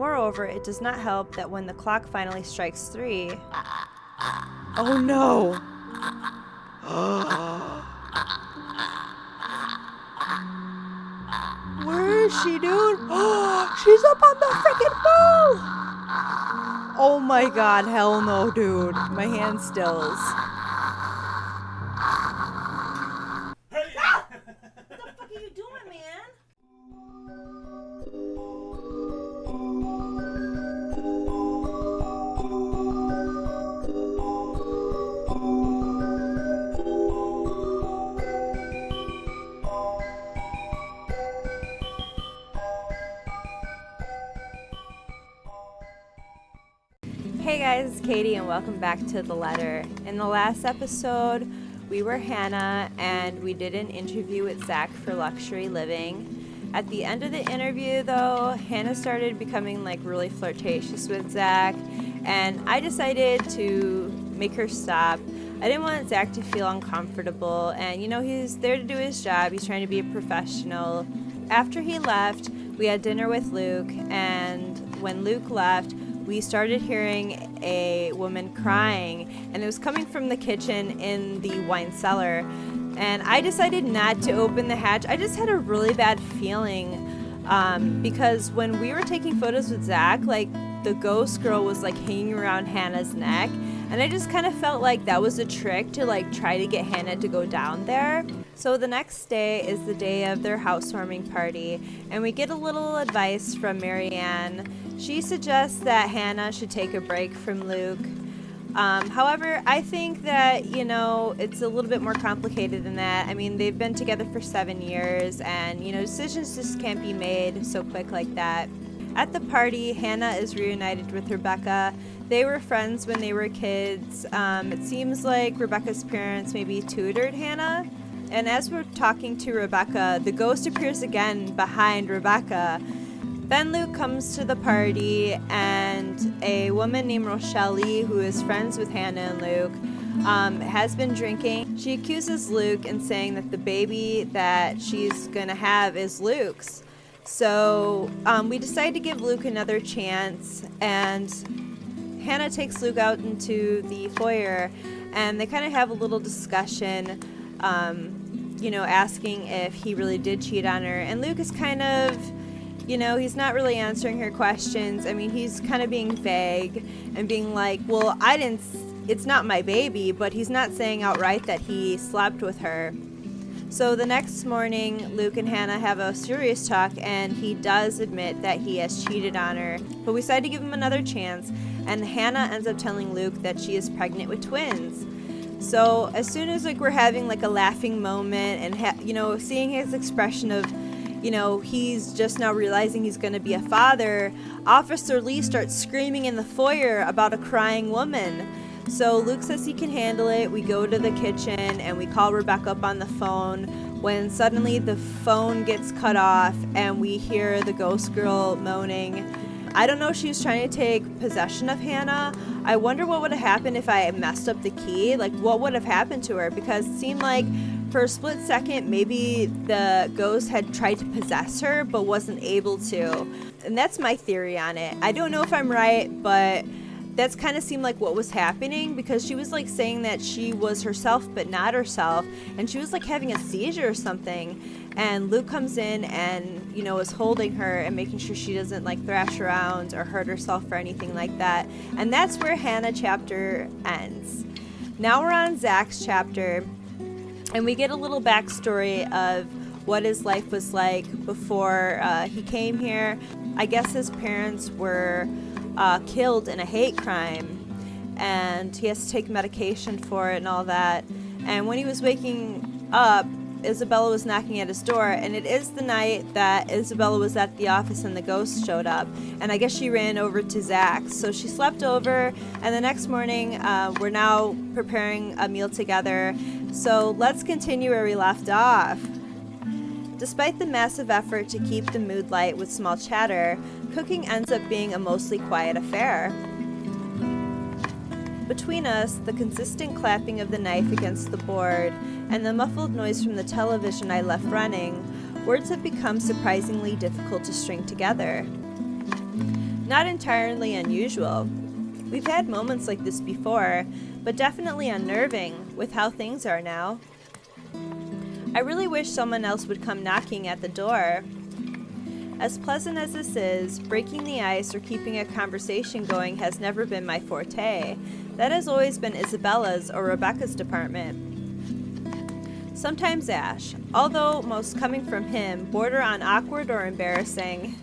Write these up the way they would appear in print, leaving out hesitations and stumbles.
Moreover, it does not help that when the clock finally strikes 3... Oh no! Where is she, dude? She's up on the freaking wall! Oh my god, hell no, dude. My hand stills. What the fuck are you doing, man? Hey guys, it's Katie and welcome back to The Letter. In the last episode, we were Hannah and we did an interview with Zach for Luxury Living. At the end of the interview though, Hannah started becoming like really flirtatious with Zach, and I decided to make her stop. I didn't want Zach to feel uncomfortable, and you know, he's there to do his job. He's trying to be a professional. After he left, we had dinner with Luke, and when Luke left, we started hearing a woman crying, and it was coming from the kitchen in the wine cellar. And I decided not to open the hatch. I just had a really bad feeling because when we were taking photos with Zach, like the ghost girl was like hanging around Hannah's neck, and I just kind of felt like that was a trick to like try to get Hannah to go down there. So the next day is the day of their housewarming party, and we get a little advice from Marianne. She suggests that Hannah should take a break from Luke. However, I think that, you know, it's a little bit more complicated than that. I mean, they've been together for 7 years, and, you know, decisions just can't be made so quick like that. At the party, Hannah is reunited with Rebecca. They were friends when they were kids. It seems like Rebecca's parents maybe tutored Hannah. And as we're talking to Rebecca, the ghost appears again behind Rebecca. Then Luke comes to the party, and a woman named Rochelle, who is friends with Hannah and Luke, has been drinking. She accuses Luke and saying that the baby that she's gonna have is Luke's. So we decide to give Luke another chance, and Hannah takes Luke out into the foyer, and they kind of have a little discussion, you know, asking if he really did cheat on her. And Luke is kind of, you know, he's not really answering her questions. I mean, he's kind of being vague and being like, well, it's not my baby, but he's not saying outright that he slept with her. So the next morning, Luke and Hannah have a serious talk, and he does admit that he has cheated on her. But we decide to give him another chance, and Hannah ends up telling Luke that she is pregnant with twins. So as soon as like we're having like a laughing moment and you know, seeing his expression of, you know, he's just now realizing he's going to be a father, Officer Lee starts screaming in the foyer about a crying woman. So Luke says he can handle it. We go to the kitchen and we call Rebecca up on the phone, when suddenly the phone gets cut off and we hear the ghost girl moaning. I don't know if she was trying to take possession of Hannah. I wonder what would have happened if I messed up the key. Like, what would have happened to her? Because it seemed like for a split second, maybe the ghost had tried to possess her, but wasn't able to. And that's my theory on it. I don't know if I'm right, but that's kind of seemed like what was happening, because she was like saying that she was herself, but not herself. And she was like having a seizure or something. And Luke comes in and, you know, is holding her and making sure she doesn't like thrash around or hurt herself or anything like that. And that's where Hannah chapter ends. Now we're on Zach's chapter. And we get a little backstory of what his life was like before he came here. I guess his parents were killed in a hate crime, and he has to take medication for it and all that. And when he was waking up, Isabella was knocking at his door, and it is the night that Isabella was at the office and the ghost showed up. And I guess she ran over to Zach's. So she slept over, and the next morning we're now preparing a meal together. So let's continue where we left off. Despite the massive effort to keep the mood light with small chatter, cooking ends up being a mostly quiet affair. Between us, the consistent clapping of the knife against the board and the muffled noise from the television I left running, words have become surprisingly difficult to string together. Not entirely unusual. We've had moments like this before, but definitely unnerving with how things are now. I really wish someone else would come knocking at the door. As pleasant as this is, breaking the ice or keeping a conversation going has never been my forte. That has always been Isabella's or Rebecca's department. Sometimes Ash, although most coming from him, border on awkward or embarrassing.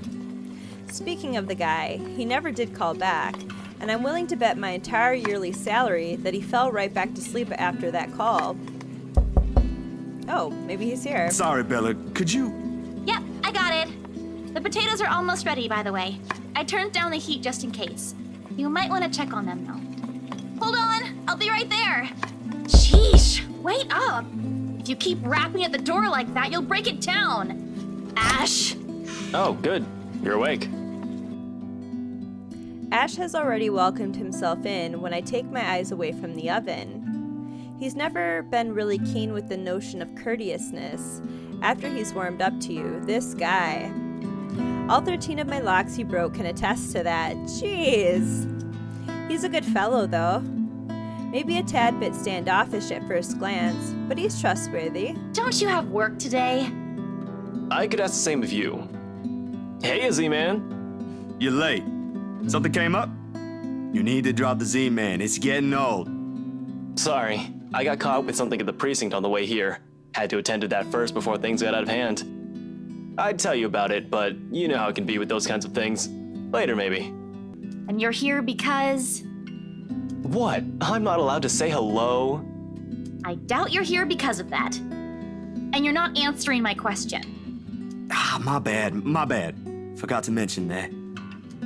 Speaking of the guy, he never did call back, and I'm willing to bet my entire yearly salary that he fell right back to sleep after that call. Oh, maybe he's here. Sorry, Bella, could you... Yep, I got it. The potatoes are almost ready, by the way. I turned down the heat just in case. You might want to check on them, though. Hold on, I'll be right there. Sheesh, wait up. If you keep rapping at the door like that, you'll break it down. Ash. Oh, good. You're awake. Ash has already welcomed himself in when I take my eyes away from the oven. He's never been really keen with the notion of courteousness. After he's warmed up to you, this guy. All 13 of my locks he broke can attest to that. Jeez. He's a good fellow, though. Maybe a tad bit standoffish at first glance, but he's trustworthy. Don't you have work today? I could ask the same of you. Hey, Izzy, man. You're late. Something came up? You need to drop the Z-Man. It's getting old. Sorry, I got caught with something at the precinct on the way here. Had to attend to that first before things got out of hand. I'd tell you about it, but you know how it can be with those kinds of things. Later, maybe. And you're here because... What? I'm not allowed to say hello? I doubt you're here because of that. And you're not answering my question. Ah, my bad. Forgot to mention that.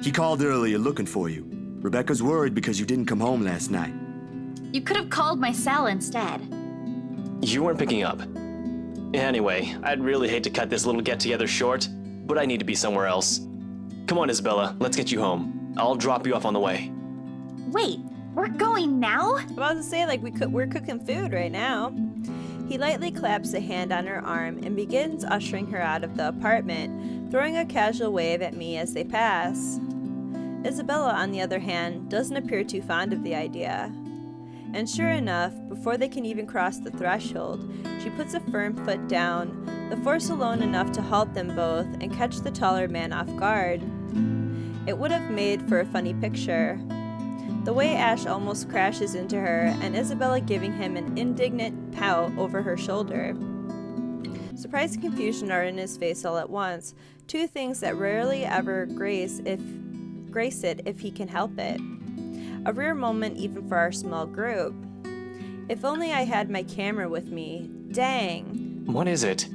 He called earlier looking for you. Rebecca's worried because you didn't come home last night. You could have called my cell instead. You weren't picking up. Anyway, I'd really hate to cut this little get-together short, but I need to be somewhere else. Come on, Isabella, let's get you home. I'll drop you off on the way. Wait, we're going now? I'm about to say, like, we're cooking food right now. He lightly claps a hand on her arm and begins ushering her out of the apartment, throwing a casual wave at me as they pass. Isabella, on the other hand, doesn't appear too fond of the idea. And sure enough, before they can even cross the threshold, she puts a firm foot down, the force alone enough to halt them both and catch the taller man off guard. It would have made for a funny picture. The way Ash almost crashes into her, and Isabella giving him an indignant pout over her shoulder. Surprise and confusion are in his face all at once, two things that rarely ever grace it if he can help it. A rare moment even for our small group. If only I had my camera with me. Dang. What is it?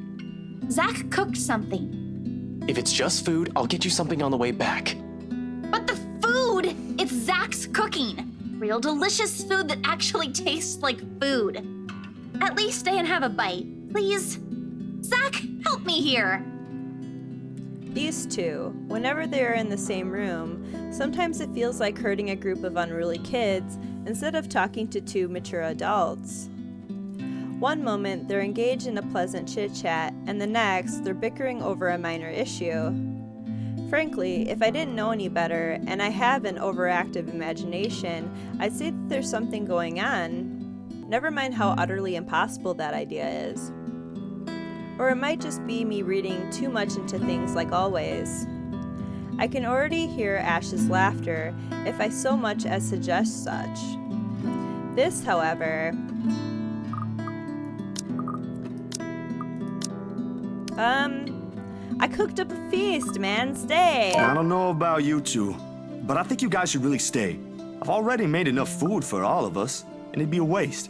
Zach cooked something. If it's just food, I'll get you something on the way back. But the food! It's Zach's cooking. Real delicious food that actually tastes like food. At least stay and have a bite, please. Zach, help me here. These two, whenever they are in the same room, sometimes it feels like herding a group of unruly kids instead of talking to two mature adults. One moment, they're engaged in a pleasant chit-chat, and the next, they're bickering over a minor issue. Frankly, if I didn't know any better, and I have an overactive imagination, I'd say that there's something going on. Never mind how utterly impossible that idea is. Or it might just be me reading too much into things like always. I can already hear Ash's laughter if I so much as suggest such. This, however... I cooked up a feast, man. Stay! I don't know about you two, but I think you guys should really stay. I've already made enough food for all of us, and it'd be a waste.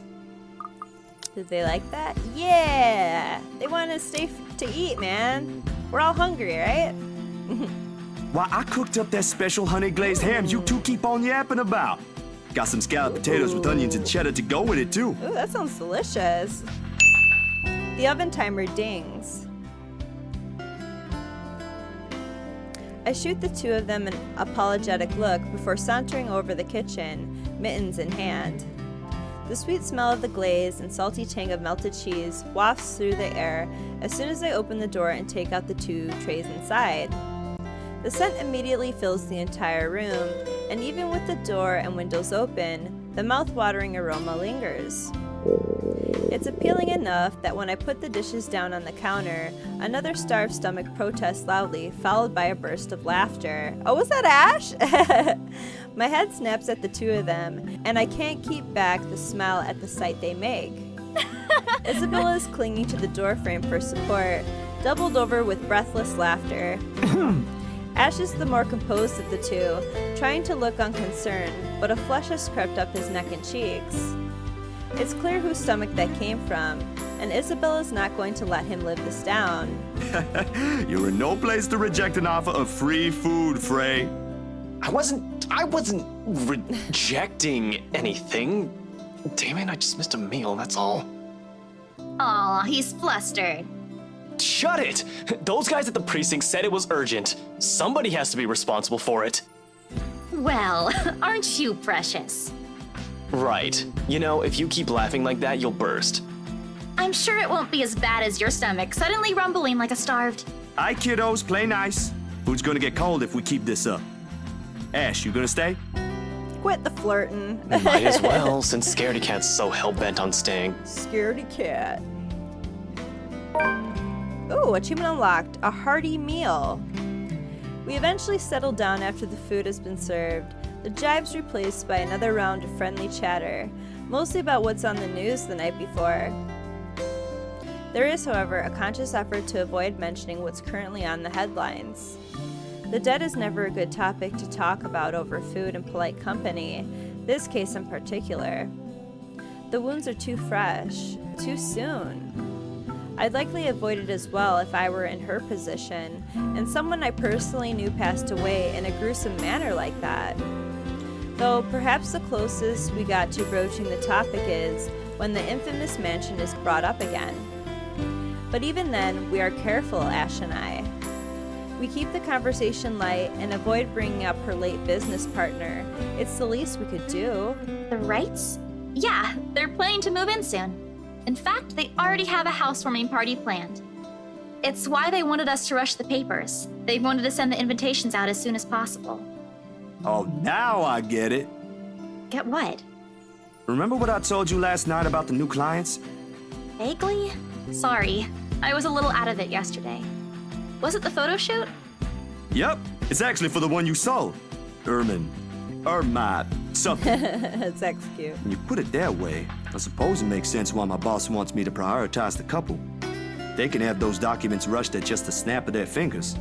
Did they like that? Yeah! They want to stay to eat, man. We're all hungry, right? Why, I cooked up that special honey glazed ham you two keep on yapping about. Got some scalloped potatoes with onions and cheddar to go with it, too. Ooh, that sounds delicious. The oven timer dings. I shoot the two of them an apologetic look before sauntering over the kitchen, mittens in hand. The sweet smell of the glaze and salty tang of melted cheese wafts through the air as soon as I open the door and take out the two trays inside. The scent immediately fills the entire room, and even with the door and windows open, the mouth-watering aroma lingers. It's appealing enough that when I put the dishes down on the counter, another starved stomach protests loudly, followed by a burst of laughter. Oh, was that Ash? My head snaps at the two of them, and I can't keep back the smile at the sight they make. Isabella is clinging to the doorframe for support, doubled over with breathless laughter. Ash is the more composed of the two, trying to look unconcerned, but a flush has crept up his neck and cheeks. It's clear whose stomach that came from, and Isabella's not going to let him live this down. You're in no place to reject an offer of free food, Frey. I wasn't rejecting anything. Damn it, I just missed a meal, that's all. Aw, he's flustered. Shut it! Those guys at the precinct said it was urgent. Somebody has to be responsible for it. Well, aren't you precious? Right. You know, if you keep laughing like that, you'll burst. I'm sure it won't be as bad as your stomach suddenly rumbling like a starved. Aye, kiddos, play nice. Food's gonna get cold if we keep this up. Ash, you gonna stay? Quit the flirting. Might as well, since Scaredy Cat's so hell-bent on staying. Scaredy Cat. Ooh, achievement unlocked. A hearty meal. We eventually settle down after the food has been served. The jibe's replaced by another round of friendly chatter, mostly about what's on the news the night before. There is, however, a conscious effort to avoid mentioning what's currently on the headlines. The dead is never a good topic to talk about over food and polite company, this case in particular. The wounds are too fresh, too soon. I'd likely avoid it as well if I were in her position, and someone I personally knew passed away in a gruesome manner like that. Though perhaps the closest we got to broaching the topic is when the infamous mansion is brought up again. But even then, we are careful, Ash and I. We keep the conversation light and avoid bringing up her late business partner. It's the least we could do. The Wrights? Yeah, they're planning to move in soon. In fact, they already have a housewarming party planned. It's why they wanted us to rush the papers. They wanted to send the invitations out as soon as possible. Oh, now I get it. Get what? Remember what I told you last night about the new clients? Vaguely? Sorry, I was a little out of it yesterday. Was it the photo shoot? Yep, it's actually for the one you sold. Ermite, something. That's cute. When you put it that way, I suppose it makes sense why my boss wants me to prioritize the couple. They can have those documents rushed at just a snap of their fingers.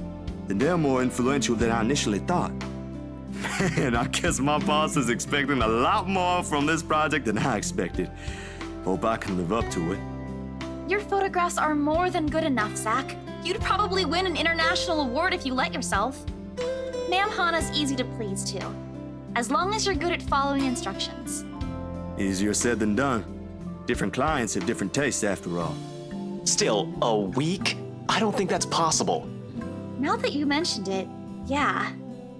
Then they're more influential than I initially thought. Man, I guess my boss is expecting a lot more from this project than I expected. Hope I can live up to it. Your photographs are more than good enough, Zach. You'd probably win an international award if you let yourself. Ma'am Hannah's easy to please, too. As long as you're good at following instructions. Easier said than done. Different clients have different tastes after all. Still, a week? I don't think that's possible. Now that you mentioned it, yeah.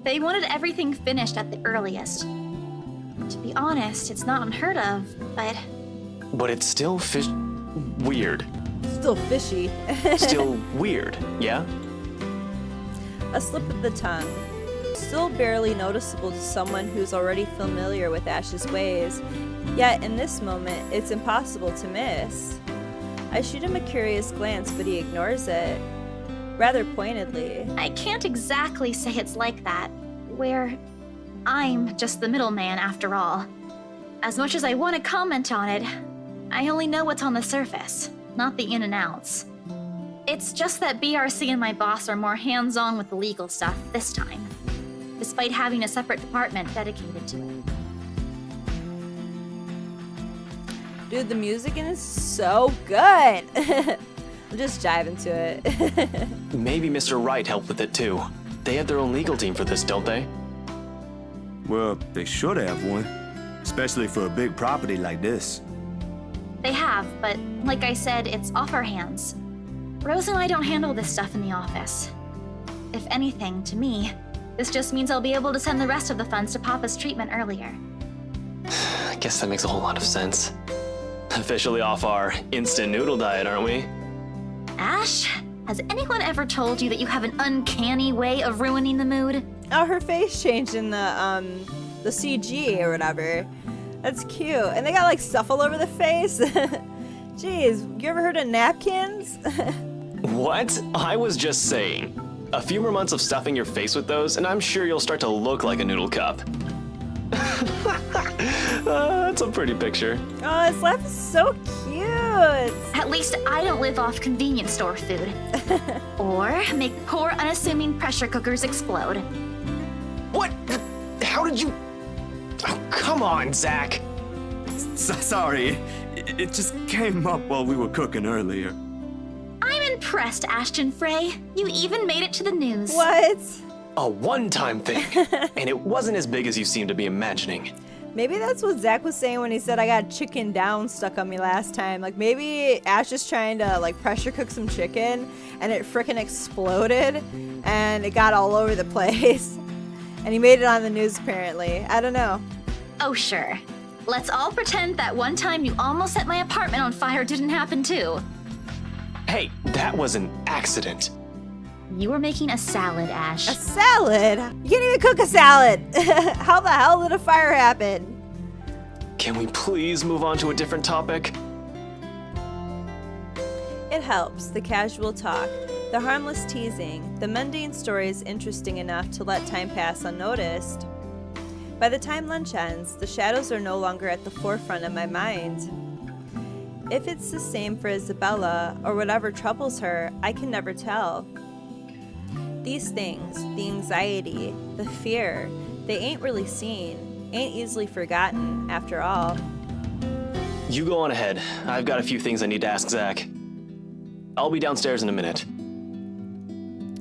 They wanted everything finished at the earliest. To be honest, it's not unheard of, but... But it's still weird. Still fishy. Still weird, yeah? A slip of the tongue. Still barely noticeable to someone who's already familiar with Ash's ways, yet in this moment, it's impossible to miss. I shoot him a curious glance, but he ignores it, rather pointedly. I can't exactly say it's like that, where I'm just the middleman after all. As much as I want to comment on it, I only know what's on the surface, not the in and outs. It's just that BRC and my boss are more hands-on with the legal stuff this time, despite having a separate department dedicated to it. Dude, the music in is so good. I'm just jiving to it. Maybe Mr. Wright helped with it too. They have their own legal team for this, don't they? Well, they should have one, especially for a big property like this. They have, but like I said, it's off our hands. Rose and I don't handle this stuff in the office. If anything, to me, this just means I'll be able to send the rest of the funds to Papa's treatment earlier. I guess that makes a whole lot of sense. Officially off our instant noodle diet, aren't we? Ash, Has anyone ever told you that you have an uncanny way of ruining the mood? Oh, her face changed in the CG or whatever. That's cute. And they got like stuff all over the face. Jeez, you ever heard of napkins? What? I was just saying. A few more months of stuffing your face with those, and I'm sure you'll start to look like a noodle cup. That's a pretty picture. Oh, his laugh is so cute. At least I don't live off convenience store food. Or make poor unassuming pressure cookers explode. What? How did you... Oh, come on, Zach. Sorry, it just came up while we were cooking earlier. I'm impressed, Ashton Frey. You even made it to the news. What? A one-time thing. And it wasn't as big as you seem to be imagining. Maybe that's what Zach was saying when he said I got chicken down stuck on me last time. Like maybe Ash is trying to like pressure cook some chicken and it frickin' exploded and it got all over the place. And he made it on the news apparently. I don't know. Oh, sure. Let's all pretend that one time you almost set my apartment on fire didn't happen too. Hey, that was an accident. You were making a salad, Ash. A salad? You can't even cook a salad. How the hell did a fire happen? Can we please move on to a different topic? It helps, the casual talk, the harmless teasing, the mundane stories interesting enough to let time pass unnoticed. By the time lunch ends, the shadows are no longer at the forefront of my mind. If it's the same for Isabella, or whatever troubles her, I can never tell. These things, the anxiety, the fear, they ain't really seen, ain't easily forgotten, after all. You go on ahead. I've got a few things I need to ask Zach. I'll be downstairs in a minute.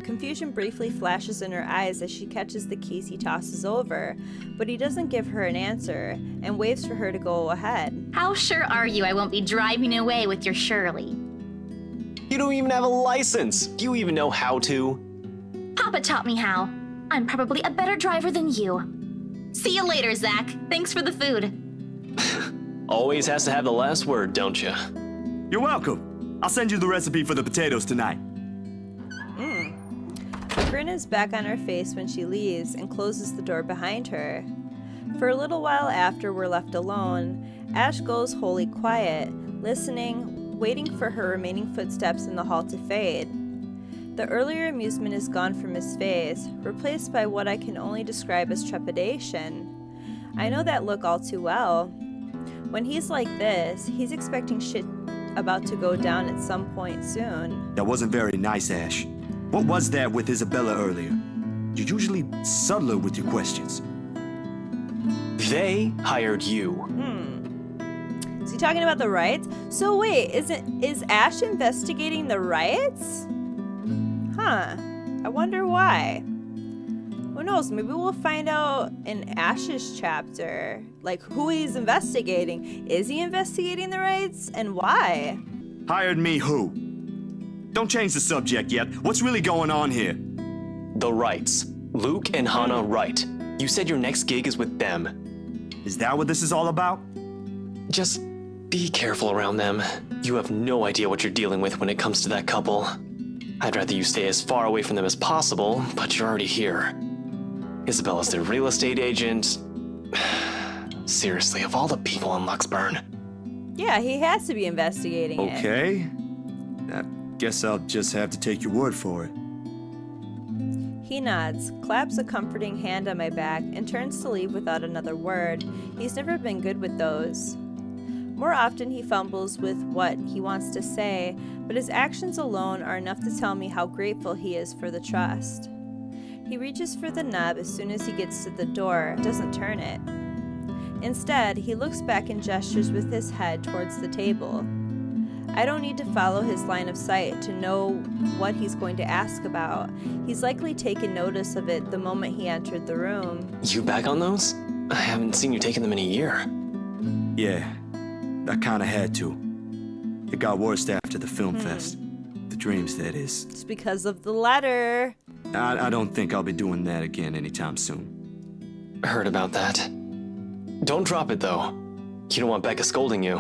Confusion briefly flashes in her eyes as she catches the keys he tosses over, but he doesn't give her an answer and waves for her to go ahead. How sure are you I won't be driving away with your Shirley? You don't even have a license. Do you even know how to? Papa taught me how. I'm probably a better driver than you. See you later, Zach. Thanks for the food. Always has to have the last word, don't you? You're welcome. I'll send you the recipe for the potatoes tonight. The grin is back on her face when she leaves and closes the door behind her. For a little while after we're left alone, Ash goes wholly quiet, listening, waiting for her remaining footsteps in the hall to fade. The earlier amusement is gone from his face, replaced by what I can only describe as trepidation. I know that look all too well. When he's like this, he's expecting shit about to go down at some point soon. That wasn't very nice, Ash. What was that with Isabella earlier? You're usually subtler with your questions. They hired you. Is he talking about the riots? So wait, is Ash investigating the riots? Huh. I wonder why. Who knows? Maybe we'll find out in Ash's chapter, like who he's investigating. Is he investigating the riots and why? Hired me who? Don't change the subject yet. What's really going on here? The Wrights. Luke and Hannah Wright. You said your next gig is with them. Is that what this is all about? Just be careful around them. You have no idea what you're dealing with when it comes to that couple. I'd rather you stay as far away from them as possible, but you're already here. Isabella's their real estate agent. Seriously, of all the people in Luxburn. Yeah, he has to be investigating it. Okay. I guess I'll just have to take your word for it. He nods, claps a comforting hand on my back, and turns to leave without another word. He's never been good with those. More often he fumbles with what he wants to say, but his actions alone are enough to tell me how grateful he is for the trust. He reaches for the knob as soon as he gets to the door, doesn't turn it. Instead, he looks back and gestures with his head towards the table. I don't need to follow his line of sight to know what he's going to ask about. He's likely taken notice of it the moment he entered the room. You back on those? I haven't seen you taking them in a year. Yeah, I kinda had to. It got worse after the film fest. The dreams, that is. It's because of the letter. I don't think I'll be doing that again anytime soon. Heard about that. Don't drop it, though. You don't want Becca scolding you.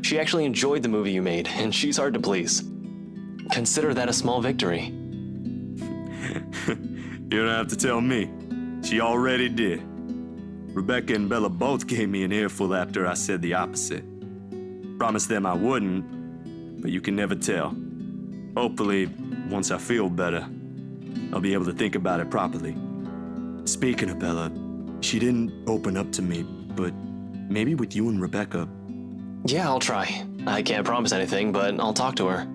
She actually enjoyed the movie you made, and she's hard to please. consider that a small victory. You don't have to tell me. She already did. Rebecca and Bella both gave me an earful after I said the opposite. Promised them I wouldn't, but you can never tell. Hopefully, once I feel better, I'll be able to think about it properly. Speaking of Bella, she didn't open up to me, but maybe with you and Rebecca. Yeah, I'll try. I can't promise anything, but I'll talk to her.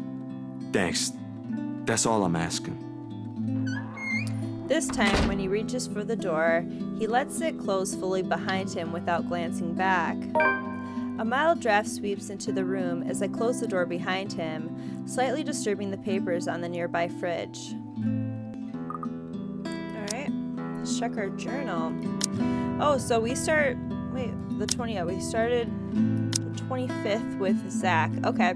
Thanks. That's all I'm asking. This time, when he reaches for the door, he lets it close fully behind him without glancing back. A mild draft sweeps into the room as I close the door behind him, slightly disturbing the papers on the nearby fridge. Alright, let's check our journal. Oh, so we start... Wait, the 20th. We started the 25th with Zach. Okay.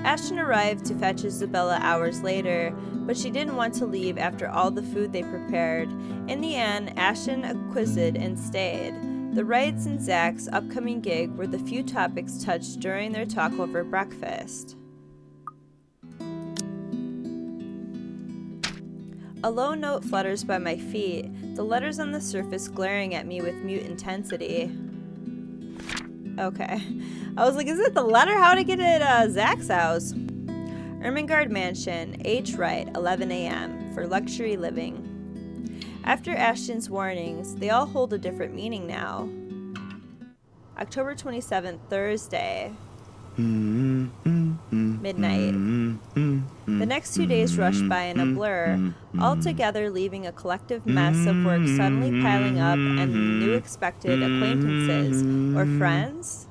Ashton arrived to fetch Isabella hours later, but she didn't want to leave after all the food they prepared. In the end, Ashton acquiesced and stayed. The Wrights and Zach's upcoming gig were the few topics touched during their talk over breakfast. A low note flutters by my feet, the letters on the surface glaring at me with mute intensity. Okay. I was like, is it the letter? How'd it get at Zach's house? Ermangarde Mansion, H. Wright, 11 a.m. for luxury living. After Ashton's warnings, they all hold a different meaning now. October 27th, Thursday. Midnight. The next 2 days rush by in a blur, altogether leaving a collective mess of work suddenly piling up and new expected acquaintances or friends.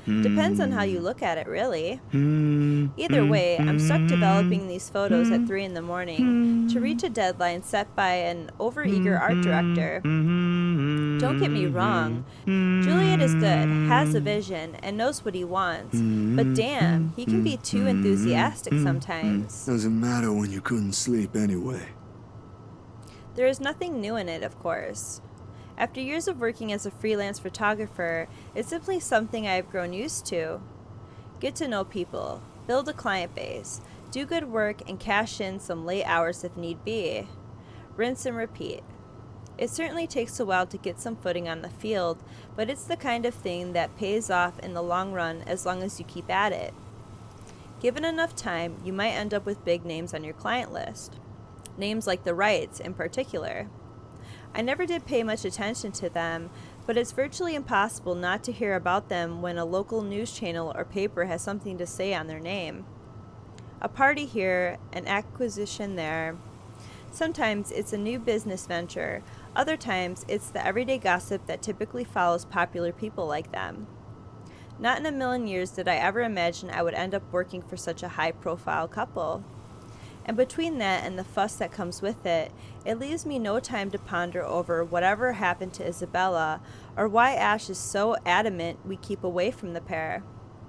Depends on how you look at it, really. Either way, I'm stuck developing these photos at 3 in the morning to reach a deadline set by an overeager art director. Don't get me wrong, Juliet is good, has a vision, and knows what he wants, but damn, he can be too enthusiastic sometimes. Doesn't matter when you couldn't sleep anyway. There is nothing new in it, of course. After years of working as a freelance photographer, it's simply something I have grown used to. Get to know people, build a client base, do good work, and cash in some late hours if need be. Rinse and repeat. It certainly takes a while to get some footing on the field, but it's the kind of thing that pays off in the long run as long as you keep at it. Given enough time, you might end up with big names on your client list. Names like the Wrights in particular. I never did pay much attention to them, but it's virtually impossible not to hear about them when a local news channel or paper has something to say on their name. A party here, an acquisition there. Sometimes it's a new business venture, other times it's the everyday gossip that typically follows popular people like them. Not in a million years did I ever imagine I would end up working for such a high-profile couple. And between that and the fuss that comes with it, it leaves me no time to ponder over whatever happened to Isabella, or why Ash is so adamant we keep away from the pair.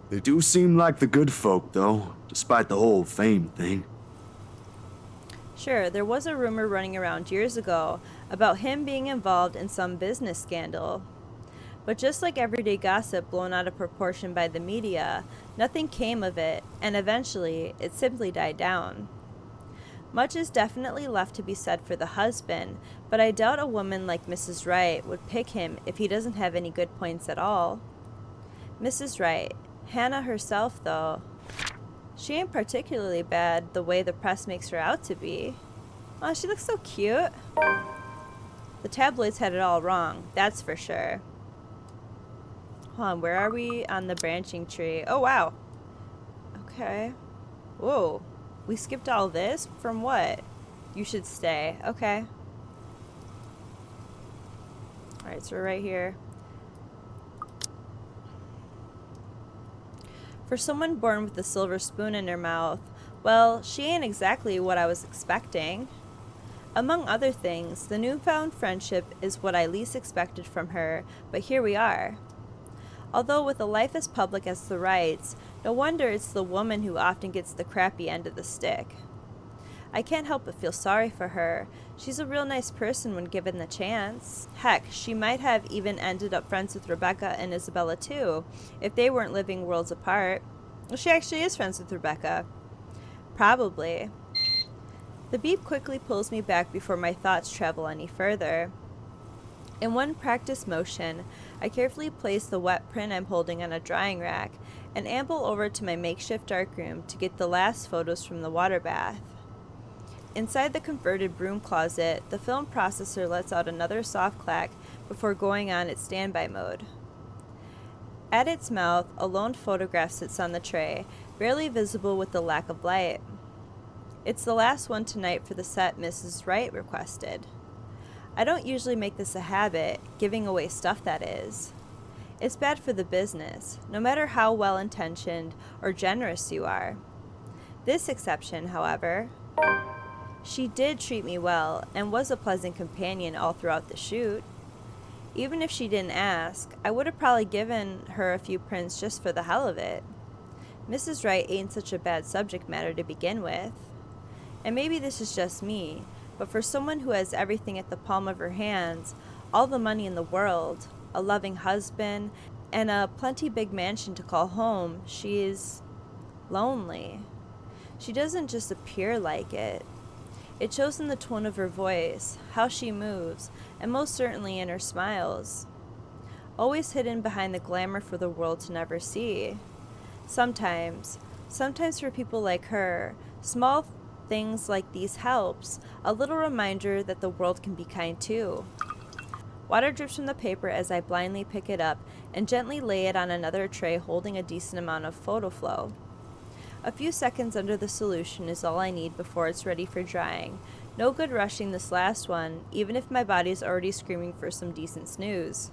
They do seem like the good folk, though, despite the whole fame thing. Sure, there was a rumor running around years ago about him being involved in some business scandal. But just like everyday gossip blown out of proportion by the media, nothing came of it, and eventually it simply died down. Much is definitely left to be said for the husband, but I doubt a woman like Mrs. Wright would pick him if he doesn't have any good points at all. Mrs. Wright, Hannah herself though, she ain't particularly bad the way the press makes her out to be. Oh, she looks so cute. The tabloids had it all wrong, that's for sure. Hold on, where are we on the branching tree? Oh wow. Okay. Whoa. We skipped all this? From what? You should stay. Okay. Alright, so we're right here. For someone born with a silver spoon in her mouth, well, she ain't exactly what I was expecting. Among other things, the newfound friendship is what I least expected from her, but here we are. Although with a life as public as the Wrights, no wonder it's the woman who often gets the crappy end of the stick. I can't help but feel sorry for her. She's a real nice person when given the chance. Heck, she might have even ended up friends with Rebecca and Isabella too, if they weren't living worlds apart. Well, she actually is friends with Rebecca. Probably. The beep quickly pulls me back before my thoughts travel any further. In one practiced motion, I carefully place the wet print I'm holding on a drying rack and amble over to my makeshift darkroom to get the last photos from the water bath. Inside the converted broom closet, the film processor lets out another soft clack before going on its standby mode. At its mouth, a lone photograph sits on the tray, barely visible with the lack of light. It's the last one tonight for the set Mrs. Wright requested. I don't usually make this a habit, giving away stuff that is. It's bad for the business, no matter how well-intentioned or generous you are. This exception, however, she did treat me well and was a pleasant companion all throughout the shoot. Even if she didn't ask, I would have probably given her a few prints just for the hell of it. Mrs. Wright ain't such a bad subject matter to begin with. And maybe this is just me, but for someone who has everything at the palm of her hands, all the money in the world, a loving husband, and a plenty big mansion to call home, she is lonely. She doesn't just appear like it. It shows in the tone of her voice, how she moves, and most certainly in her smiles. Always hidden behind the glamour for the world to never see. Sometimes for people like her, small things like these helps, a little reminder that the world can be kind too. Water drips from the paper as I blindly pick it up and gently lay it on another tray holding a decent amount of photo flow. A few seconds under the solution is all I need before it's ready for drying. No good rushing this last one, even if my body's already screaming for some decent snooze.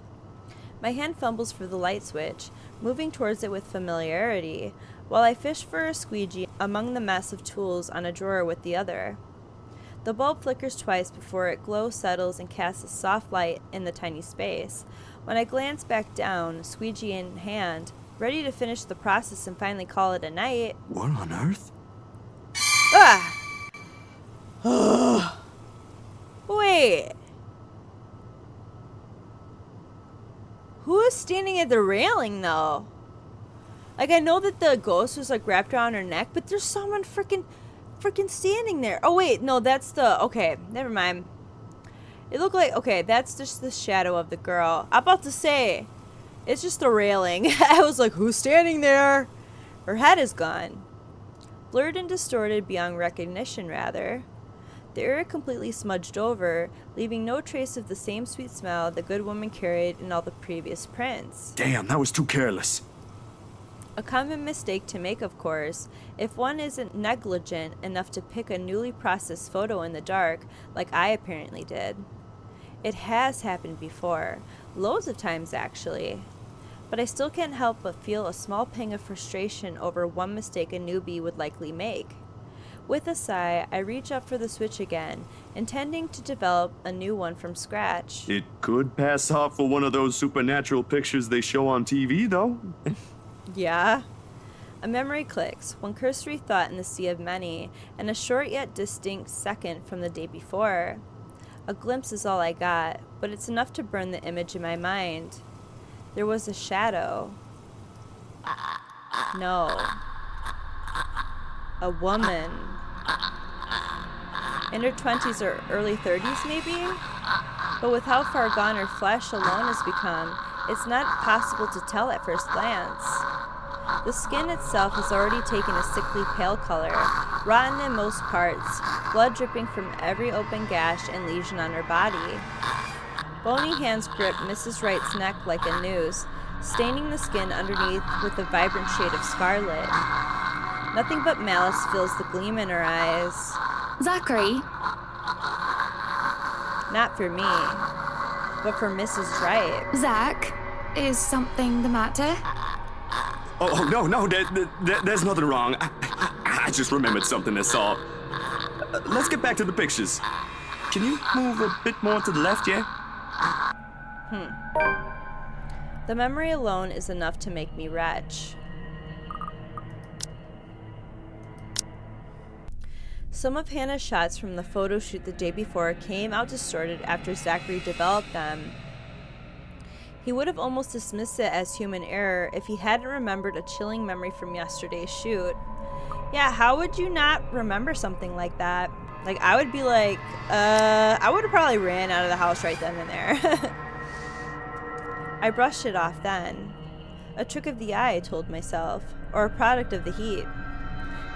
My hand fumbles for the light switch, moving towards it with familiarity, while I fish for a squeegee among the mess of tools on a drawer with the other. The bulb flickers twice before its glow settles and casts a soft light in the tiny space. When I glance back down, squeegee in hand, ready to finish the process and finally call it a night. What on earth? Ah! Wait. Who is standing at the railing, though? Like, I know that the ghost was, like, wrapped around her neck, but there's someone freaking standing there. Oh, wait. No, that's the... Okay, never mind. It looked like... Okay, that's just the shadow of the girl. I'm about to say... It's just the railing. I was like, who's standing there? Her head is gone. Blurred and distorted beyond recognition, rather. The area completely smudged over, leaving no trace of the same sweet smell the good woman carried in all the previous prints. Damn, that was too careless. A common mistake to make, of course, if one isn't negligent enough to pick a newly processed photo in the dark, like I apparently did. It has happened before, loads of times actually. But I still can't help but feel a small pang of frustration over one mistake a newbie would likely make. With a sigh, I reach up for the switch again, intending to develop a new one from scratch. It could pass off for one of those supernatural pictures they show on TV, though. Yeah? A memory clicks, one cursory thought in the sea of many, and a short yet distinct second from the day before. A glimpse is all I got, but it's enough to burn the image in my mind. There was a shadow. No. A woman. In her 20s or early 30s, maybe? But with how far gone her flesh alone has become, it's not possible to tell at first glance. The skin itself has already taken a sickly pale color, rotten in most parts, blood dripping from every open gash and lesion on her body. Bony hands grip Mrs. Wright's neck like a noose, staining the skin underneath with a vibrant shade of scarlet. Nothing but malice fills the gleam in her eyes. Zachary? Not for me, but for Mrs. Wright. Zach, is something the matter? Oh, no, there's nothing wrong. I just remembered something, that's all. Let's get back to the pictures. Can you move a bit more to the left, yeah? The memory alone is enough to make me retch. Some of Hannah's shots from the photo shoot the day before came out distorted after Zachary developed them. He would have almost dismissed it as human error if he hadn't remembered a chilling memory from yesterday's shoot. Yeah, how would you not remember something like that? Like, I would be like, I would have probably ran out of the house right then and there. I brushed it off then. A trick of the eye, I told myself, or a product of the heat.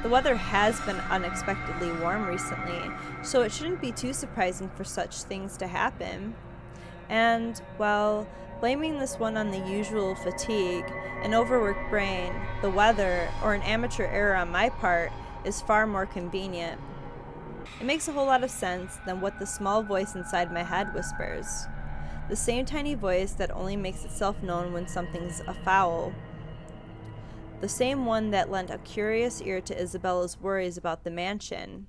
The weather has been unexpectedly warm recently, so it shouldn't be too surprising for such things to happen. And, well, blaming this one on the usual fatigue, an overworked brain, the weather, or an amateur error on my part is far more convenient. It makes a whole lot of sense than what the small voice inside my head whispers. The same tiny voice that only makes itself known when something's afoul. The same one that lent a curious ear to Isabella's worries about the mansion.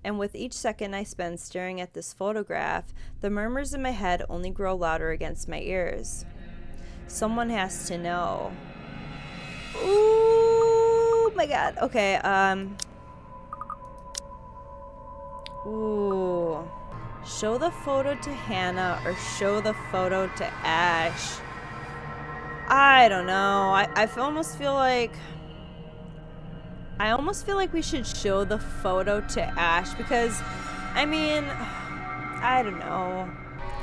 And with each second I spend staring at this photograph, the murmurs in my head only grow louder against my ears. Someone has to know. Ooh, my God. Okay, Ooh. Show the photo to Hannah or show the photo to Ash. I don't know. I almost feel like we should show the photo to Ash because, I mean, I don't know.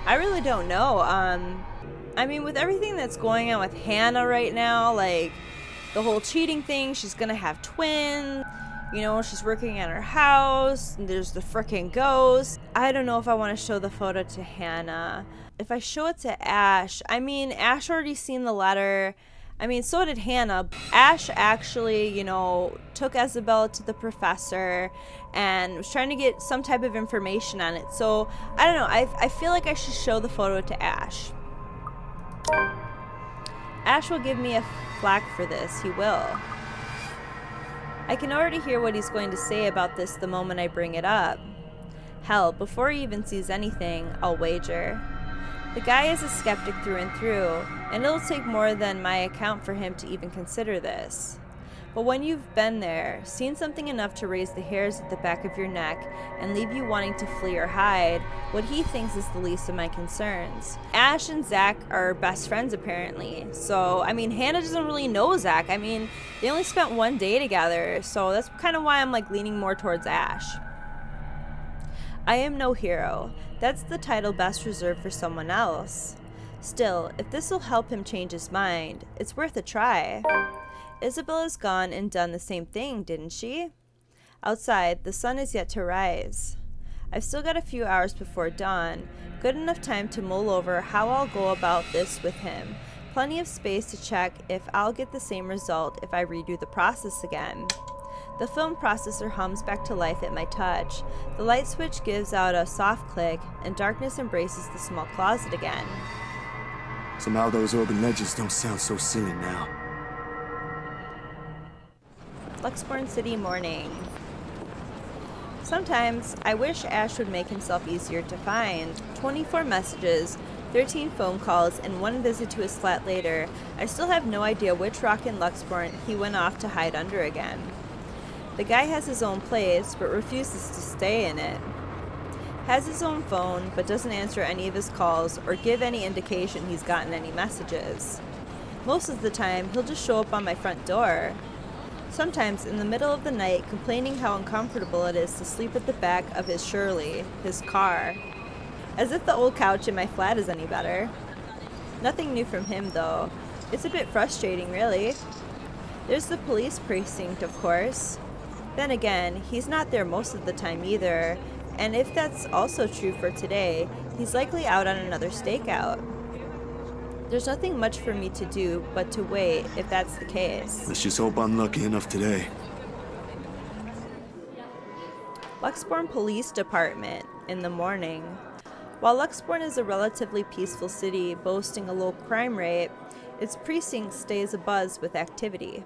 I really don't know. I mean, with everything that's going on with Hannah right now, like the whole cheating thing, she's gonna have twins. You know, she's working at her house, and there's the frickin' ghost. I don't know if I want to show the photo to Hannah. If I show it to Ash, I mean, Ash already seen the letter. I mean, so did Hannah. Ash actually, you know, took Isabella to the professor and was trying to get some type of information on it. So, I don't know. I feel like I should show the photo to Ash. Ash will give me a flack for this. He will. I can already hear what he's going to say about this the moment I bring it up. Hell, before he even sees anything, I'll wager. The guy is a skeptic through and through, and it'll take more than my account for him to even consider this. But when you've been there, seen something enough to raise the hairs at the back of your neck and leave you wanting to flee or hide, what he thinks is the least of my concerns. Ash and Zach are best friends apparently, so I mean Hannah doesn't really know Zach. I mean, they only spent one day together, so that's kind of why I'm like leaning more towards Ash. I am no hero. That's the title best reserved for someone else. Still, if this will help him change his mind, it's worth a try. Isabella's gone and done the same thing, didn't she? Outside, the sun is yet to rise. I've still got a few hours before dawn, good enough time to mull over how I'll go about this with him. Plenty of space to check if I'll get the same result if I redo the process again. The film processor hums back to life at my touch. The light switch gives out a soft click, and darkness embraces the small closet again. Somehow those urban legends don't sound so silly now. Luxborn City morning. Sometimes I wish Ash would make himself easier to find. 24 messages, 13 phone calls, and one visit to his flat later. I still have no idea which rock in Luxborn he went off to hide under again. The guy has his own place, but refuses to stay in it. Has his own phone, but doesn't answer any of his calls or give any indication he's gotten any messages. Most of the time, he'll just show up on my front door. Sometimes in the middle of the night, complaining how uncomfortable it is to sleep at the back of his Shirley, his car. As if the old couch in my flat is any better. Nothing new from him, though. It's a bit frustrating, really. There's the police precinct, of course. Then again, he's not there most of the time either, and if that's also true for today, he's likely out on another stakeout. There's nothing much for me to do but to wait if that's the case. Let's just hope I'm lucky enough today. Luxborn Police Department in the morning. While Luxborn is a relatively peaceful city boasting a low crime rate, its precinct stays abuzz with activity.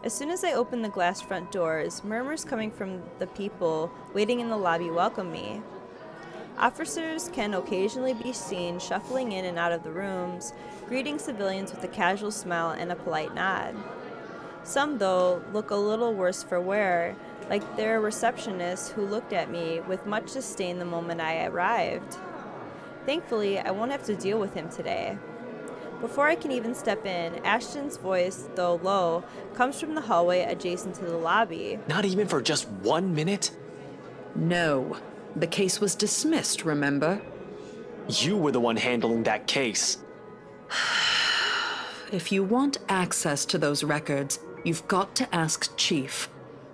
As soon as I open the glass front doors, murmurs coming from the people waiting in the lobby welcome me. Officers can occasionally be seen shuffling in and out of the rooms, greeting civilians with a casual smile and a polite nod. Some, though, look a little worse for wear, like they're receptionists who looked at me with much disdain the moment I arrived. Thankfully, I won't have to deal with him today. Before I can even step in, Ashton's voice, though low, comes from the hallway adjacent to the lobby. Not even for just 1 minute? No. The case was dismissed, remember? You were the one handling that case. If you want access to those records, you've got to ask Chief.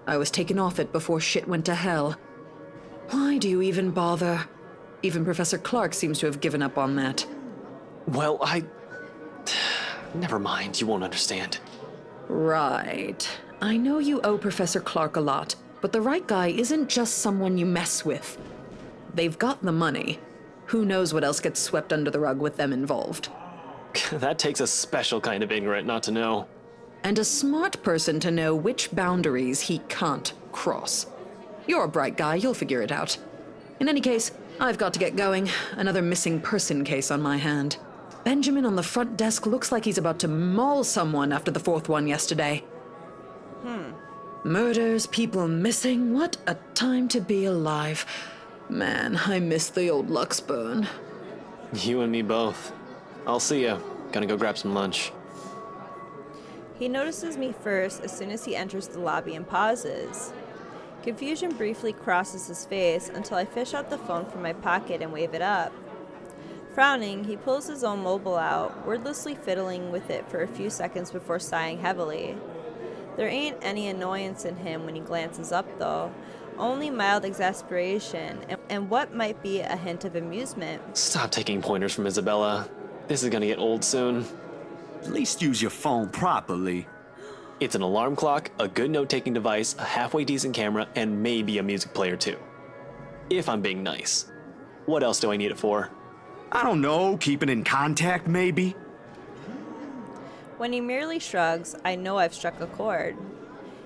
I was taken off it before shit went to hell. Why do you even bother? Even Professor Clark seems to have given up on that. Well, Never mind, you won't understand. Right. I know you owe Professor Clark a lot, but the right guy isn't just someone you mess with. They've got the money. Who knows what else gets swept under the rug with them involved. That takes a special kind of ignorant not to know. And a smart person to know which boundaries he can't cross. You're a bright guy, you'll figure it out. In any case, I've got to get going. Another missing person case on my hand. Benjamin on the front desk looks like he's about to maul someone after the fourth one yesterday. Murders, people missing, what a time to be alive. Man, I miss the old Luxburn. You and me both. I'll see ya. Gonna go grab some lunch. He notices me first as soon as he enters the lobby and pauses. Confusion briefly crosses his face until I fish out the phone from my pocket and wave it up. Frowning, he pulls his own mobile out, wordlessly fiddling with it for a few seconds before sighing heavily. There ain't any annoyance in him when he glances up, though. Only mild exasperation, and what might be a hint of amusement. Stop taking pointers from Isabella. This is gonna get old soon. At least use your phone properly. It's an alarm clock, a good note-taking device, a halfway decent camera, and maybe a music player too. If I'm being nice. What else do I need it for? I don't know, keeping in contact maybe? When he merely shrugs, I know I've struck a chord.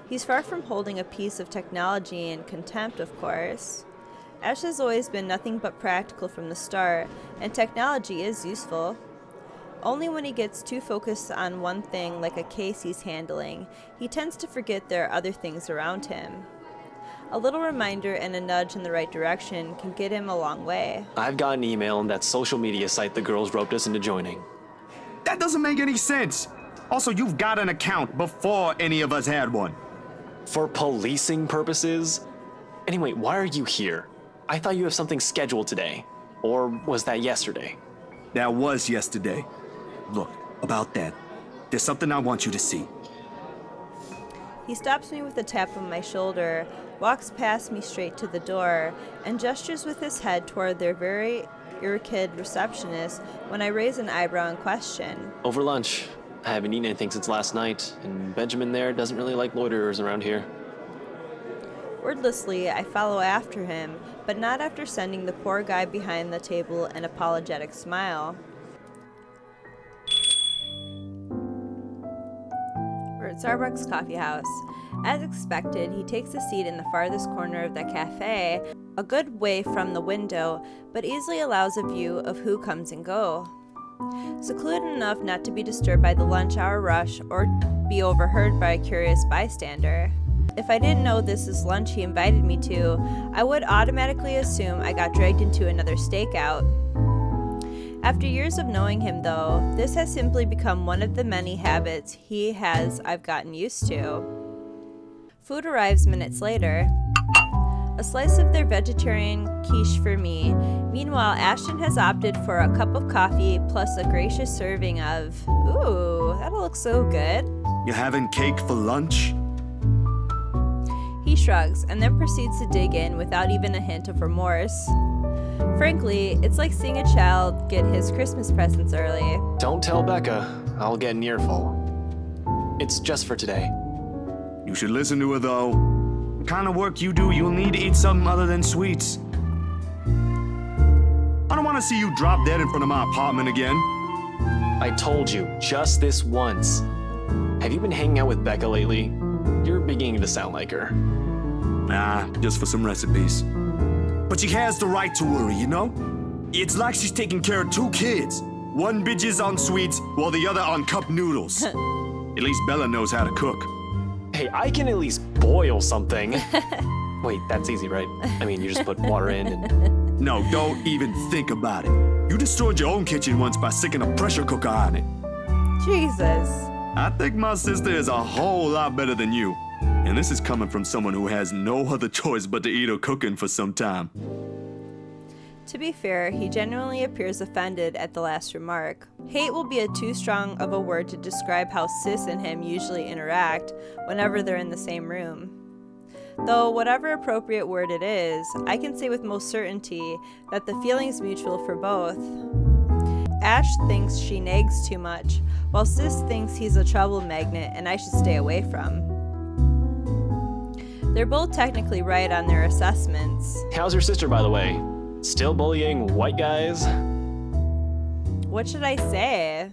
He's far from holding a piece of technology in contempt, of course. Ash has always been nothing but practical from the start, and technology is useful. Only when he gets too focused on one thing, like a case he's handling, he tends to forget there are other things around him. A little reminder and a nudge in the right direction can get him a long way. I've got an email on that social media site the girls roped us into joining. That doesn't make any sense. Also, you've got an account before any of us had one. For policing purposes? Anyway, why are you here? I thought you have something scheduled today. Or was that yesterday? That was yesterday. Look, about that, there's something I want you to see. He stops me with a tap on my shoulder, walks past me straight to the door, and gestures with his head toward their very irked receptionist when I raise an eyebrow in question. Over lunch. I haven't eaten anything since last night, and Benjamin there doesn't really like loiterers around here. Wordlessly, I follow after him, but not after sending the poor guy behind the table an apologetic smile. We're at Starbucks Coffee House. As expected, he takes a seat in the farthest corner of the cafe, a good way from the window, but easily allows a view of who comes and go. Secluded enough not to be disturbed by the lunch hour rush or be overheard by a curious bystander. If I didn't know this is lunch he invited me to, I would automatically assume I got dragged into another stakeout. After years of knowing him, though, this has simply become one of the many habits he has I've gotten used to. Food arrives minutes later. A slice of their vegetarian quiche for me. Meanwhile, Ashton has opted for a cup of coffee plus a gracious serving of... Ooh, that'll look so good. You having cake for lunch? He shrugs and then proceeds to dig in without even a hint of remorse. Frankly, it's like seeing a child get his Christmas presents early. Don't tell Becca. I'll get an earful. It's just for today. You should listen to her, though. The kind of work you do, you'll need to eat something other than sweets. I don't want to see you drop dead in front of my apartment again. I told you, just this once. Have you been hanging out with Becca lately? You're beginning to sound like her. Nah, just for some recipes. But she has the right to worry, you know? It's like she's taking care of two kids. One bitches on sweets, while the other on cup noodles. At least Bella knows how to cook. Hey, I can at least boil something. Wait, that's easy, right? I mean, you just put water in and... No, don't even think about it. You destroyed your own kitchen once by sticking a pressure cooker on it. Jesus. I think my sister is a whole lot better than you. And this is coming from someone who has no other choice but to eat her cooking for some time. To be fair, he genuinely appears offended at the last remark. Hate will be too strong of a word to describe how Sis and him usually interact whenever they're in the same room. Though whatever appropriate word it is, I can say with most certainty that the feeling's mutual for both. Ash thinks she nags too much, while Sis thinks he's a trouble magnet and I should stay away from. They're both technically right on their assessments. How's your sister, by the way? Still bullying white guys? What should I say?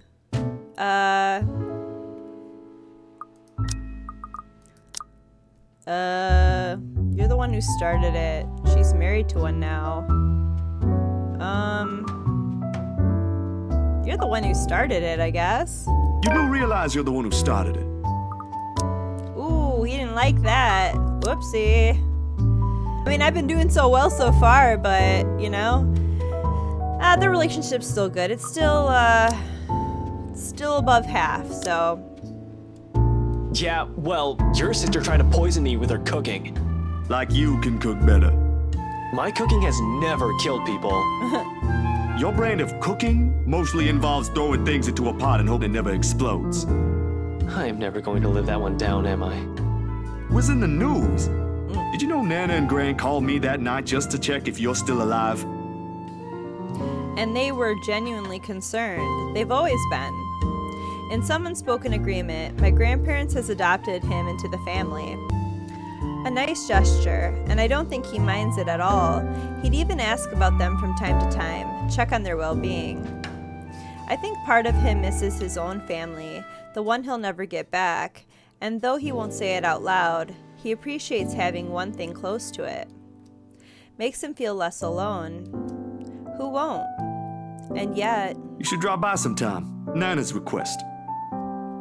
You're the one who started it. She's married to one now. You're the one who started it, I guess. You do realize you're the one who started it. Ooh, he didn't like that. Whoopsie. I mean, I've been doing so well so far, but, you know, the relationship's still good. It's still above half, so. Yeah, well, your sister tried to poison me with her cooking. Like you can cook better. My cooking has never killed people. Your brand of cooking mostly involves throwing things into a pot and hoping it never explodes. I am never going to live that one down, am I? Was in the news. Did you know Nana and Gran called me that night just to check if you're still alive? And they were genuinely concerned. They've always been. In some unspoken agreement, my grandparents has adopted him into the family. A nice gesture, and I don't think he minds it at all. He'd even ask about them from time to time, check on their well-being. I think part of him misses his own family, the one he'll never get back, and though he won't say it out loud, he appreciates having one thing close to it. Makes him feel less alone. Who won't? And yet... You should drop by sometime. Nana's request.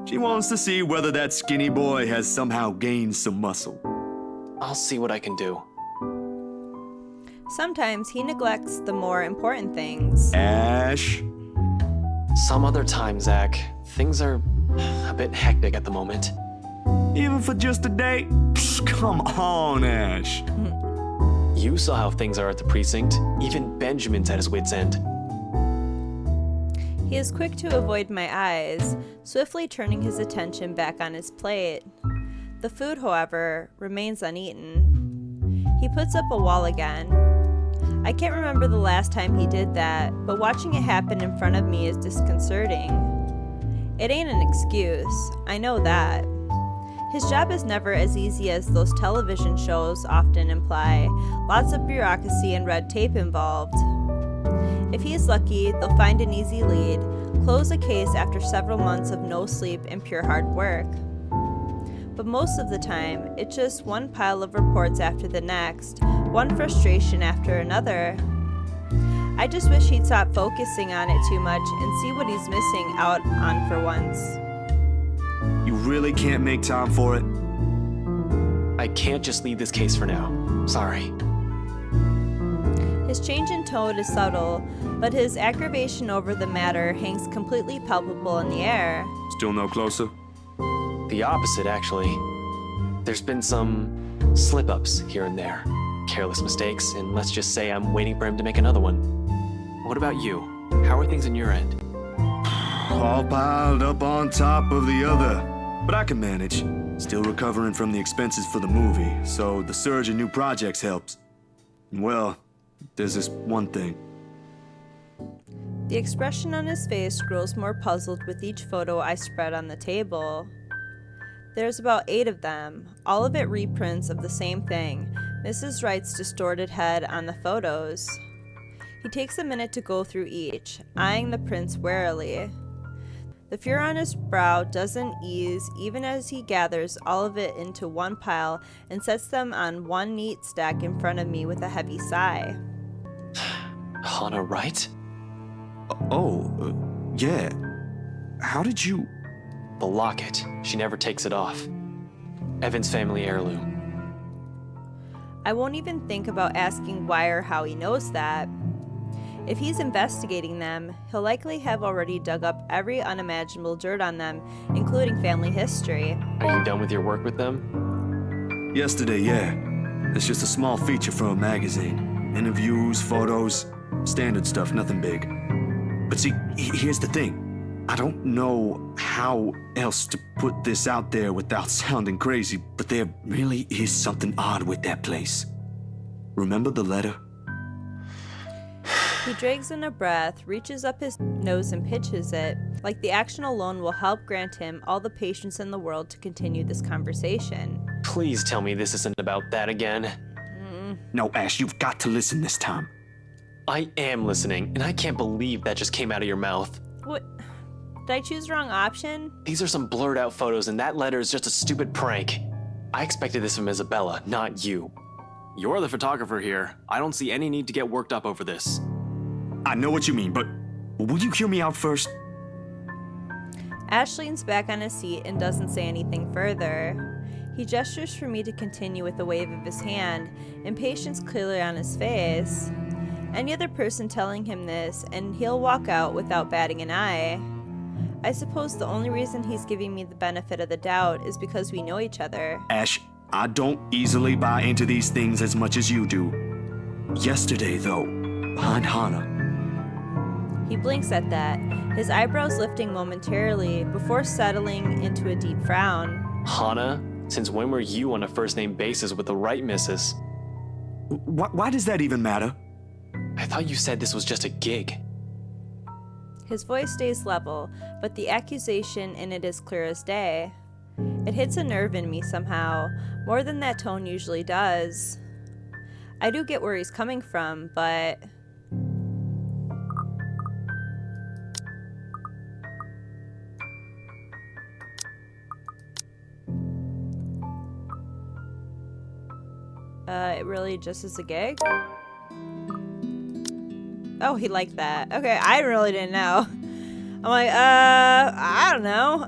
She wants to see whether that skinny boy has somehow gained some muscle. I'll see what I can do. Sometimes he neglects the more important things. Ash? Some other time, Zach. Things are a bit hectic at the moment. Even for just a day? Psh, come on, Ash. You saw how things are at the precinct. Even Benjamin's at his wit's end. He is quick to avoid my eyes, swiftly turning his attention back on his plate. The food, however, remains uneaten. He puts up a wall again. I can't remember the last time he did that, but watching it happen in front of me is disconcerting. It ain't an excuse, I know that. His job is never as easy as those television shows often imply, lots of bureaucracy and red tape involved. If he's lucky, they'll find an easy lead, close a case after several months of no sleep and pure hard work. But most of the time, it's just one pile of reports after the next, one frustration after another. I just wish he'd stop focusing on it too much and see what he's missing out on for once. You really can't make time for it? I can't just leave this case for now. Sorry. His change in tone is subtle, but his aggravation over the matter hangs completely palpable in the air. Still no closer? The opposite, actually. There's been some slip-ups here and there. Careless mistakes, and let's just say I'm waiting for him to make another one. What about you? How are things on your end? All piled up on top of the other. But I can manage. Still recovering from the expenses for the movie, so the surge in new projects helps. And well, there's this one thing. The expression on his face grows more puzzled with each photo I spread on the table. There's about 8 of them, all of it reprints of the same thing, Mrs. Wright's distorted head on the photos. He takes a minute to go through each, eyeing the prints warily. The fear on his brow doesn't ease even as he gathers all of it into one pile and sets them on one neat stack in front of me with a heavy sigh. Hannah Wright? Yeah. How did you... The locket. She never takes it off. Evan's family heirloom. I won't even think about asking why or how he knows that. If he's investigating them, he'll likely have already dug up every unimaginable dirt on them, including family history. Are you done with your work with them? Yesterday, yeah. It's just a small feature for a magazine. Interviews, photos, standard stuff, nothing big. But see, here's the thing. I don't know how else to put this out there without sounding crazy, but there really is something odd with that place. Remember the letter? He drags in a breath, reaches up his nose and pitches it, like the action alone will help grant him all the patience in the world to continue this conversation. Please tell me this isn't about that again. No, Ash, you've got to listen this time. I am listening, and I can't believe that just came out of your mouth. What? Did I choose the wrong option? These are some blurred out photos, and that letter is just a stupid prank. I expected this from Isabella, not you. You're the photographer here. I don't see any need to get worked up over this. I know what you mean, but will you hear me out first? Ash leans back on his seat and doesn't say anything further. He gestures for me to continue with a wave of his hand, impatience clearly on his face. Any other person telling him this, and he'll walk out without batting an eye. I suppose the only reason he's giving me the benefit of the doubt is because we know each other. Ash, I don't easily buy into these things as much as you do. Yesterday, though, behind Hannah. He blinks at that, his eyebrows lifting momentarily before settling into a deep frown. Hannah? Since when were you on a first-name basis with the Wright missus? Why does that even matter? I thought you said this was just a gig. His voice stays level, but the accusation in it is clear as day. It hits a nerve in me somehow, more than that tone usually does. I do get where he's coming from, but... it really just is a gig? Oh, he liked that. Okay, I really didn't know. I'm like, I don't know.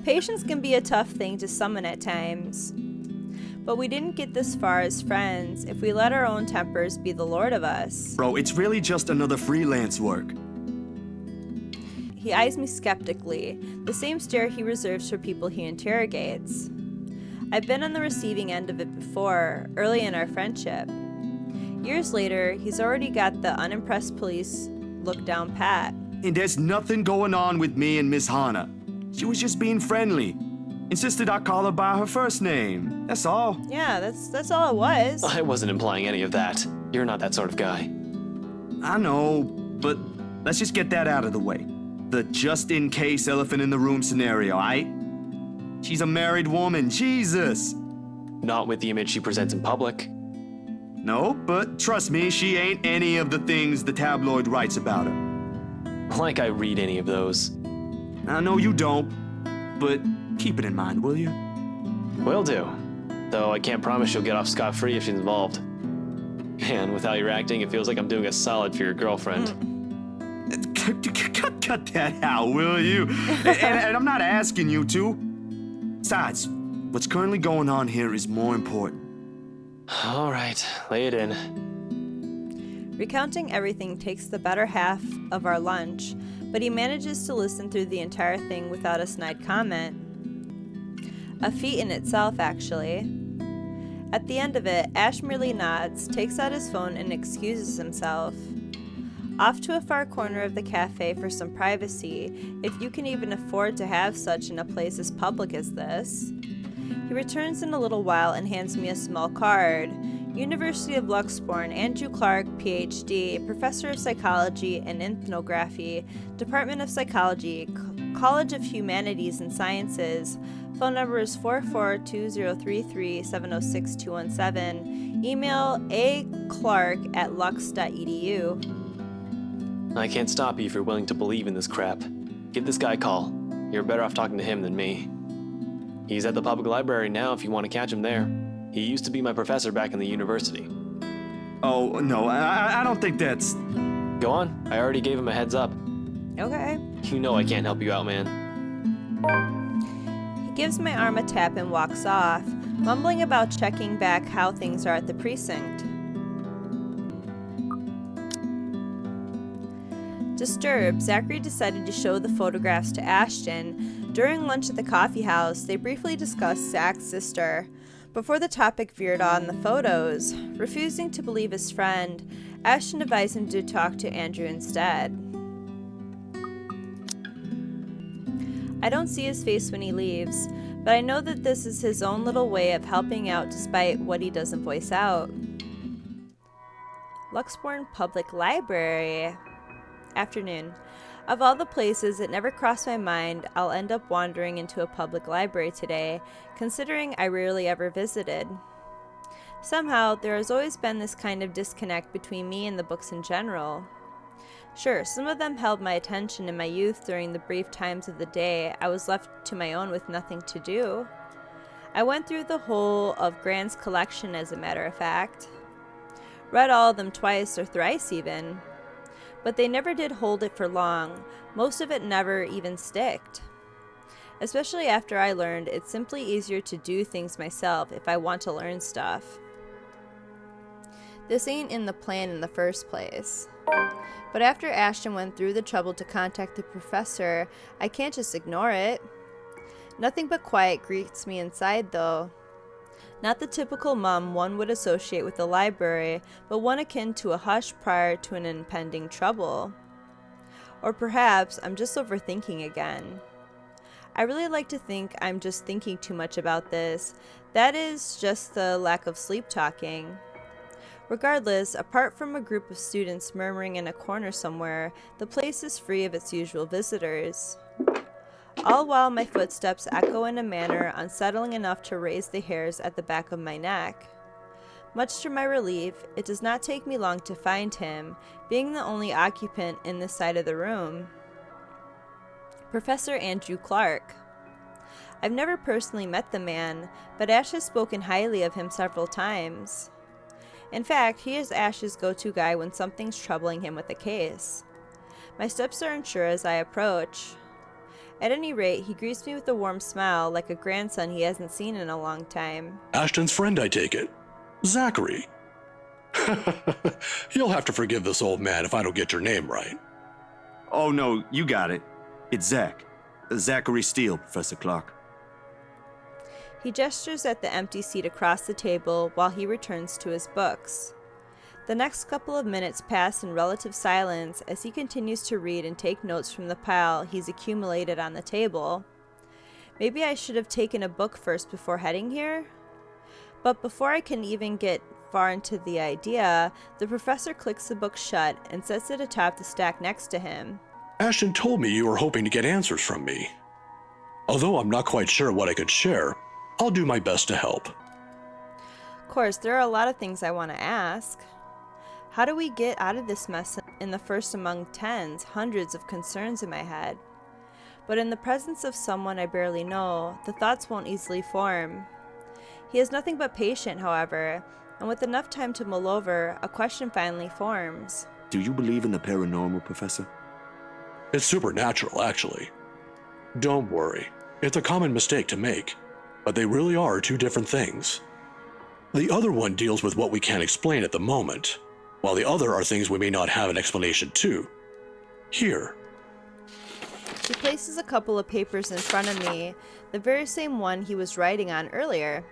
Patience can be a tough thing to summon at times. But we didn't get this far as friends if we let our own tempers be the lord of us. Bro, it's really just another freelance work. He eyes me skeptically, the same stare he reserves for people he interrogates. I've been on the receiving end of it before, early in our friendship. Years later, he's already got the unimpressed police look down pat. And there's nothing going on with me and Miss Hannah. She was just being friendly. Insisted I call her by her first name. That's all. Yeah, that's all it was. I wasn't implying any of that. You're not that sort of guy. I know, but let's just get that out of the way. The just-in-case elephant in the room scenario, She's a married woman, Jesus! Not with the image she presents in public. No, but trust me, she ain't any of the things the tabloid writes about her. Like I read any of those. I know you don't, but keep it in mind, will you? Will do. Though I can't promise you'll get off scot-free if she's involved. Man, without your acting, it feels like I'm doing a solid for your girlfriend. Cut that out, will you? and I'm not asking you to. Besides, what's currently going on here is more important. All right, lay it in. Recounting everything takes the better half of our lunch, but he manages to listen through the entire thing without a snide comment. A feat in itself, actually. At the end of it, Ash merely nods, takes out his phone, and excuses himself. Off to a far corner of the cafe for some privacy, if you can even afford to have such in a place as public as this. He returns in a little while and hands me a small card. University of Luxbourne, Andrew Clark, PhD, Professor of Psychology and Ethnography, Department of Psychology, College of Humanities and Sciences. Phone number is 442-033-706-217. Email aclark@lux.edu. I can't stop you if you're willing to believe in this crap. Give this guy a call. You're better off talking to him than me. He's at the public library now if you want to catch him there. He used to be my professor back in the university. Oh, no, I don't think that's... Go on. I already gave him a heads up. Okay. You know I can't help you out, man. He gives my arm a tap and walks off, mumbling about checking back how things are at the precinct. Disturbed, Zachary decided to show the photographs to Ashton. During lunch at the coffee house, they briefly discussed Zach's sister, before the topic veered on the photos. Refusing to believe his friend, Ashton advised him to talk to Andrew instead. I don't see his face when he leaves, but I know that this is his own little way of helping out despite what he doesn't voice out. Luxbourne Public Library. Afternoon. Of all the places, it never crossed my mind I'll end up wandering into a public library today, considering I rarely ever visited. Somehow, there has always been this kind of disconnect between me and the books in general. Sure, some of them held my attention in my youth during the brief times of the day I was left to my own with nothing to do. I went through the whole of Grant's collection, as a matter of fact. Read all of them twice or thrice even. But they never did hold it for long. Most of it never even sticked. Especially after I learned it's simply easier to do things myself if I want to learn stuff. This ain't in the plan in the first place. But after Ashton went through the trouble to contact the professor, I can't just ignore it. Nothing but quiet greets me inside, though. Not the typical mum one would associate with the library, but one akin to a hush prior to an impending trouble. Or perhaps I'm just overthinking again. I really like to think I'm just thinking too much about this. That is just the lack of sleep talking. Regardless, apart from a group of students murmuring in a corner somewhere, the place is free of its usual visitors. All while my footsteps echo in a manner unsettling enough to raise the hairs at the back of my neck. Much to my relief, it does not take me long to find him, being the only occupant in this side of the room. Professor Andrew Clark. I've never personally met the man, but Ash has spoken highly of him several times. In fact, he is Ash's go-to guy when something's troubling him with a case. My steps are unsure as I approach. At any rate, he greets me with a warm smile, like a grandson he hasn't seen in a long time. Ashton's friend, I take it. Zachary. You'll have to forgive this old man if I don't get your name right. Oh no, you got it. It's Zach. Zachary Steele, Professor Clark. He gestures at the empty seat across the table while he returns to his books. The next couple of minutes pass in relative silence as he continues to read and take notes from the pile he's accumulated on the table. Maybe I should have taken a book first before heading here? But before I can even get far into the idea, the professor clicks the book shut and sets it atop the stack next to him. Ashton told me you were hoping to get answers from me. Although I'm not quite sure what I could share, I'll do my best to help. Of course, there are a lot of things I want to ask. How do we get out of this mess in the first among tens, hundreds of concerns in my head? But in the presence of someone I barely know, the thoughts won't easily form. He is nothing but patient, however, and with enough time to mull over, a question finally forms. Do you believe in the paranormal, Professor? It's supernatural, actually. Don't worry, it's a common mistake to make, but they really are two different things. The other one deals with what we can't explain at the moment, while the other are things we may not have an explanation to. Here. He places a couple of papers in front of me, the very same one he was writing on earlier.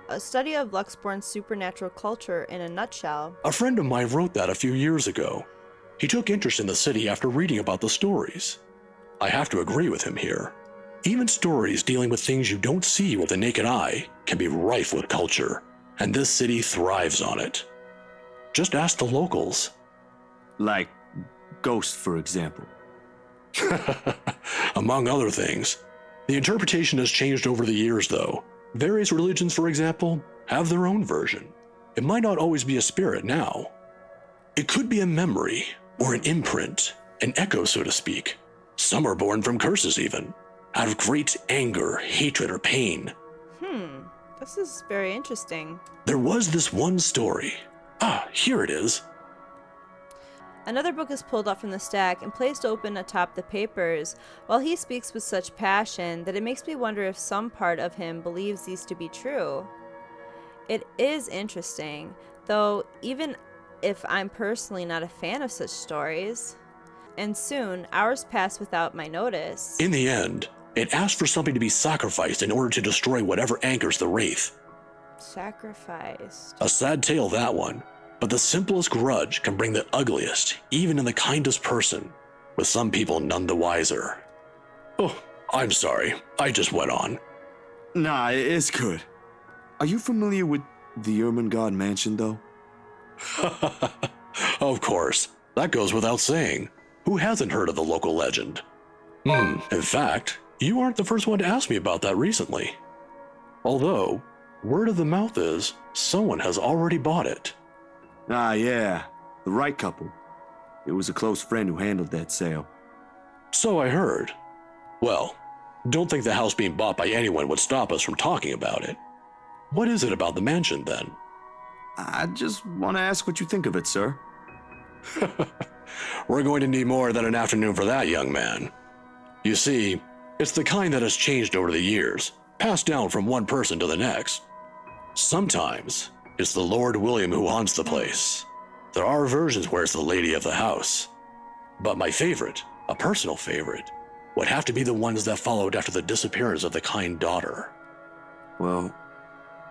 A study of Luxbourne's supernatural culture in a nutshell. A friend of mine wrote that a few years ago. He took interest in the city after reading about the stories. I have to agree with him here. Even stories dealing with things you don't see with the naked eye can be rife with culture, and this city thrives on it. Just ask the locals. Like ghosts, for example. Among other things. The interpretation has changed over the years, though. Various religions, for example, have their own version. It might not always be a spirit now. It could be a memory, or an imprint, an echo, so to speak. Some are born from curses, even, out of great anger, hatred, or pain. This is very interesting. There was this one story. Here it is. Another book is pulled up from the stack and placed open atop the papers, while he speaks with such passion that it makes me wonder if some part of him believes these to be true. It is interesting, though even if I'm personally not a fan of such stories. And soon, hours pass without my notice. In the end, it asks for something to be sacrificed in order to destroy whatever anchors the wraith. Sacrificed. A sad tale, that one. But the simplest grudge can bring the ugliest, even in the kindest person, with some people none the wiser. Oh, I'm sorry. I just went on. Nah, it's good. Are you familiar with the Ermangarde Mansion, though? Of course. That goes without saying. Who hasn't heard of the local legend? In fact, you aren't the first one to ask me about that recently. Although, word of the mouth is, someone has already bought it. Ah, yeah. The Wright couple. It was a close friend who handled that sale. So I heard. Well, don't think the house being bought by anyone would stop us from talking about it. What is it about the mansion, then? I just want to ask what you think of it, sir. We're going to need more than an afternoon for that, young man. You see, it's the kind that has changed over the years, passed down from one person to the next. Sometimes, it's the Lord William who haunts the place. There are versions where it's the lady of the house. But my favorite, a personal favorite, would have to be the ones that followed after the disappearance of the kind daughter. Well,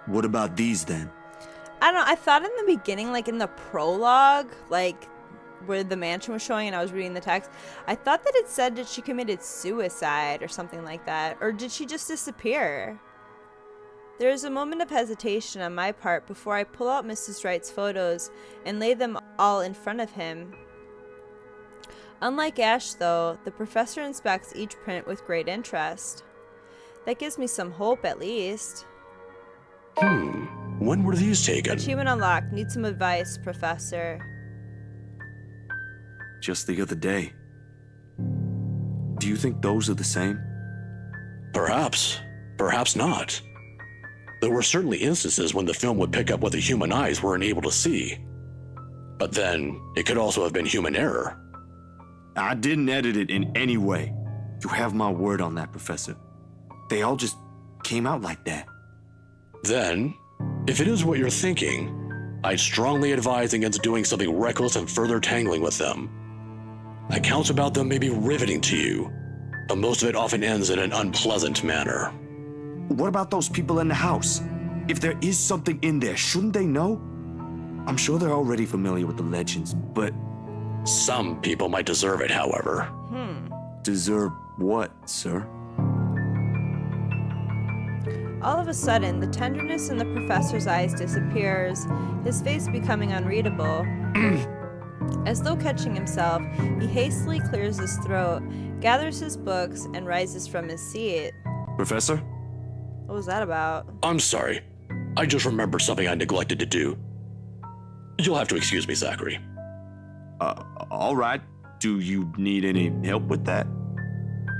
what about these then? I don't know. I thought in the beginning, like in the prologue, like where the mansion was showing and I was reading the text, I thought that it said that she committed suicide or something like that. Or did she just disappear? There is a moment of hesitation on my part before I pull out Mrs. Wright's photos and lay them all in front of him. Unlike Ash, though, the professor inspects each print with great interest. That gives me some hope, at least. When were these taken? Achievement unlocked. Need some advice, Professor. Just the other day. Do you think those are the same? Perhaps. Perhaps not. There were certainly instances when the film would pick up what the human eyes weren't able to see. But then, it could also have been human error. I didn't edit it in any way. You have my word on that, Professor. They all just came out like that. Then, if it is what you're thinking, I'd strongly advise against doing something reckless and further tangling with them. Accounts about them may be riveting to you, but most of it often ends in an unpleasant manner. What about those people in the house? If there is something in there, shouldn't they know? I'm sure they're already familiar with the legends, but... Some people might deserve it, however. Deserve what, sir? All of a sudden, the tenderness in the professor's eyes disappears, his face becoming unreadable. As though catching himself, he hastily clears his throat, gathers his books, and rises from his seat. Professor? What was that about? I'm sorry. I just remembered something I neglected to do. You'll have to excuse me, Zachary. All right. Do you need any help with that?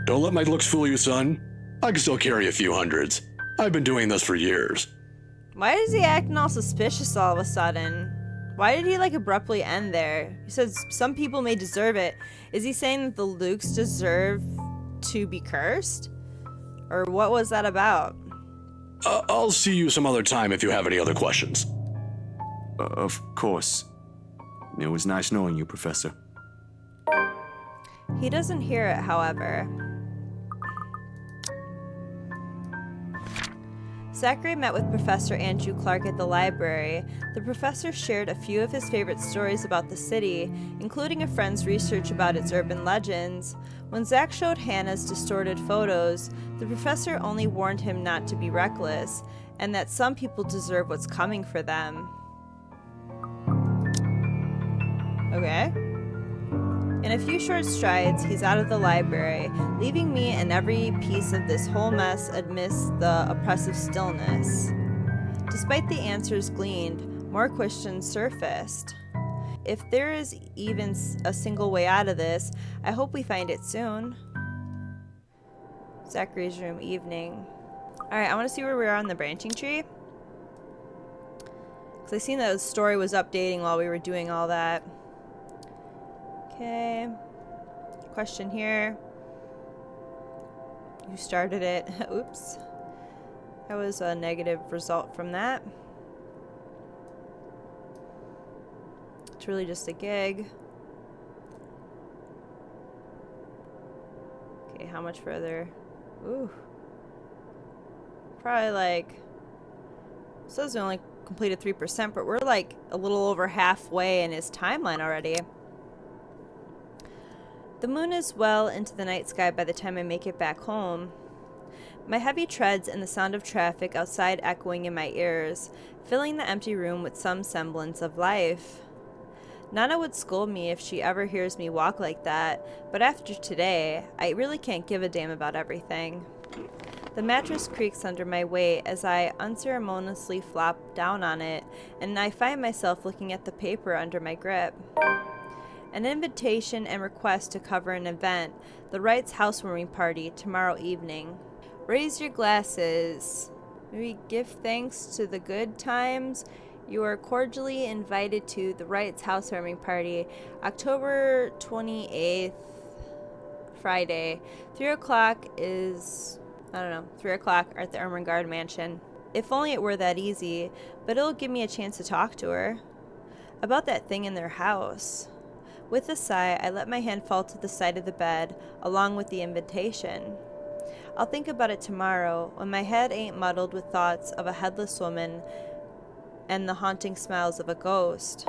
Don't let my looks fool you, son. I can still carry a few hundreds. I've been doing this for years. Why is he acting all suspicious all of a sudden? Why did he abruptly end there? He says some people may deserve it. Is he saying that the Lukes deserve to be cursed? Or what was that about? I'll see you some other time if you have any other questions. Of course. It was nice knowing you, Professor. He doesn't hear it, however. Zachary met with Professor Andrew Clark at the library. The professor shared a few of his favorite stories about the city, including a friend's research about its urban legends. When Zach showed Hannah's distorted photos, the professor only warned him not to be reckless, and that some people deserve what's coming for them. Okay. In a few short strides, he's out of the library, leaving me and every piece of this whole mess amidst the oppressive stillness. Despite the answers gleaned, more questions surfaced. If there is even a single way out of this, I hope we find it soon. Zachary's room, evening. Alright, I want to see where we are on the branching tree. Because I seen that the story was updating while we were doing all that. Okay. Question here. You started it. Oops. That was a negative result from that. It's really just a gig. Okay, how much further? Ooh. Probably like... It says we only completed 3%, but we're like a little over halfway in his timeline already. The moon is well into the night sky by the time I make it back home. My heavy treads and the sound of traffic outside echoing in my ears, filling the empty room with some semblance of life. Nana would scold me if she ever hears me walk like that, but after today, I really can't give a damn about everything. The mattress creaks under my weight as I unceremoniously flop down on it, and I find myself looking at the paper under my grip. An invitation and request to cover an event, the Wright's housewarming party, tomorrow evening. Raise your glasses. Maybe give thanks to the good times. You are cordially invited to the Wright's housewarming party, October 28th, Friday. 3 o'clock is, 3 o'clock at the Ermangarde Mansion. If only it were that easy, but it'll give me a chance to talk to her. About that thing in their house. With a sigh, I let my hand fall to the side of the bed, along with the invitation. I'll think about it tomorrow, when my head ain't muddled with thoughts of a headless woman and the haunting smells of a ghost.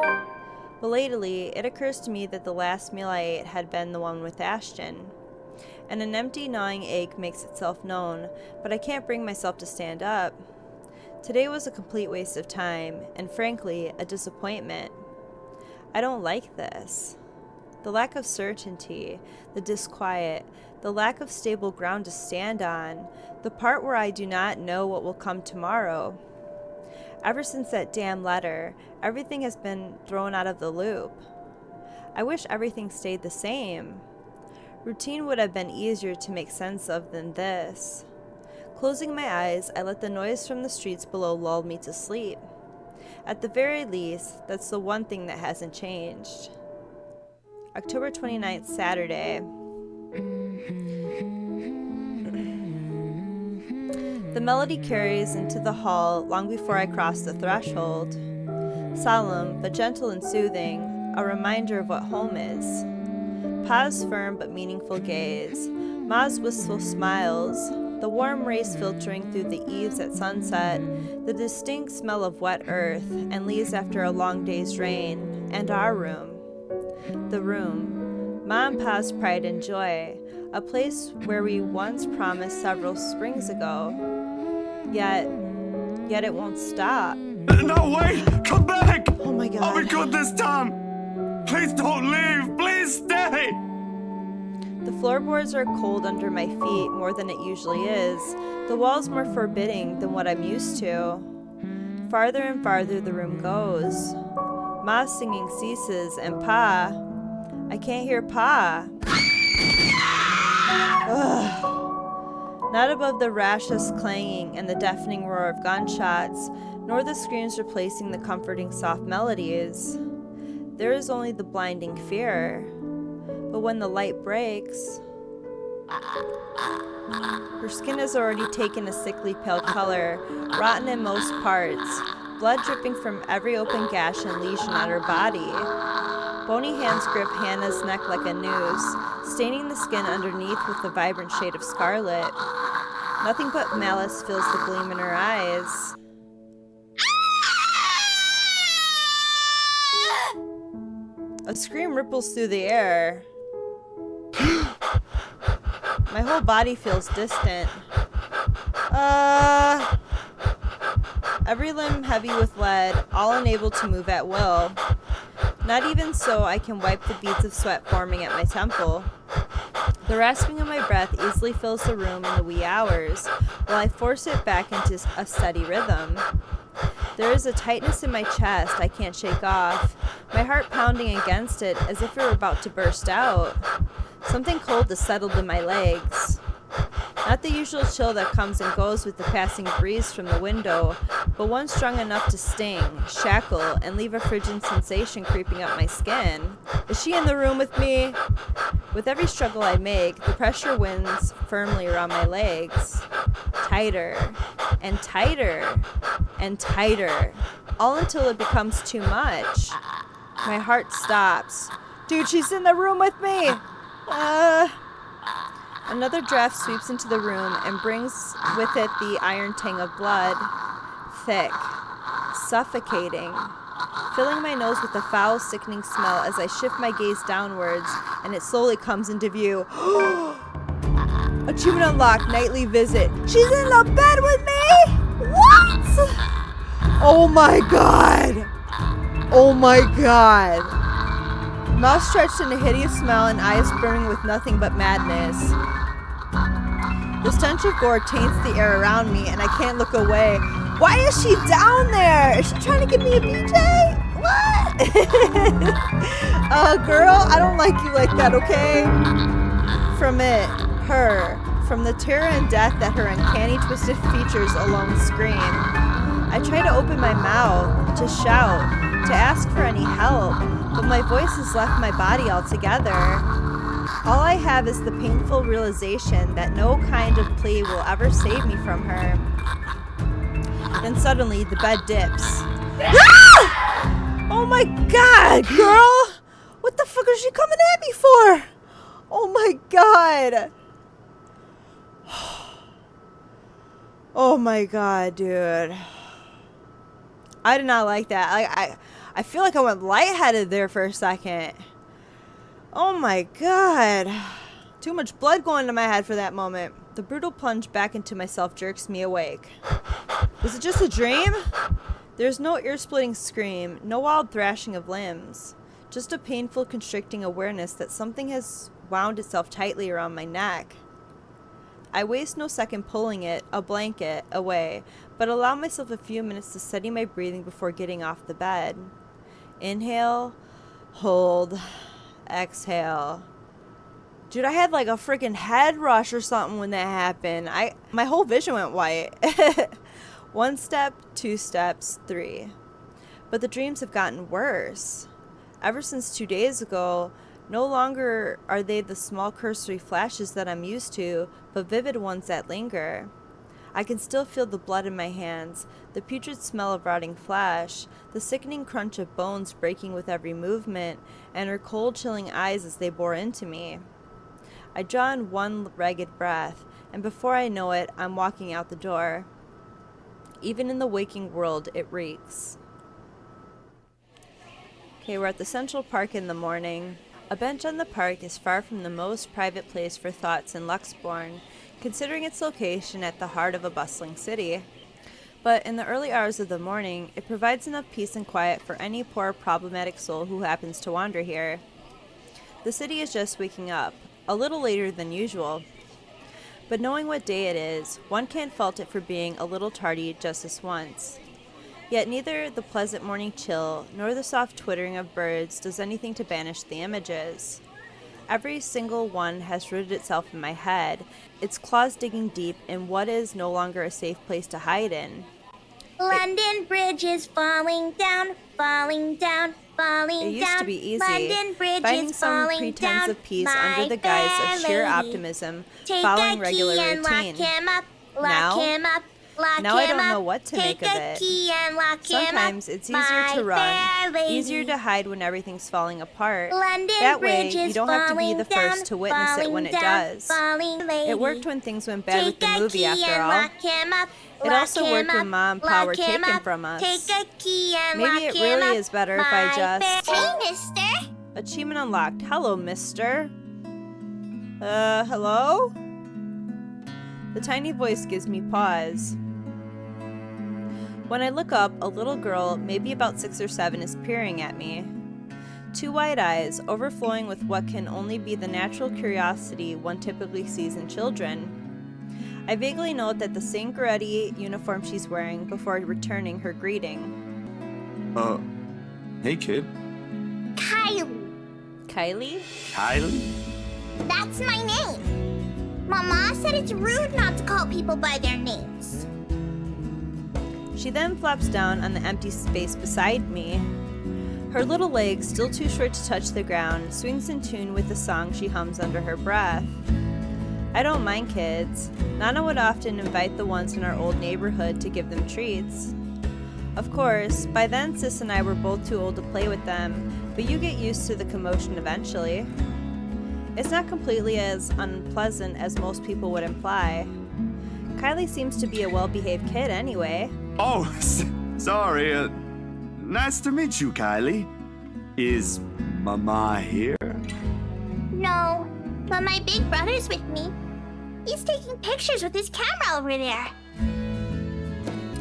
Belatedly, it occurs to me that the last meal I ate had been the one with Ashton. And an empty, gnawing ache makes itself known, but I can't bring myself to stand up. Today was a complete waste of time, and frankly, a disappointment. I don't like this. The lack of certainty, the disquiet, the lack of stable ground to stand on, the part where I do not know what will come tomorrow. Ever since that damn letter, everything has been thrown out of the loop. I wish everything stayed the same. Routine would have been easier to make sense of than this. Closing my eyes, I let the noise from the streets below lull me to sleep. At the very least, that's the one thing that hasn't changed. October 29th, Saturday. The melody carries into the hall long before I cross the threshold. Solemn, but gentle and soothing, a reminder of what home is. Pa's firm but meaningful gaze, Ma's wistful smiles, the warm rays filtering through the eaves at sunset, the distinct smell of wet earth and leaves after a long day's rain, and our room. The room, Ma and Pa's pride and joy, a place where we once promised several springs ago. Yet it won't stop. No, wait! Come back! Oh my God. I'll be good this time! Please don't leave! Please stay! The floorboards are cold under my feet more than it usually is, the walls more forbidding than what I'm used to. Farther and farther the room goes. Ma's singing ceases, and Pa... I can't hear Pa. Ugh. Not above the raucous clanging and the deafening roar of gunshots, nor the screams replacing the comforting soft melodies. There is only the blinding fear. But when the light breaks... Her skin has already taken a sickly pale color, rotten in most parts, blood dripping from every open gash and lesion on her body. Bony hands grip Hannah's neck like a noose, staining the skin underneath with a vibrant shade of scarlet. Nothing but malice fills the gleam in her eyes. A scream ripples through the air. My whole body feels distant. Every limb heavy with lead, all unable to move at will. Not even so I can wipe the beads of sweat forming at my temple. The rasping of my breath easily fills the room in the wee hours, while I force it back into a steady rhythm. There is a tightness in my chest I can't shake off, my heart pounding against it as if it were about to burst out. Something cold has settled in my legs. Not the usual chill that comes and goes with the passing breeze from the window, but one strong enough to sting, shackle, and leave a frigid sensation creeping up my skin. Is she in the room with me? With every struggle I make, the pressure wins firmly around my legs. Tighter, and tighter, and tighter, all until it becomes too much. My heart stops. Dude, she's in the room with me! Another draft sweeps into the room and brings with it the iron tang of blood. Thick. Suffocating. Filling my nose with a foul, sickening smell as I shift my gaze downwards, and it slowly comes into view. Achievement unlocked, nightly visit. She's in the bed with me? What? Oh my god. Oh my god. Mouth stretched in a hideous smile and eyes burning with nothing but madness. The stench of gore taints the air around me, and I can't look away. Why is she down there? Is she trying to give me a BJ? What? Girl, I don't like you like that, okay? From the terror and death that her uncanny twisted features alone scream. I try to open my mouth, to shout, to ask for any help, but my voice has left my body altogether. All I have is the painful realization that no kind of plea will ever save me from her. Then suddenly, the bed dips. Ah! Oh my god, girl! What the fuck is she coming at me for? Oh my god. Oh my god, dude. I did not like that. I feel like I went lightheaded there for a second. Oh my god. Too much blood going to my head for that moment. The brutal plunge back into myself jerks me awake. Was it just a dream? There's no ear-splitting scream, no wild thrashing of limbs. Just a painful, constricting awareness that something has wound itself tightly around my neck. I waste no second pulling it, a blanket, away, but allow myself a few minutes to steady my breathing before getting off the bed. Inhale, hold, exhale. Dude, I had like a freaking head rush or something when that happened. My whole vision went white. 1 step, 2 steps, 3. But the dreams have gotten worse. Ever since 2 days ago, no longer are they the small cursory flashes that I'm used to, but vivid ones that linger. I can still feel the blood in my hands, the putrid smell of rotting flesh, the sickening crunch of bones breaking with every movement, and her cold, chilling eyes as they bore into me. I draw in one ragged breath, and before I know it, I'm walking out the door. Even in the waking world, it reeks. Okay, we're at the Central Park in the morning. A bench on the park is far from the most private place for thoughts in Luxbourne, considering its location at the heart of a bustling city. But in the early hours of the morning, it provides enough peace and quiet for any poor problematic soul who happens to wander here. The city is just waking up, a little later than usual. But knowing what day it is, one can't fault it for being a little tardy just this once. Yet neither the pleasant morning chill nor the soft twittering of birds does anything to banish the images. Every single one has rooted itself in my head, its claws digging deep in what is no longer a safe place to hide in. London Bridge is falling down, falling down, falling down. It used to be easy, London Bridge finding is some falling pretense down, of peace my under the guise of sheer fair lady. optimism, Take following a regular key and routine. lock him up, lock Now- him up, lock Now I him don't know up. what to Take make of a it. key and lock him up, Sometimes it's easier my to run, fair lady. easier to hide when everything's falling apart. London That way, Bridge you is don't have to be falling the first to witness down, it when it falling down, does. falling lady. It worked when things went bad with the Take a movie, key after and all. lock him up, It lock also him worked when up, Mom and Pa were lock him taken up. from us. Take a key and Maybe lock it him really up, is better if I my just... fair- Hey, mister. Achievement unlocked. Hello, mister. Hello? The tiny voice gives me pause. When I look up, a little girl, maybe about 6 or 7, is peering at me. 2 wide eyes, overflowing with what can only be the natural curiosity one typically sees in children. I vaguely note that the same Goretti uniform she's wearing before returning her greeting. Hey kid. Kylie. Kylie? Kylie? That's my name. Mama said it's rude not to call people by their names. She then flops down on the empty space beside me. Her little legs, still too short to touch the ground, swings in tune with the song she hums under her breath. I don't mind kids. Nana would often invite the ones in our old neighborhood to give them treats. Of course, by then Sis and I were both too old to play with them, but you get used to the commotion eventually. It's not completely as unpleasant as most people would imply. Kylie seems to be a well-behaved kid anyway. Oh, sorry. Nice to meet you, Kylie. Is Mama here? No, but my big brother's with me. He's taking pictures with his camera over there.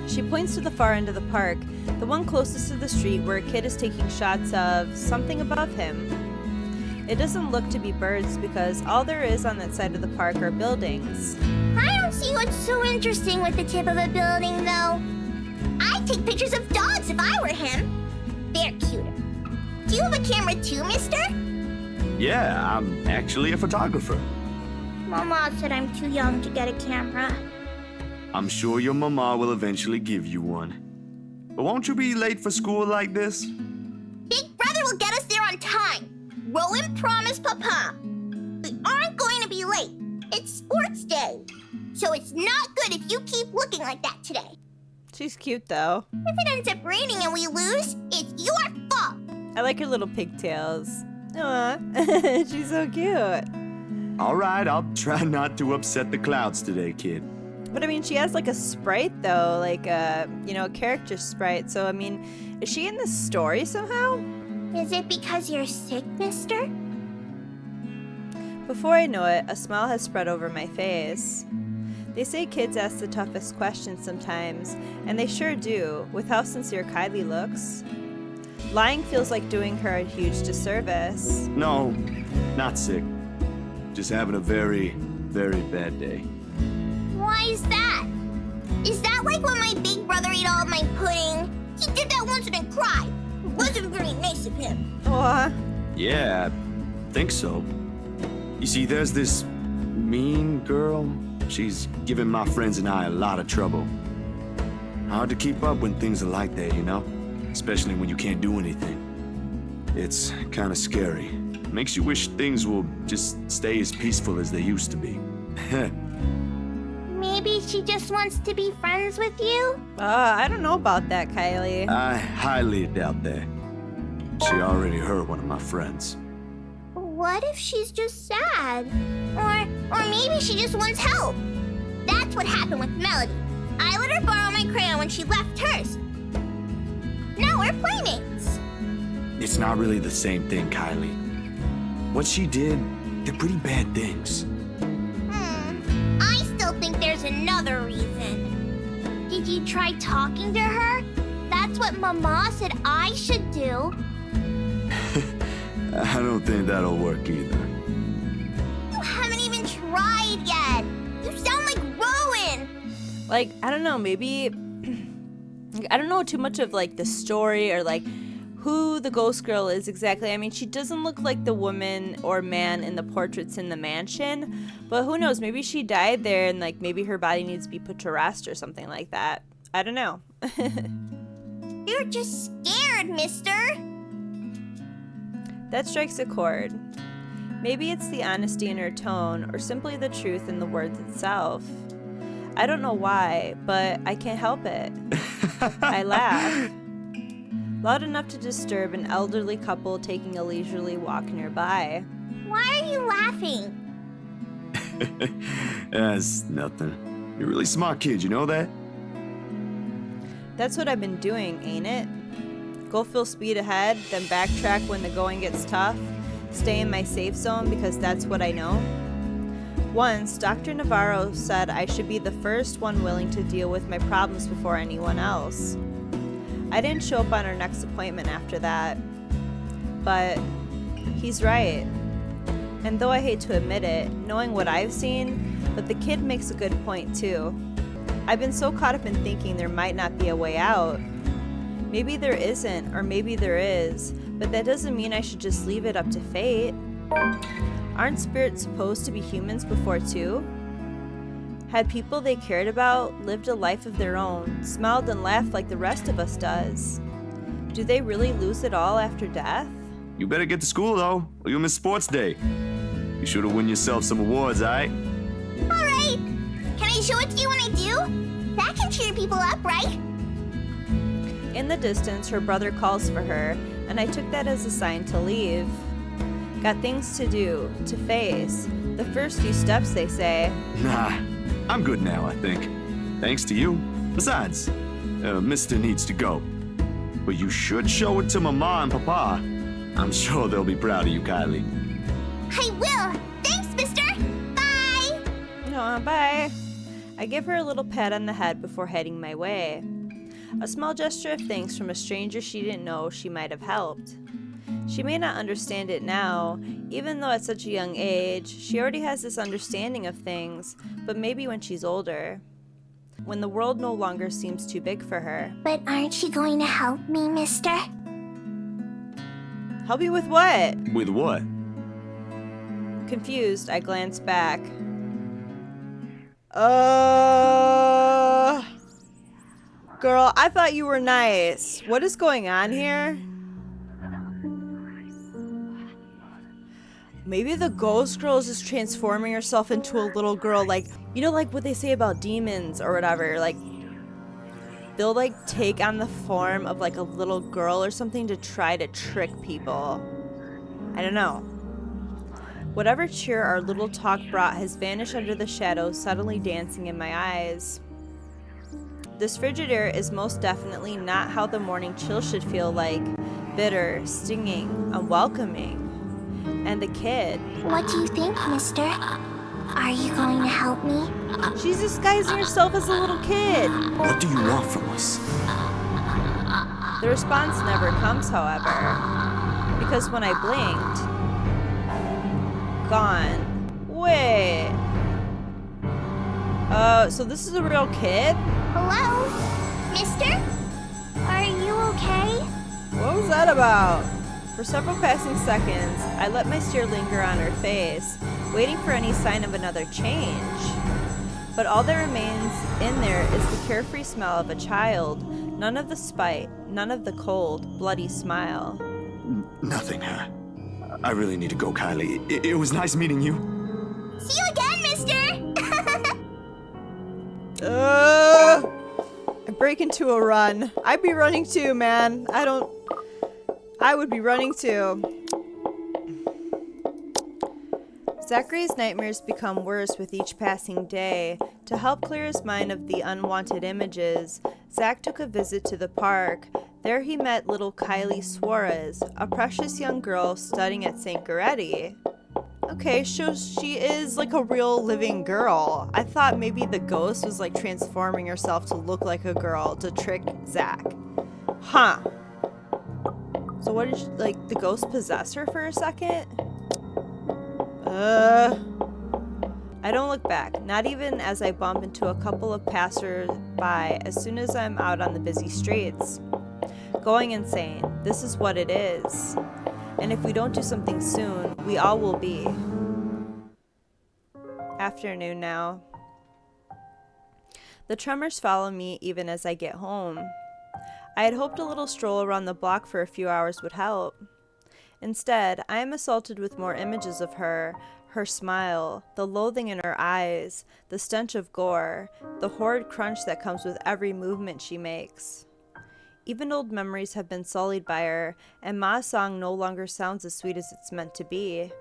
She points to the far end of the park, the one closest to the street where a kid is taking shots of something above him. It doesn't look to be birds because all there is on that side of the park are buildings. I don't see what's so interesting with the tip of a building, though. I'd take pictures of dogs if I were him. They're cuter. Do you have a camera too, mister? Yeah, I'm actually a photographer. Mama said I'm too young to get a camera. I'm sure your mama will eventually give you one. But won't you be late for school like this? Big brother will get us there on time. Rowan promised Papa. We aren't going to be late. It's sports day. So it's not good if you keep looking like that today. She's cute though. If it ends up raining and we lose, it's your fault. I like her little pigtails. Aw, she's so cute. All right, I'll try not to upset the clouds today, kid. But I mean, she has like a sprite though, like a character sprite. So I mean, is she in the story somehow? Is it because you're sick, mister? Before I know it, a smile has spread over my face. They say kids ask the toughest questions sometimes, and they sure do, with how sincere Kylie looks. Lying feels like doing her a huge disservice. No, not sick. Just having a very, very bad day. Why is that? Is that like when my big brother ate all of my pudding? He did that once and then cried. It wasn't very nice of him. Aw. Yeah, I think so. You see, there's this mean girl. She's given my friends and I a lot of trouble. Hard to keep up when things are like that, you know? Especially when you can't do anything. It's kind of scary. Makes you wish things will just stay as peaceful as they used to be. Maybe she just wants to be friends with you? I don't know about that, Kylie. I highly doubt that. She already hurt one of my friends. What if she's just sad? Or maybe she just wants help. That's what happened with Melody. I let her borrow my crayon when she left hers. Now we're playmates. It's not really the same thing, Kylie. What she did, they're pretty bad things. I still think there's another reason. Did you try talking to her? That's what Mama said I should do. I don't think that'll work either. You haven't even tried yet. You sound like Rowan. Like, I don't know, maybe... I don't know too much of, like, the story or, like, who the ghost girl is exactly. I mean, she doesn't look like the woman or man in the portraits in the mansion. But who knows? Maybe she died there and, like, maybe her body needs to be put to rest or something like that. I don't know. You're just scared, mister. That strikes a chord. Maybe it's the honesty in her tone or simply the truth in the words itself. I don't know why, but I can't help it. I laugh. Loud enough to disturb an elderly couple taking a leisurely walk nearby. Why are you laughing? That's nothing. You're a really smart kid, you know that? That's what I've been doing, ain't it? Go full speed ahead, then backtrack when the going gets tough. Stay in my safe zone because that's what I know. Once, Dr. Navarro said I should be the first one willing to deal with my problems before anyone else. I didn't show up on our next appointment after that. But he's right. And though I hate to admit it, knowing what I've seen, but the kid makes a good point too. I've been so caught up in thinking there might not be a way out. Maybe there isn't, or maybe there is, but that doesn't mean I should just leave it up to fate. Aren't spirits supposed to be humans before too? Had people they cared about lived a life of their own, smiled and laughed like the rest of us does? Do they really lose it all after death? You better get to school, though, or you'll miss sports day. You should have won yourself some awards, aight? All right. Can I show it to you when I do? That can cheer people up, right? In the distance, her brother calls for her, and I took that as a sign to leave. Got things to do, to face. The first few steps, they say. Nah, I'm good now, I think. Thanks to you. Besides, Mister needs to go. But you should show it to Mama and Papa. I'm sure they'll be proud of you, Kylie. I will. Thanks, mister. Bye. Aw, bye. I give her a little pat on the head before heading my way. A small gesture of thanks from a stranger she didn't know she might have helped. She may not understand it now, even though at such a young age, she already has this understanding of things, but maybe when she's older. When the world no longer seems too big for her. But aren't you going to help me, mister? Help you with what? With what? Confused, I glance back. Girl, I thought you were nice. What is going on here? Maybe the ghost girl is just transforming herself into a little girl, like, you know, like what they say about demons or whatever, like, they'll, like, take on the form of, like, a little girl or something to try to trick people. I don't know. Whatever cheer our little talk brought has vanished under the shadows suddenly dancing in my eyes. This frigid air is most definitely not how the morning chill should feel like. Bitter, stinging, unwelcoming. And the kid. What do you think, mister? Are you going to help me? She's disguising herself as a little kid. What do you want from us? The response never comes, however. Because when I blinked... Gone. Wait. So this is a real kid? Hello? Mister? Are you okay? What was that about? For several passing seconds, I let my stare linger on her face, waiting for any sign of another change. But all that remains in there is the carefree smile of a child, none of the spite, none of the cold, bloody smile. Nothing, huh? I really need to go, Kylie. It was nice meeting you. See you again, mister! I break into a run. I'd be running too, man. I would be running too. Zachary's nightmares become worse with each passing day. To help clear his mind of the unwanted images, Zach took a visit to the park. There he met little Kylie Suarez, a precious young girl studying at St. Goretti. Okay, so she is like a real living girl. I thought maybe the ghost was like transforming herself to look like a girl to trick Zach. Huh. So what did she, like, the ghost possess her for a second? I don't look back, not even as I bump into a couple of passers-by as soon as I'm out on the busy streets. Going insane. This is what it is. And if we don't do something soon, we all will be. Afternoon now. The tremors follow me even as I get home. I had hoped a little stroll around the block for a few hours would help. Instead, I am assaulted with more images of her, her smile, the loathing in her eyes, the stench of gore, the horrid crunch that comes with every movement she makes. Even old memories have been sullied by her, and Ma's song no longer sounds as sweet as it's meant to be.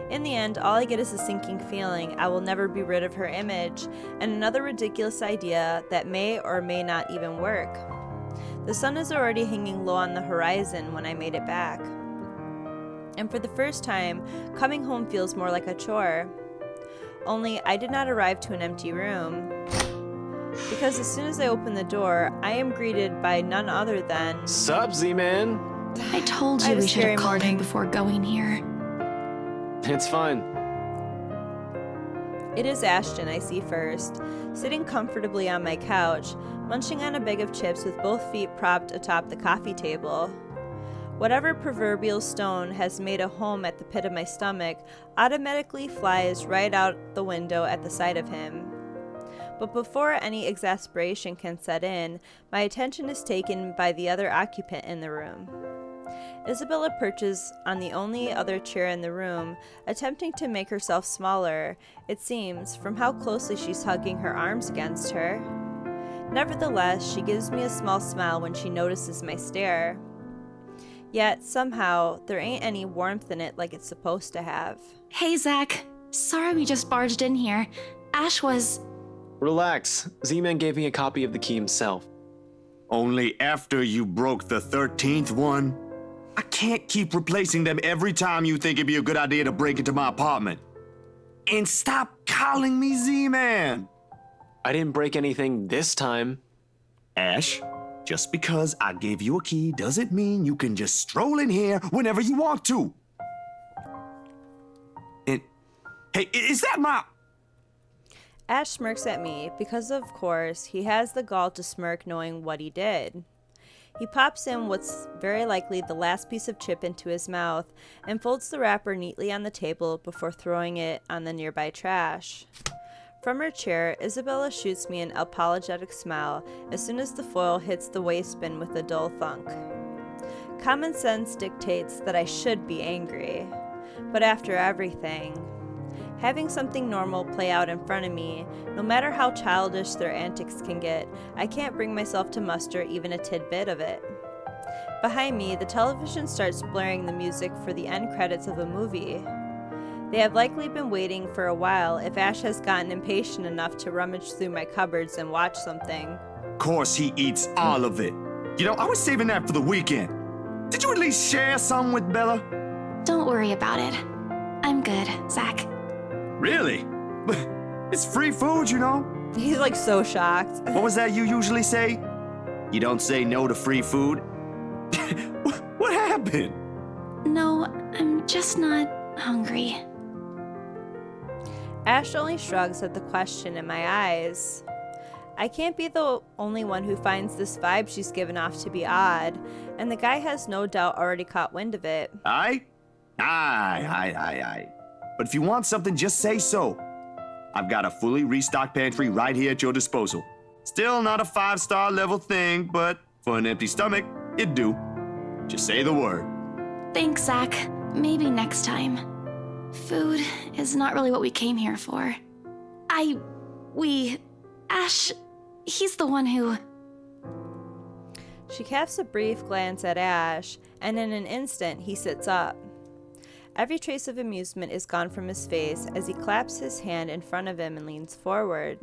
In the end, all I get is a sinking feeling I will never be rid of her image, and another ridiculous idea that may or may not even work. The sun is already hanging low on the horizon when I made it back. And for the first time, coming home feels more like a chore. Only I did not arrive to an empty room. Because as soon as I open the door, I am greeted by none other than... Sup, Z-Man? I told I you had a we should scary have called morning. him before going here. It's fine. It is Ashton I see first, sitting comfortably on my couch, munching on a bag of chips with both feet propped atop the coffee table. Whatever proverbial stone has made a home at the pit of my stomach automatically flies right out the window at the sight of him. But before any exasperation can set in, my attention is taken by the other occupant in the room. Isabella perches on the only other chair in the room, attempting to make herself smaller, it seems, from how closely she's hugging her arms against her. Nevertheless, she gives me a small smile when she notices my stare. Yet, somehow, there ain't any warmth in it like it's supposed to have. Hey, Zach. Sorry we just barged in here. Ash was... Relax. Z-Man gave me a copy of the key himself. Only after you broke the 13th one? I can't keep replacing them every time you think it'd be a good idea to break into my apartment. And stop calling me Z-Man! I didn't break anything this time. Ash, just because I gave you a key doesn't mean you can just stroll in here whenever you want to. And, hey, is that my... Ash smirks at me because, of course, he has the gall to smirk knowing what he did. He pops in what's very likely the last piece of chip into his mouth and folds the wrapper neatly on the table before throwing it on the nearby trash. From her chair, Isabella shoots me an apologetic smile as soon as the foil hits the waste bin with a dull thunk. Common sense dictates that I should be angry, but after everything, having something normal play out in front of me, no matter how childish their antics can get, I can't bring myself to muster even a tidbit of it. Behind me, the television starts blaring the music for the end credits of a movie. They have likely been waiting for a while if Ash has gotten impatient enough to rummage through my cupboards and watch something. Of course he eats all of it. You know, I was saving that for the weekend. Did you at least share some with Bella? Don't worry about it. I'm good, Zach. Really? It's free food, you know? He's like so shocked. What was that you usually say? You don't say no to free food? What happened? No, I'm just not hungry. Ash only shrugs at the question in my eyes. I can't be the only one who finds this vibe she's given off to be odd, and the guy has no doubt already caught wind of it. Aye. But if you want something, just say so. I've got a fully restocked pantry right here at your disposal. Still not a 5-star level thing, but for an empty stomach, it'd do. Just say the word. Thanks, Zach. Maybe next time. Food is not really what we came here for. Ash, he's the one who... She casts a brief glance at Ash, and in an instant, he sits up. Every trace of amusement is gone from his face as he claps his hand in front of him and leans forward.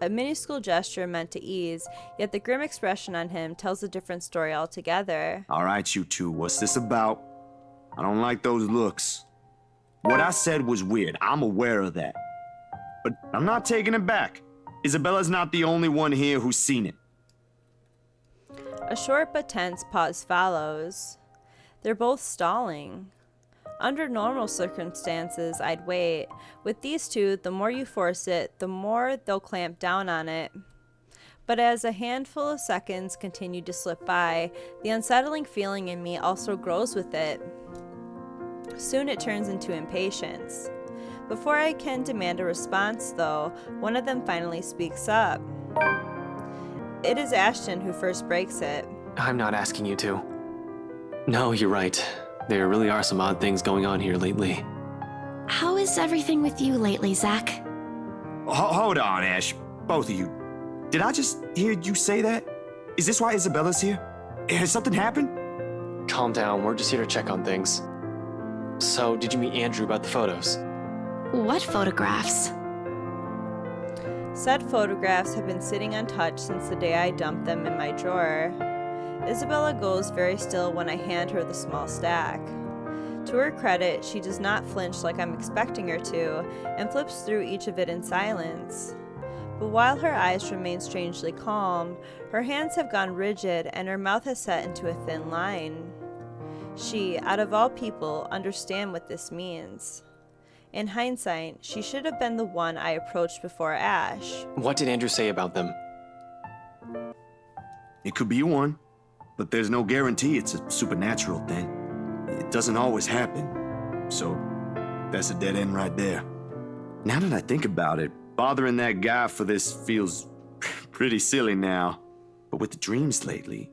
A minuscule gesture meant to ease, yet the grim expression on him tells a different story altogether. All right, you two, what's this about? I don't like those looks. What I said was weird. I'm aware of that. But I'm not taking it back. Isabella's not the only one here who's seen it. A short but tense pause follows. They're both stalling. Under normal circumstances, I'd wait. With these two, the more you force it, the more they'll clamp down on it. But as a handful of seconds continue to slip by, the unsettling feeling in me also grows with it. Soon it turns into impatience. Before I can demand a response, though, one of them finally speaks up. It is Ashton who first breaks it. I'm not asking you to. No, you're right. There really are some odd things going on here lately. How is everything with you lately, Zach? Hold on, Ash. Both of you. Did I just hear you say that? Is this why Isabella's here? Has something happened? Calm down, we're just here to check on things. So, did you meet Andrew about the photos? What photographs? Said photographs have been sitting untouched since the day I dumped them in my drawer. Isabella goes very still when I hand her the small stack. To her credit, she does not flinch like I'm expecting her to, and flips through each of it in silence. But while her eyes remain strangely calm, her hands have gone rigid and her mouth has set into a thin line. She, out of all people, understands what this means. In hindsight, she should have been the one I approached before Ash. What did Andrew say about them? It could be one, but there's no guarantee it's a supernatural thing. It doesn't always happen. So, that's a dead end right there. Now that I think about it, bothering that guy for this feels pretty silly now. But with the dreams lately...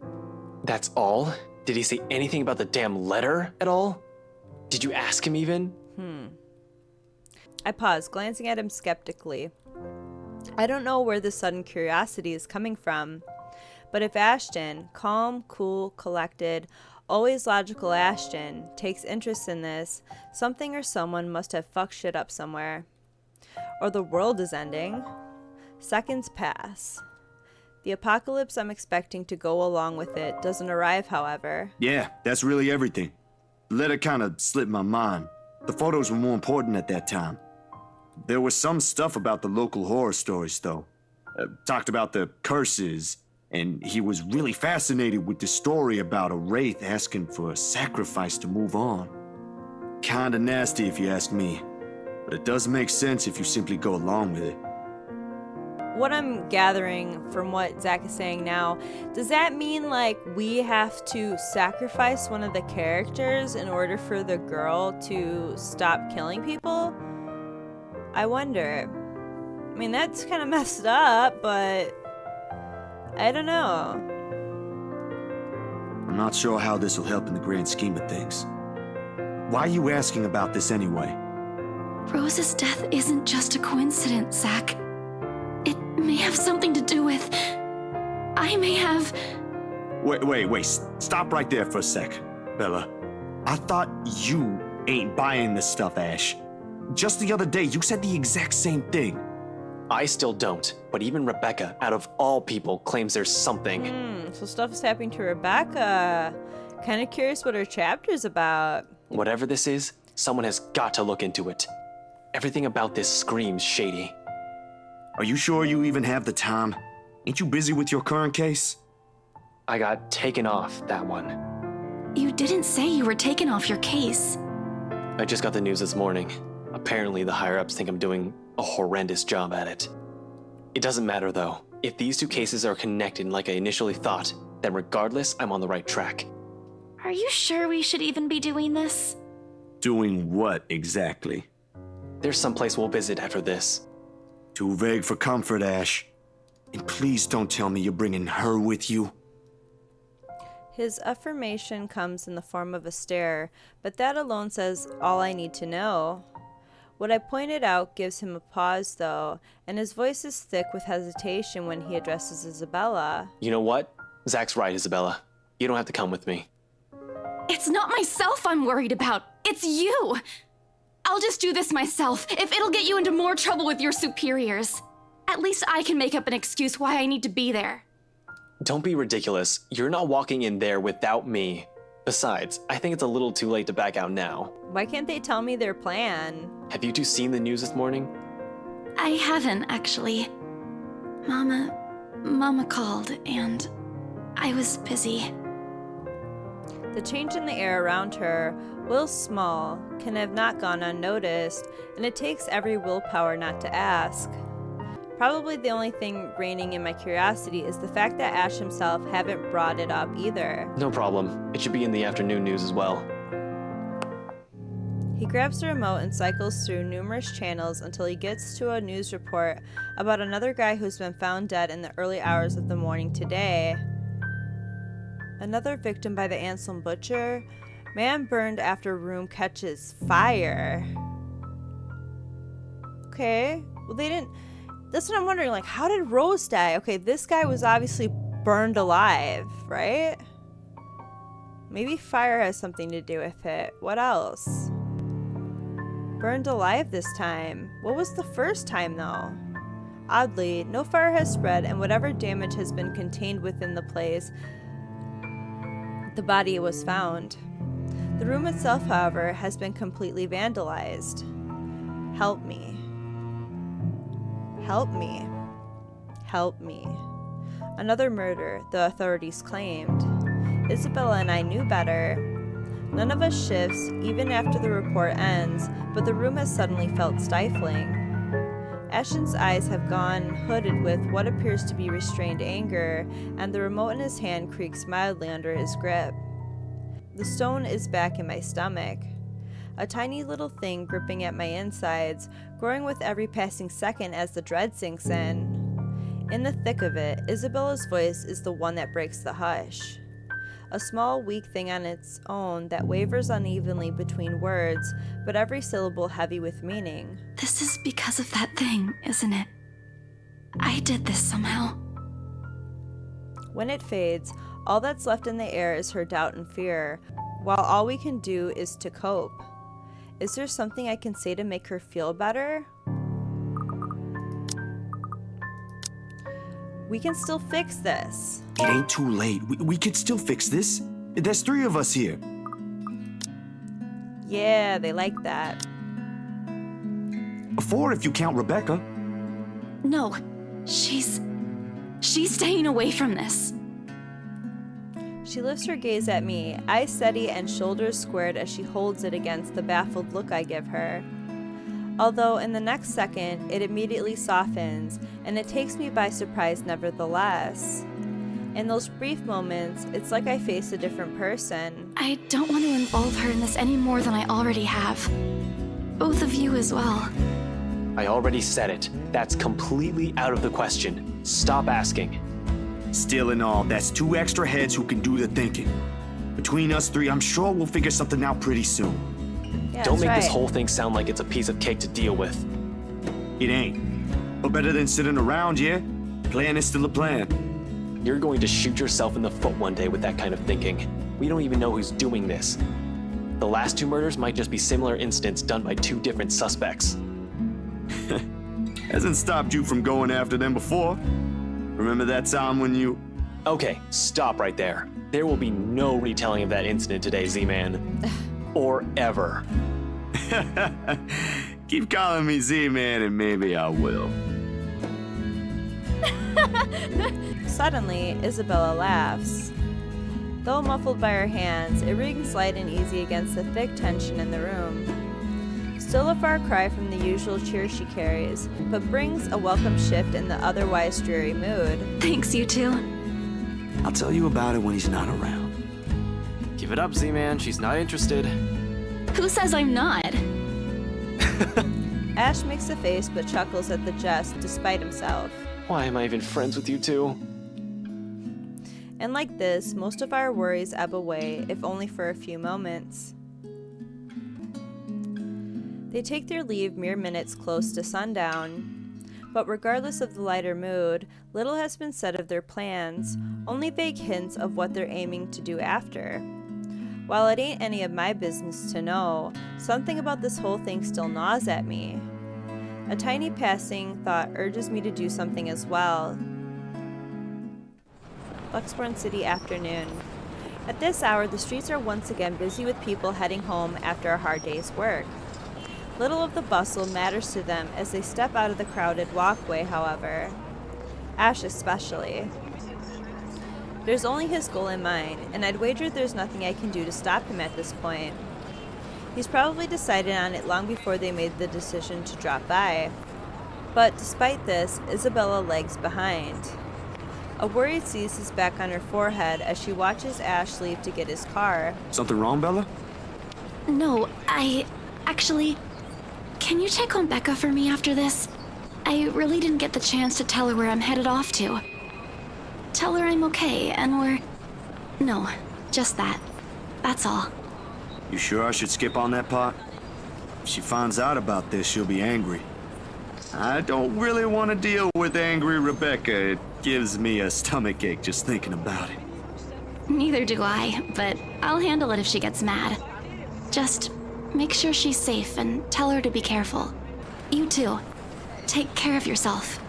That's all? Did he say anything about the damn letter at all? Did you ask him even? I pause, glancing at him skeptically. I don't know where this sudden curiosity is coming from, but if Ashton, calm, cool, collected, always logical Ashton takes interest in this, something or someone must have fucked shit up somewhere. Or the world is ending. Seconds pass. The apocalypse I'm expecting to go along with it doesn't arrive, however. Yeah, that's really everything. The letter kind of slipped my mind. The photos were more important at that time. There was some stuff about the local horror stories, though. Talked about the curses, and he was really fascinated with the story about a wraith asking for a sacrifice to move on. Kinda nasty if you ask me, but it does make sense if you simply go along with it. What I'm gathering from what Zach is saying now, does that mean like we have to sacrifice one of the characters in order for the girl to stop killing people? I wonder. I mean, that's kind of messed up, but I don't know. I'm not sure how this will help in the grand scheme of things. Why are you asking about this anyway? Rose's death isn't just a coincidence, Zach. It may have something to do with... I may have... Wait, stop right there for a sec, Bella. I thought you ain't buying this stuff, Ash. Just the other day, you said the exact same thing. I still don't, but even Rebecca, out of all people, claims there's something. So stuff is happening to Rebecca. Kind of curious what her chapter's about. Whatever this is, someone has got to look into it. Everything about this screams shady. Are you sure you even have the time? Ain't you busy with your current case? I got taken off that one. You didn't say you were taken off your case. I just got the news this morning. Apparently the higher-ups think I'm doing a horrendous job at it. It doesn't matter though. If these two cases are connected like I initially thought, then regardless, I'm on the right track. Are you sure we should even be doing this? Doing what exactly? There's someplace we'll visit after this. Too vague for comfort, Ash. And please don't tell me you're bringing her with you. His affirmation comes in the form of a stare, but that alone says all I need to know. What I pointed out gives him a pause, though, and his voice is thick with hesitation when he addresses Isabella. You know what? Zach's right, Isabella. You don't have to come with me. It's not myself I'm worried about. It's you. I'll just do this myself, if it'll get you into more trouble with your superiors. At least I can make up an excuse why I need to be there. Don't be ridiculous. You're not walking in there without me. Besides, I think it's a little too late to back out now. Why can't they tell me their plan? Have you two seen the news this morning? I haven't, actually. Mama called, and I was busy. The change in the air around her, while small, can have not gone unnoticed, and it takes every willpower not to ask. Probably the only thing reigning in my curiosity is the fact that Ash himself haven't brought it up either. No problem. It should be in the afternoon news as well. He grabs the remote and cycles through numerous channels until he gets to a news report about another guy who's been found dead in the early hours of the morning today. Another victim by the Anselm Butcher? Man burned after room catches fire. Okay, well they didn't... That's what I'm wondering, like, how did Rose die? Okay, this guy was obviously burned alive, right? Maybe fire has something to do with it. What else? Burned alive this time. What was the first time, though? Oddly, no fire has spread, and whatever damage has been contained within the place, the body was found. The room itself, however, has been completely vandalized. Help me. Help me. Help me. Another murder, the authorities claimed. Isabella and I knew better. None of us shifts, even after the report ends, but the room has suddenly felt stifling. Ashton's eyes have gone hooded with what appears to be restrained anger, and the remote in his hand creaks mildly under his grip. The stone is back in my stomach. A tiny little thing gripping at my insides, growing with every passing second as the dread sinks in. In the thick of it, Isabella's voice is the one that breaks the hush. A small, weak thing on its own that wavers unevenly between words, but every syllable heavy with meaning. This is because of that thing, isn't it? I did this somehow. When it fades, All that's left in the air is her doubt and fear, while all we can do is to cope. Is there something I can say to make her feel better? We can still fix this. It ain't too late. We could still fix this. There's 3 of us here. Yeah, they like that. 4 if you count Rebecca. No, she's staying away from this. She lifts her gaze at me, eyes steady and shoulders squared as she holds it against the baffled look I give her. Although in the next second, it immediately softens, and it takes me by surprise nevertheless. In those brief moments, it's like I face a different person. I don't want to involve her in this any more than I already have. Both of you as well. I already said it. That's completely out of the question. Stop asking. Still in all, that's 2 extra heads who can do the thinking. Between us 3, I'm sure we'll figure something out pretty soon. Yeah, Don't make that's this right. whole thing sound like it's a piece of cake to deal with. It ain't. But better than sitting around, yeah? Plan is still a plan. You're going to shoot yourself in the foot one day with that kind of thinking. We don't even know who's doing this. The last 2 murders might just be similar incidents done by 2 different suspects. Hasn't stopped you from going after them before. Remember that time when you... Okay, stop right there. There will be no retelling of that incident today, Z-Man. Or ever. Keep calling me Z-Man and maybe I will. Suddenly, Isabella laughs. Though muffled by her hands, it rings light and easy against the thick tension in the room. Still a far cry from the usual cheer she carries, but brings a welcome shift in the otherwise dreary mood. Thanks, you two. I'll tell you about it when he's not around. Give it up, Z-Man. She's not interested. Who says I'm not? Ash makes a face but chuckles at the jest despite himself. Why am I even friends with you two? And like this, most of our worries ebb away, if only for a few moments. They take their leave mere minutes close to sundown. But regardless of the lighter mood, little has been said of their plans, only vague hints of what they're aiming to do after. While it ain't any of my business to know, something about this whole thing still gnaws at me. A tiny passing thought urges me to do something as well. Luxborn City afternoon. At this hour, the streets are once again busy with people heading home after a hard day's work. Little of the bustle matters to them as they step out of the crowded walkway, however. Ash especially. There's only his goal in mind, and I'd wager there's nothing I can do to stop him at this point. He's probably decided on it long before they made the decision to drop by. But despite this, Isabella lags behind. A worry seizes back on her forehead as she watches Ash leave to get his car. Something wrong, Bella? No, actually, can you check on Becca for me after this? I really didn't get the chance to tell her where I'm headed off to. Tell her I'm okay and no, just that. That's all. You sure I should skip on that part? If she finds out about this, she'll be angry. I don't really want to deal with angry Rebecca. It gives me a stomachache just thinking about it. Neither do I, but I'll handle it if she gets mad. Just make sure she's safe and tell her to be careful. You too. Take care of yourself.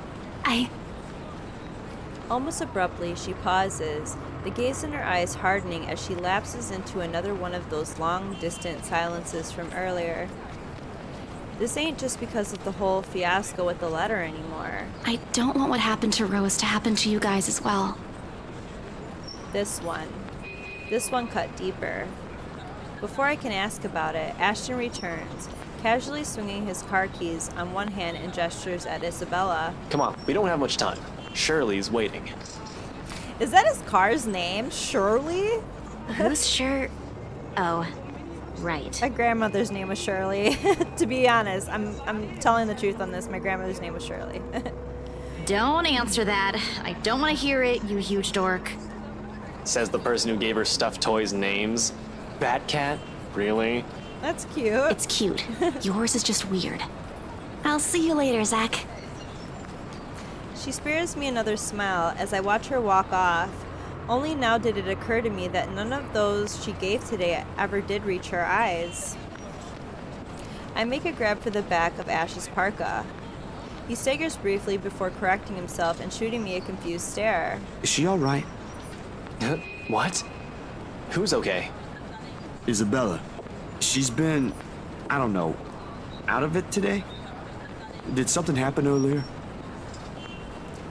Almost abruptly, she pauses, the gaze in her eyes hardening as she lapses into another one of those long, distant silences from earlier. This ain't just because of the whole fiasco with the letter anymore. I don't want what happened to Rose to happen to you guys as well. This one cut deeper. Before I can ask about it, Ashton returns, casually swinging his car keys on one hand and gestures at Isabella. Come on, we don't have much time. Shirley's waiting. Is that his car's name? Shirley? Who's sure? Oh, right. My grandmother's name was Shirley. To be honest, I'm telling the truth on this. My grandmother's name was Shirley. Don't answer that. I don't want to hear it, you huge dork. Says the person who gave her stuffed toys names. Batcat? Really? That's cute. It's cute. Yours is just weird. I'll see you later, Zach. She spares me another smile as I watch her walk off, Only now did it occur to me that none of those she gave today ever did reach her eyes. I make a grab for the back of Ash's parka. He staggers briefly before correcting himself and shooting me a confused stare. Is she all right? What? Who's okay? Isabella. She's been, I don't know, out of it today? Did something happen earlier?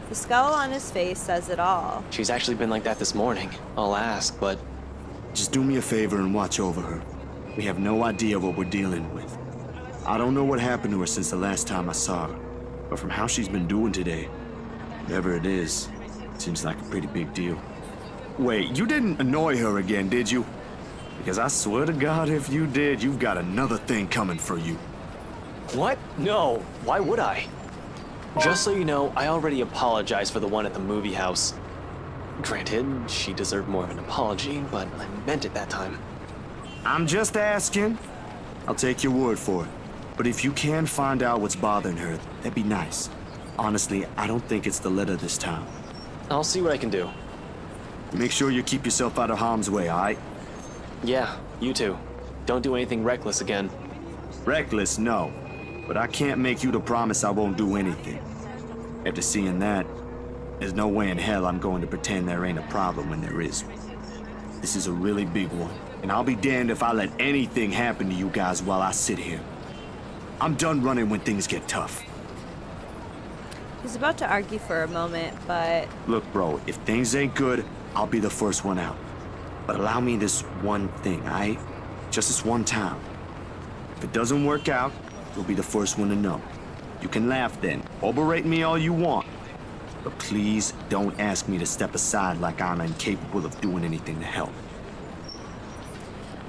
The scowl on his face says it all. She's actually been like that this morning. I'll ask, but... Just do me a favor and watch over her. We have no idea what we're dealing with. I don't know what happened to her since the last time I saw her, but from how she's been doing today, whatever it is, it seems like a pretty big deal. Wait, you didn't annoy her again, did you? Because I swear to God, if you did, you've got another thing coming for you. What? No. Why would I? Just so you know, I already apologized for the one at the movie house. Granted, she deserved more of an apology, but I meant it that time. I'm just asking. I'll take your word for it. But if you can find out what's bothering her, that'd be nice. Honestly, I don't think it's the letter this time. I'll see what I can do. Make sure you keep yourself out of harm's way, all right? Yeah, you too. Don't do anything reckless again. Reckless, no. But I can't make you to promise I won't do anything. After seeing that, there's no way in hell I'm going to pretend there ain't a problem when there is. This is a really big one, and I'll be damned if I let anything happen to you guys while I sit here. I'm done running when things get tough. He's about to argue for a moment, but... Look, bro, if things ain't good, I'll be the first one out. But allow me this one thing, alright? Just this one time. If it doesn't work out, you'll be the first one to know. You can laugh then, or berate me all you want. But please don't ask me to step aside like I'm incapable of doing anything to help.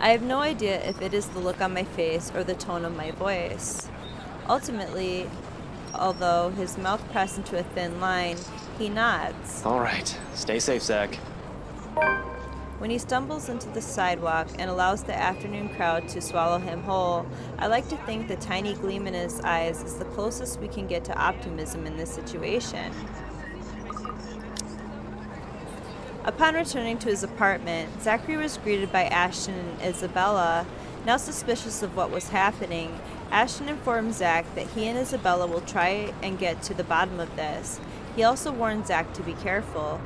I have no idea if it is the look on my face or the tone of my voice. Ultimately, although his mouth pressed into a thin line, he nods. All right. Stay safe, Zach. When he stumbles into the sidewalk and allows the afternoon crowd to swallow him whole, I like to think the tiny gleam in his eyes is the closest we can get to optimism in this situation. Upon returning to his apartment, Zachary was greeted by Ashton and Isabella. Now suspicious of what was happening, Ashton informed Zach that he and Isabella will try and get to the bottom of this. He also warned Zach to be careful.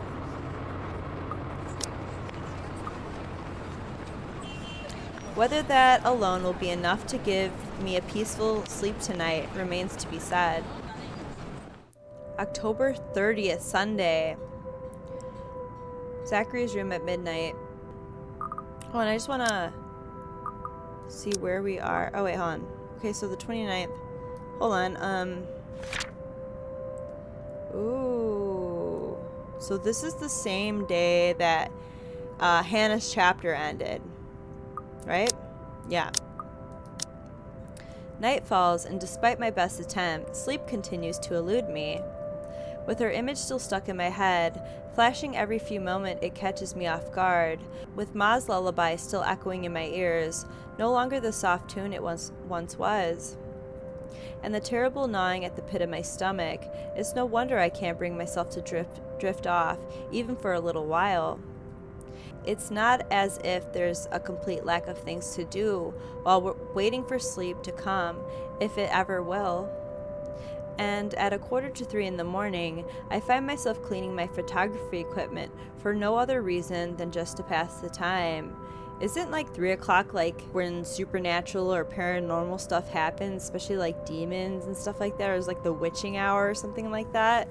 Whether that alone will be enough to give me a peaceful sleep tonight remains to be said. October 30th, Sunday. Zachary's room at midnight. Oh, and I just want to see where we are. Oh, wait, hold on. Okay, so the 29th. Hold on. Ooh. So this is the same day that Hannah's chapter ended. Right? Yeah. Night falls, and despite my best attempt, sleep continues to elude me. With her image still stuck in my head, flashing every few moments, it catches me off guard. With Ma's lullaby still echoing in my ears, no longer the soft tune it once was. And the terrible gnawing at the pit of my stomach, it's no wonder I can't bring myself to drift off, even for a little while. It's not as if there's a complete lack of things to do while we're waiting for sleep to come, if it ever will. And at 2:45 in the morning, I find myself cleaning my photography equipment for no other reason than just to pass the time. Isn't like 3 o'clock like when supernatural or paranormal stuff happens, especially like demons and stuff like that, or is like the witching hour or something like that?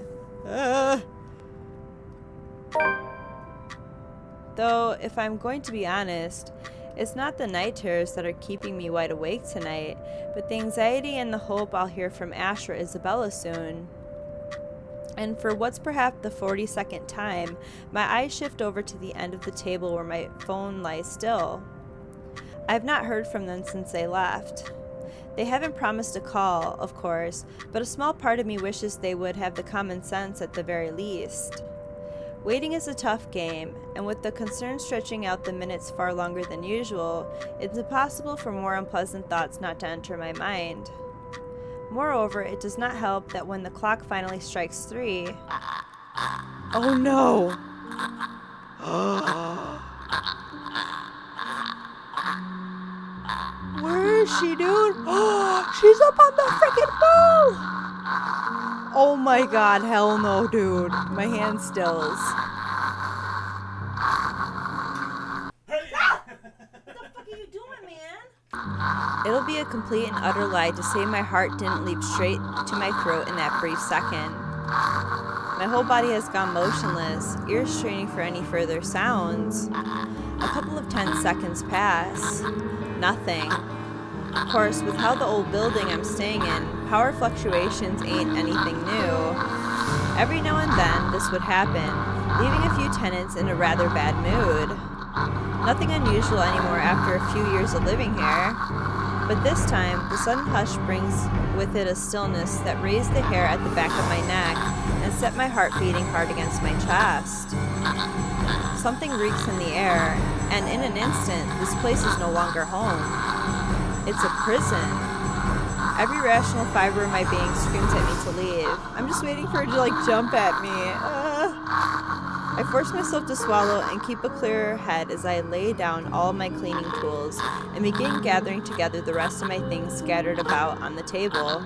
Though, if I'm going to be honest, it's not the night terrors that are keeping me wide awake tonight, but the anxiety and the hope I'll hear from Ash or Isabella soon. And for what's perhaps the 42nd time, my eyes shift over to the end of the table where my phone lies still. I've not heard from them since they left. They haven't promised a call, of course, but a small part of me wishes they would have the common sense at the very least. Waiting is a tough game, and with the concern stretching out the minutes far longer than usual, it's impossible for more unpleasant thoughts not to enter my mind. Moreover, it does not help that when the clock finally strikes 3... Oh no! Where is she, dude? She's up on the freaking wall! Oh my god, hell no, dude. My hand stills. It'll be a complete and utter lie to say my heart didn't leap straight to my throat in that brief second. My whole body has gone motionless, ears straining for any further sounds. A couple of tense seconds pass. Nothing. Of course, with how the old building I'm staying in, power fluctuations ain't anything new. Every now and then, this would happen, leaving a few tenants in a rather bad mood. Nothing unusual anymore after a few years of living here. But this time, the sudden hush brings with it a stillness that raised the hair at the back of my neck and set my heart beating hard against my chest. Something reeks in the air, and in an instant, this place is no longer home. It's a prison. Every rational fiber of my being screams at me to leave. I'm just waiting for her to, jump at me. I force myself to swallow and keep a clearer head as I lay down all my cleaning tools and begin gathering together the rest of my things scattered about on the table.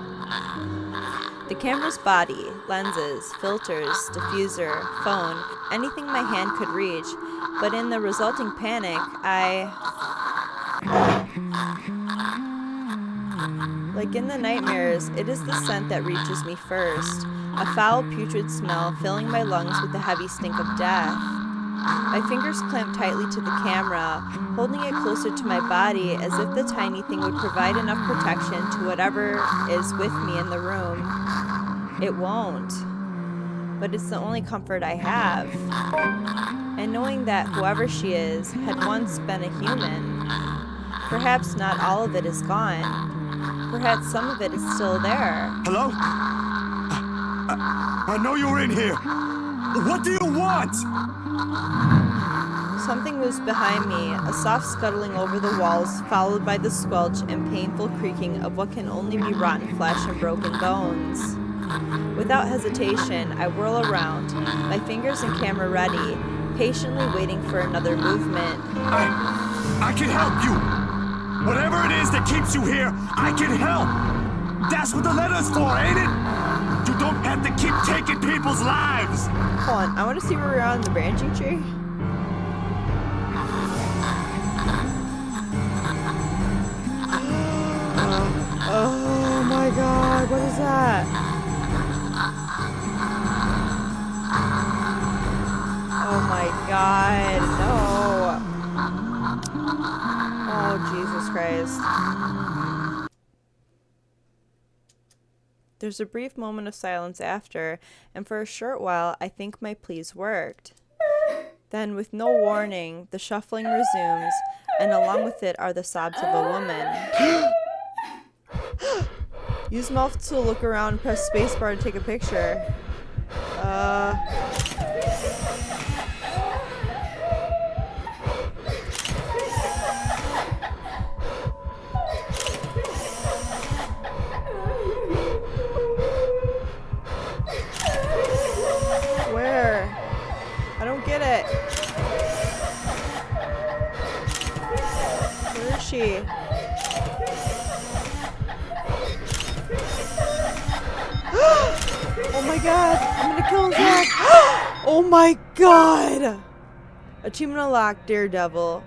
The camera's body, lenses, filters, diffuser, phone, anything my hand could reach, but in the resulting panic, like in the nightmares, it is the scent that reaches me first. A foul, putrid smell filling my lungs with the heavy stink of death. My fingers clamp tightly to the camera, holding it closer to my body as if the tiny thing would provide enough protection to whatever is with me in the room. It won't. But it's the only comfort I have. And knowing that whoever she is had once been a human. Perhaps not all of it is gone. Perhaps some of it is still there. Hello? I know you're in here. What do you want? Something moves behind me, a soft scuttling over the walls, followed by the squelch and painful creaking of what can only be rotten flesh and broken bones. Without hesitation, I whirl around, my fingers and camera ready, patiently waiting for another movement. I can help you. Whatever it is that keeps you here, I can help. That's what the letter's for, ain't it? You don't have to keep taking people's lives. Hold on, I want to see where we are on the branching tree. Oh my god, what is that? Oh my god, no. Oh, Jesus Christ. There's a brief moment of silence after, and for a short while, I think my pleas worked. Then, with no warning, the shuffling resumes, and along with it are the sobs of a woman. Use mouth to look around and press spacebar to take a picture. Where? I don't get it. Where is she? Oh my god, I'm gonna kill Zach. Oh my god! Achievement unlocked, Daredevil.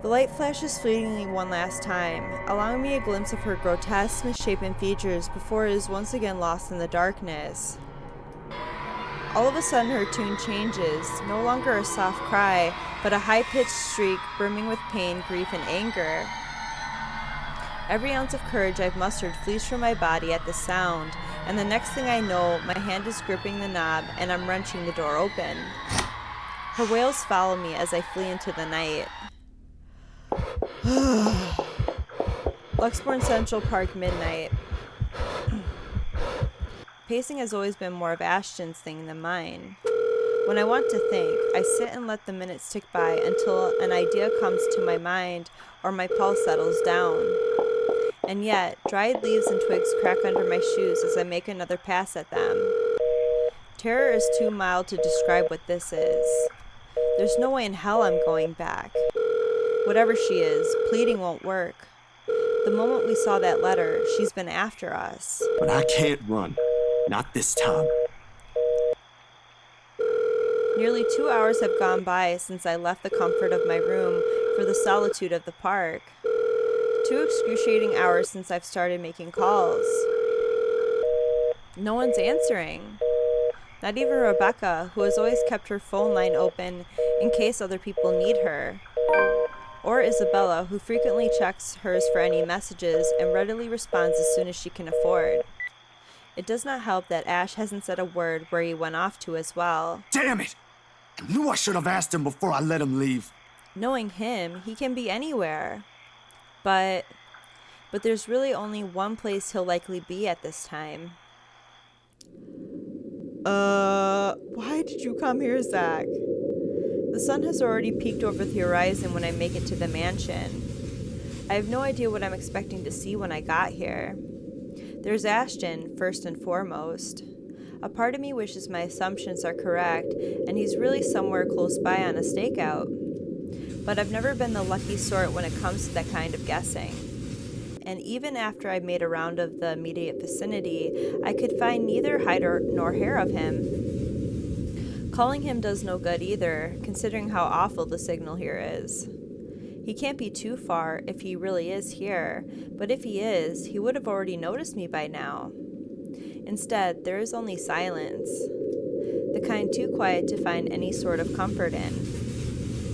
The light flashes fleetingly one last time, allowing me a glimpse of her grotesque, misshapen features before it is once again lost in the darkness. All of a sudden her tune changes, no longer a soft cry, but a high-pitched shriek brimming with pain, grief, and anger. Every ounce of courage I've mustered flees from my body at the sound, and the next thing I know, my hand is gripping the knob and I'm wrenching the door open. Her wails follow me as I flee into the night. Luxbourne Central Park, midnight. Pacing has always been more of Ashton's thing than mine. When I want to think, I sit and let the minutes tick by until an idea comes to my mind or my pulse settles down. And yet, dried leaves and twigs crack under my shoes as I make another pass at them. Terror is too mild to describe what this is. There's no way in hell I'm going back. Whatever she is, pleading won't work. The moment we saw that letter, she's been after us. But I can't run. Not this time. Nearly 2 hours have gone by since I left the comfort of my room for the solitude of the park. 2 excruciating hours since I've started making calls. No one's answering. Not even Rebecca, who has always kept her phone line open in case other people need her. Or Isabella, who frequently checks hers for any messages and readily responds as soon as she can afford. It does not help that Ash hasn't said a word where he went off to as well. Damn it! I knew I should have asked him before I let him leave. Knowing him, he can be anywhere. But there's really only one place he'll likely be at this time. Why did you come here, Zach? The sun has already peeked over the horizon when I make it to the mansion. I have no idea what I'm expecting to see when I got here. There's Ashton, first and foremost. A part of me wishes my assumptions are correct, and he's really somewhere close by on a stakeout. But I've never been the lucky sort when it comes to that kind of guessing. And even after I made a round of the immediate vicinity, I could find neither hide nor hair of him. Calling him does no good either, considering how awful the signal here is. He can't be too far if he really is here, but if he is, he would have already noticed me by now. Instead, there is only silence, the kind too quiet to find any sort of comfort in.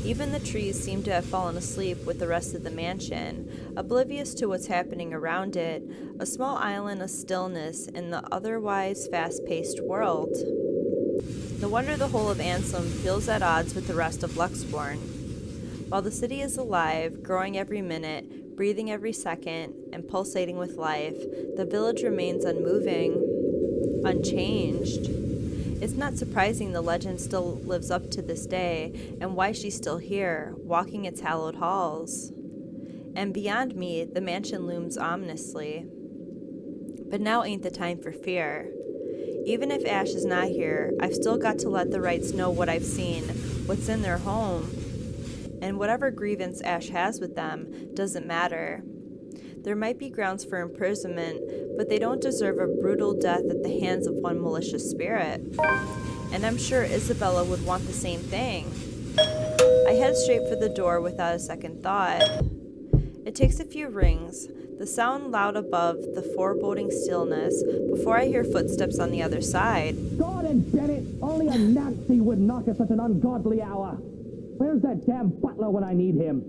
Even the trees seem to have fallen asleep with the rest of the mansion, oblivious to what's happening around it, a small island of stillness in the otherwise fast-paced world. No wonder the whole of Ansem feels at odds with the rest of Luxborn. While the city is alive, growing every minute, breathing every second, and pulsating with life, the village remains unmoving, unchanged. It's not surprising the legend still lives up to this day, and why she's still here, walking its hallowed halls. And beyond me, the mansion looms ominously. But now ain't the time for fear. Even if Ash is not here, I've still got to let the Wrights know what I've seen, what's in their home. And whatever grievance Ash has with them doesn't matter. There might be grounds for imprisonment, but they don't deserve a brutal death at the hands of one malicious spirit. And I'm sure Isabella would want the same thing. I head straight for the door without a second thought. It takes a few rings, the sound loud above the foreboding stillness, before I hear footsteps on the other side. God and Bennett, only a Nazi would knock at such an ungodly hour. Where's that damn butler when I need him?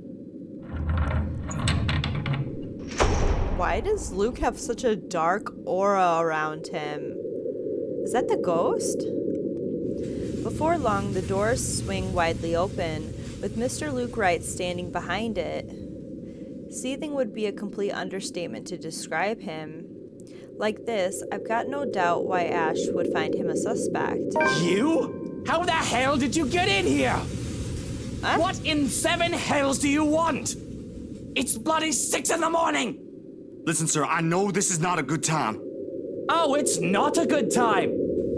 Why does Luke have such a dark aura around him? Is that the ghost? Before long, the doors swing widely open, with Mr. Luke Wright standing behind it. Seething would be a complete understatement to describe him. Like this, I've got no doubt why Ash would find him a suspect. You? How the hell did you get in here? Huh? What in 7 hells do you want? It's bloody 6 in the morning! Listen, sir, I know this is not a good time. Oh, it's not a good time.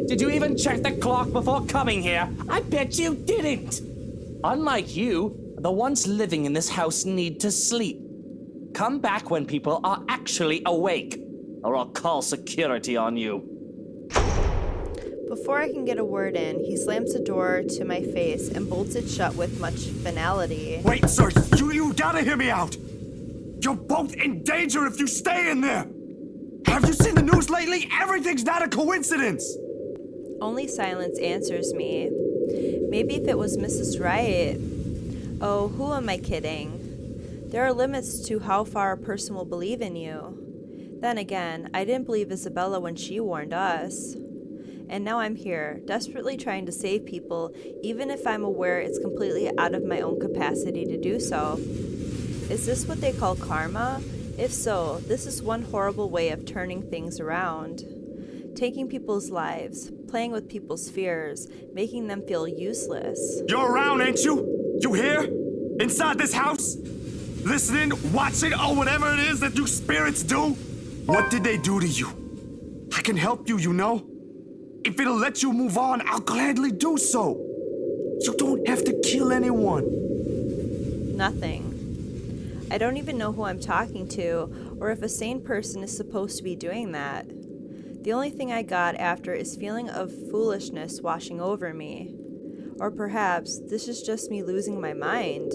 Did you even check the clock before coming here? I bet you didn't. Unlike you, the ones living in this house need to sleep. Come back when people are actually awake, or I'll call security on you. Before I can get a word in, he slams the door to my face and bolts it shut with much finality. Wait, sir, you gotta hear me out. You're both in danger if you stay in there. Have you seen the news lately? Everything's not a coincidence. Only silence answers me. Maybe if it was Mrs. Wright. Oh, who am I kidding? There are limits to how far a person will believe in you. Then again, I didn't believe Isabella when she warned us. And now I'm here, desperately trying to save people, even if I'm aware it's completely out of my own capacity to do so. Is this what they call karma? If so, this is one horrible way of turning things around. Taking people's lives, playing with people's fears, making them feel useless. You're around, ain't you? You here? Inside this house? Listening, watching, or whatever it is that you spirits do? What did they do to you? I can help you, you know? If it'll let you move on, I'll gladly do so. You don't have to kill anyone. Nothing. I don't even know who I'm talking to, or if a sane person is supposed to be doing that. The only thing I got after is feeling of foolishness washing over me. Or perhaps this is just me losing my mind.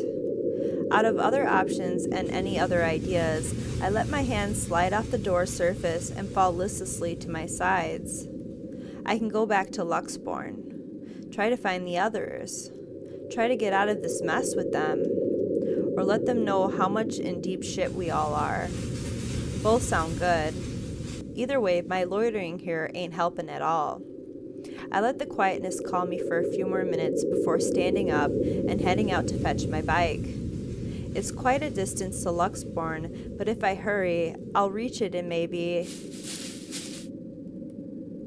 Out of other options and any other ideas, I let my hand slide off the door surface and fall listlessly to my sides. I can go back to Luxborn, try to find the others, try to get out of this mess with them, or let them know how much in deep shit we all are. Both sound good. Either way, my loitering here ain't helping at all. I let the quietness call me for a few more minutes before standing up and heading out to fetch my bike. It's quite a distance to Luxborn, but if I hurry, I'll reach it in maybe...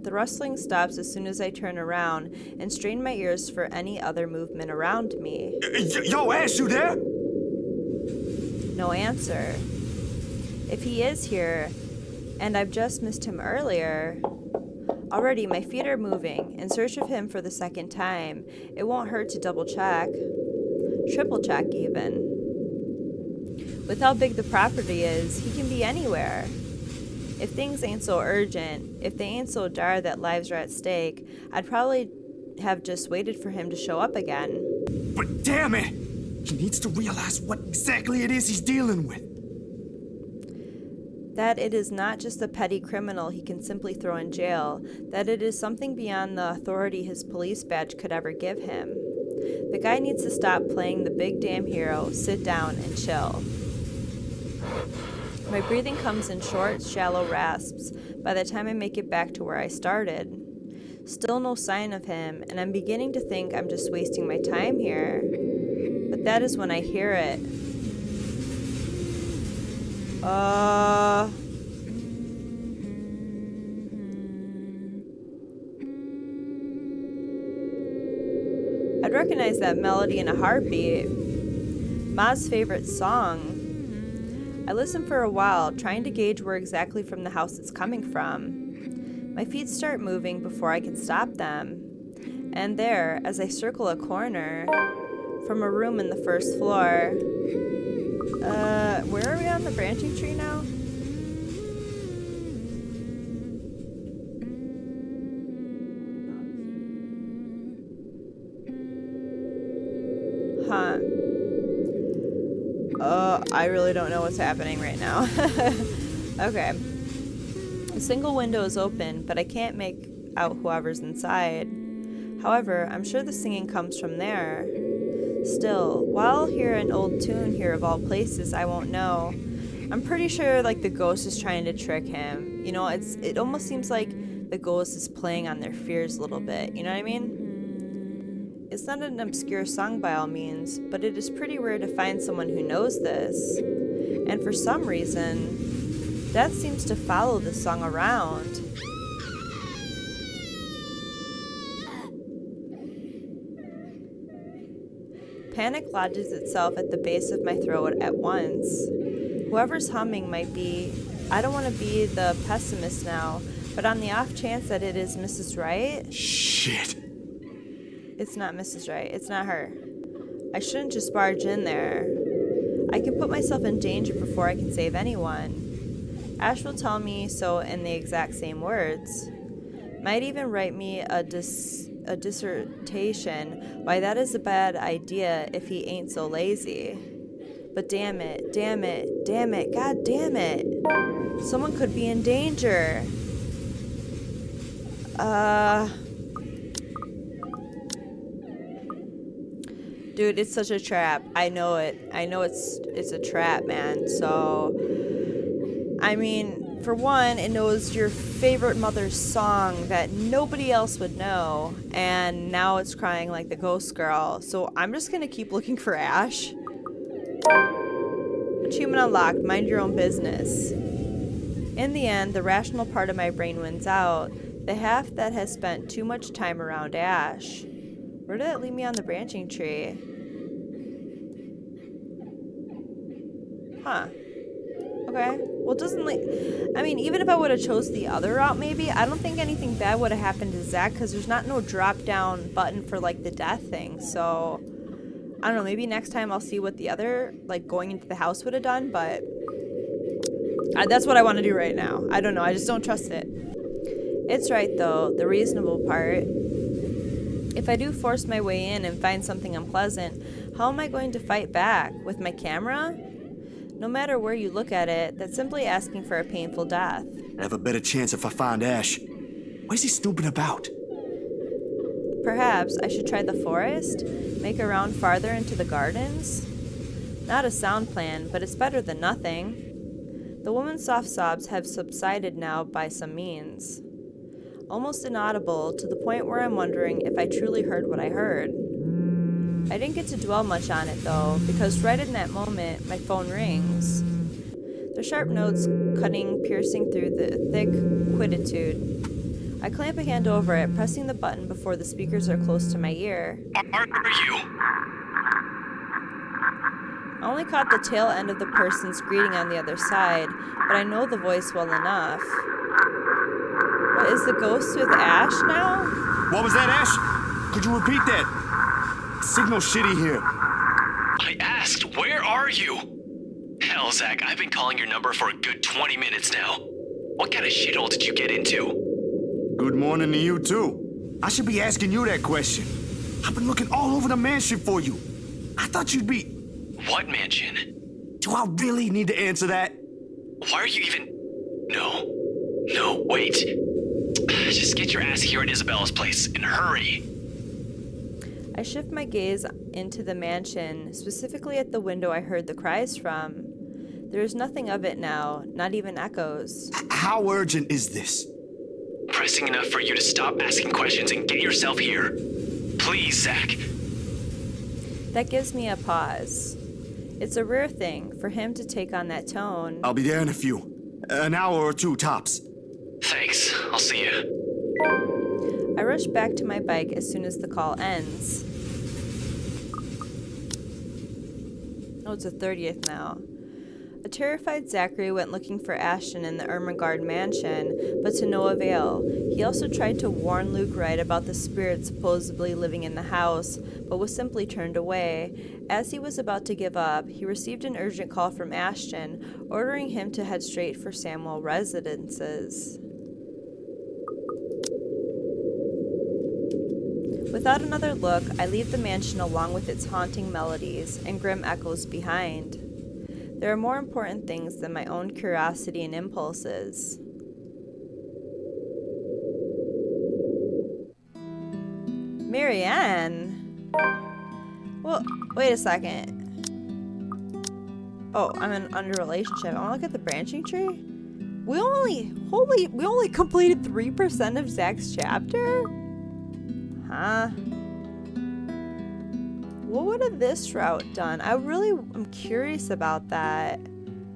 The rustling stops as soon as I turn around and strain my ears for any other movement around me. Yo, Ash, you there? No answer. If he is here, and I've just missed him earlier... Already, my feet are moving, in search of him for the second time. It won't hurt to double check. Triple check, even. With how big the property is, he can be anywhere. If things ain't so urgent, if they ain't so dire that lives are at stake, I'd probably have just waited for him to show up again. But damn it! He needs to realize what exactly it is he's dealing with. That it is not just a petty criminal he can simply throw in jail, that it is something beyond the authority his police badge could ever give him. The guy needs to stop playing the big damn hero, sit down, and chill. My breathing comes in short, shallow rasps by the time I make it back to where I started. Still no sign of him, and I'm beginning to think I'm just wasting my time here. But that is when I hear it. I'd recognize that melody in a heartbeat. Ma's favorite song. I listen for a while, trying to gauge where exactly from the house it's coming from. My feet start moving before I can stop them. And there, as I circle a corner, from a room in the first floor... where are we on the branching tree now? Huh. I really don't know what's happening right now. Okay. A single window is open, but I can't make out whoever's inside. However, I'm sure the singing comes from there. Still, while I'll hear an old tune here of all places, I won't know. I'm pretty sure like the ghost is trying to trick him. You know, it almost seems like the ghost is playing on their fears a little bit. You know what I mean? It's not an obscure song by all means, but it is pretty rare to find someone who knows this. And for some reason, that seems to follow this song around. Panic lodges itself at the base of my throat at once. Whoever's humming might be... I don't want to be the pessimist now, but on the off chance that it is Mrs. Wright... Shit. It's not Mrs. Wright. It's not her. I shouldn't just barge in there. I can put myself in danger before I can save anyone. Ash will tell me so in the exact same words. Might even write me a dissertation why that is a bad idea if he ain't so lazy. But damn it, damn it, damn it, god damn it. Someone could be in danger. Dude, it's such a trap. I know it. I know it's a trap, man. So, I mean, for one, it knows your favorite mother's song that nobody else would know, and now it's crying like the ghost girl. So I'm just gonna keep looking for Ash. Achievement unlocked. Mind your own business. In the end, the rational part of my brain wins out. The half that has spent too much time around Ash. Where did that leave me on the branching tree? Huh. Okay. Well, doesn't like, I mean, even if I would have chose the other route, maybe, I don't think anything bad would have happened to Zach, because there's not no drop down button for like the death thing. So I don't know, maybe next time I'll see what the other, like, going into the house would have done, but that's what I want to do right now. I don't know, I just don't trust it. It's right, though, the reasonable part. If I do force my way in and find something unpleasant, how am I going to fight back? With my camera? No matter where you look at it, that's simply asking for a painful death. I have a better chance if I find Ash. What is he snooping about? Perhaps I should try the forest? Make a round farther into the gardens? Not a sound plan, but it's better than nothing. The woman's soft sobs have subsided now by some means. Almost inaudible, to the point where I'm wondering if I truly heard what I heard. I didn't get to dwell much on it, though, because right in that moment, my phone rings. The sharp notes cutting, piercing through the thick quietude. I clamp a hand over it, pressing the button before the speakers are close to my ear. Are you? I only caught the tail end of the person's greeting on the other side, but I know the voice well enough. What, is the ghost with Ash now? What was that, Ash? Could you repeat that? Signal shitty here. I asked, where are you? Hell, Zach, I've been calling your number for a good 20 minutes now. What kind of shithole did you get into? Good morning to you, too. I should be asking you that question. I've been looking all over the mansion for you. I thought you'd be... What mansion? Do I really need to answer that? Why are you even... No, wait. Just get your ass here at Isabella's place, and hurry. I shift my gaze into the mansion, specifically at the window I heard the cries from. There is nothing of it now, not even echoes. How urgent is this? Pressing enough for you to stop asking questions and get yourself here. Please, Zach. That gives me a pause. It's a rare thing for him to take on that tone. I'll be there in a few. An hour or two, tops. Thanks. I'll see you. I rush back to my bike as soon as the call ends. Oh, it's the 30th now. A terrified Zachary went looking for Ashton in the Ermangarde Mansion, but to no avail. He also tried to warn Luke Wright about the spirit supposedly living in the house, but was simply turned away. As he was about to give up, he received an urgent call from Ashton, ordering him to head straight for Samuel Residences. Without another look, I leave the mansion along with its haunting melodies and grim echoes behind. There are more important things than my own curiosity and impulses. Marianne? Well, wait a second. Oh, I'm in under relationship. I want to look at the branching tree. We only completed 3% of Zach's chapter? Huh? What would have this route done? I really am curious about that.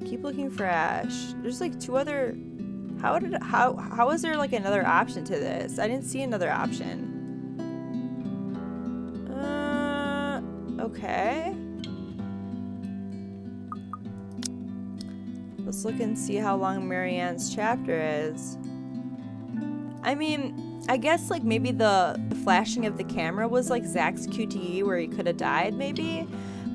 Keep looking for Ash. There's like two other... How is there like another option to this? I didn't see another option. Okay. Let's look and see how long Marianne's chapter is. I mean... I guess like maybe the flashing of the camera was like Zach's QTE where he could have died maybe.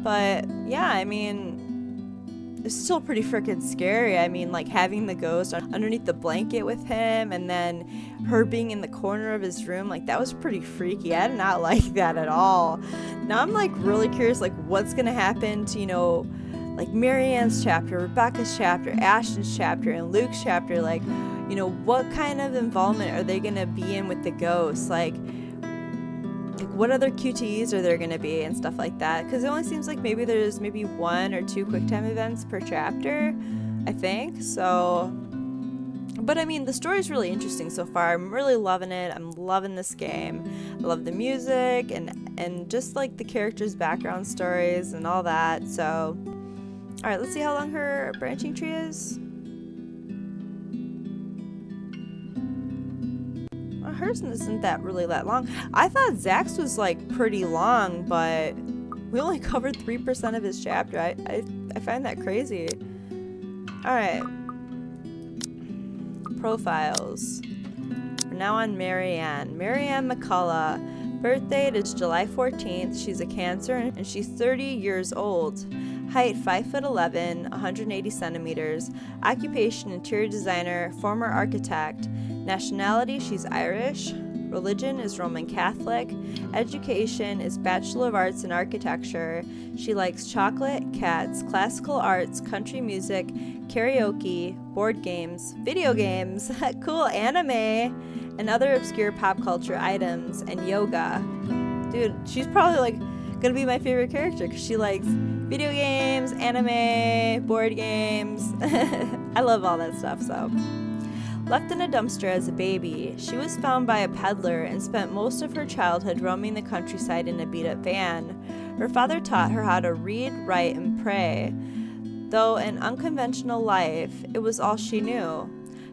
But yeah, I mean, it's still pretty freaking scary. I mean, like having the ghost underneath the blanket with him and then her being in the corner of his room, like that was pretty freaky. I did not like that at all. Now I'm like really curious like what's gonna happen to, you know, like Marianne's chapter, Rebecca's chapter, Ashton's chapter, and Luke's chapter. Like, you know, what kind of involvement are they going to be in with the ghosts? Like what other QTEs are there going to be and stuff like that? Because it only seems like maybe there's maybe 1 or 2 QuickTime events per chapter, I think. So, but I mean, the story's really interesting so far. I'm really loving it. I'm loving this game. I love the music and just like the characters' background stories and all that. So, all right, let's see how long her branching tree is. Hers isn't that really that long. I thought Zach's was like pretty long, but we only covered 3% of his chapter. I find that crazy. All right, profiles. We're now on Marianne. Marianne McCullough. Birth date is July 14th. She's a Cancer and she's 30 years old. Height 5'11", 180 centimeters. Occupation interior designer, former architect. Nationality, she's Irish. Religion is Roman Catholic. Education is Bachelor of Arts in Architecture. She likes chocolate, cats, classical arts, country music, karaoke, board games, video games, cool anime, and other obscure pop culture items, and yoga. Dude, she's probably like gonna be my favorite character because she likes video games, anime, board games. I love all that stuff, so. Left in a dumpster as a baby, she was found by a peddler and spent most of her childhood roaming the countryside in a beat-up van. Her father taught her how to read, write, and pray. Though an unconventional life, it was all she knew.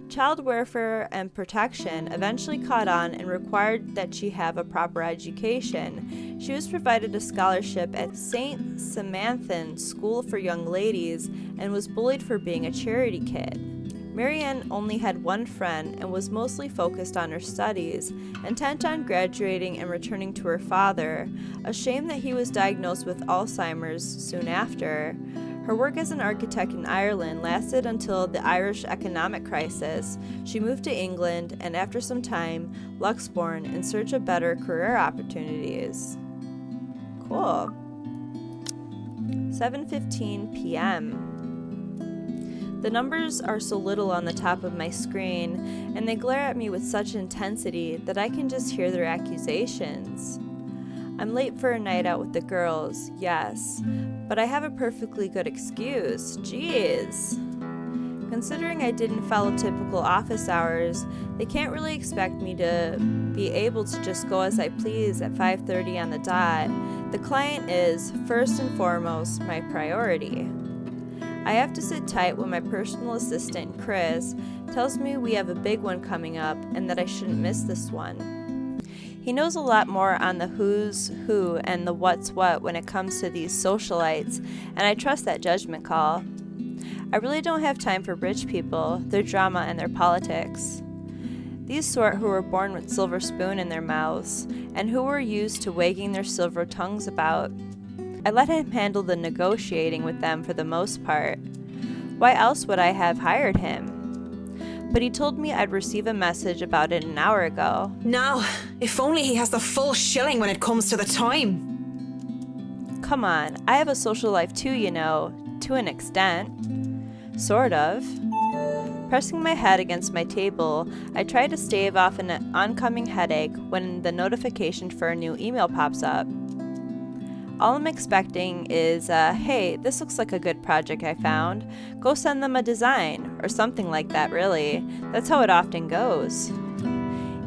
Child welfare and protection eventually caught on and required that she have a proper education. She was provided a scholarship at St. Samanthan School for Young Ladies and was bullied for being a charity kid. Marianne only had one friend and was mostly focused on her studies, intent on graduating and returning to her father, a shame that he was diagnosed with Alzheimer's soon after. Her work as an architect in Ireland lasted until the Irish economic crisis. She moved to England and after some time, Luxbourne in search of better career opportunities. Cool. 7:15 p.m. The numbers are so little on the top of my screen, and they glare at me with such intensity that I can just hear their accusations. I'm late for a night out with the girls, yes, but I have a perfectly good excuse. Jeez. Considering I didn't follow typical office hours, they can't really expect me to be able to just go as I please at 5:30 on the dot. The client is, first and foremost, my priority. I have to sit tight when my personal assistant, Chris, tells me we have a big one coming up and that I shouldn't miss this one. He knows a lot more on the who's who and the what's what when it comes to these socialites, and I trust that judgment call. I really don't have time for rich people, their drama, and their politics. These sort who were born with silver spoon in their mouths and who were used to wagging their silver tongues about. I let him handle the negotiating with them for the most part. Why else would I have hired him? But he told me I'd receive a message about it an hour ago. Now, if only he has the full shilling when it comes to the time. Come on, I have a social life too, you know, to an extent. Sort of. Pressing my head against my table, I try to stave off an oncoming headache when the notification for a new email pops up. All I'm expecting is, hey, this looks like a good project I found. Go send them a design, or something like that, really. That's how it often goes.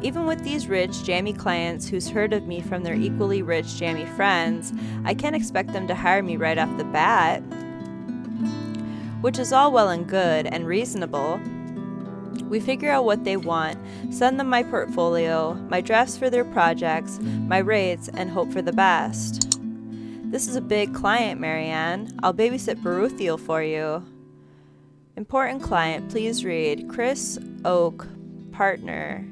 Even with these rich, jammy clients who's heard of me from their equally rich, jammy friends, I can't expect them to hire me right off the bat. Which is all well and good and reasonable. We figure out what they want, send them my portfolio, my drafts for their projects, my rates, and hope for the best. This is a big client, Marianne. I'll babysit Baruthiel for you. Important client, please read. Chris Oak, partner.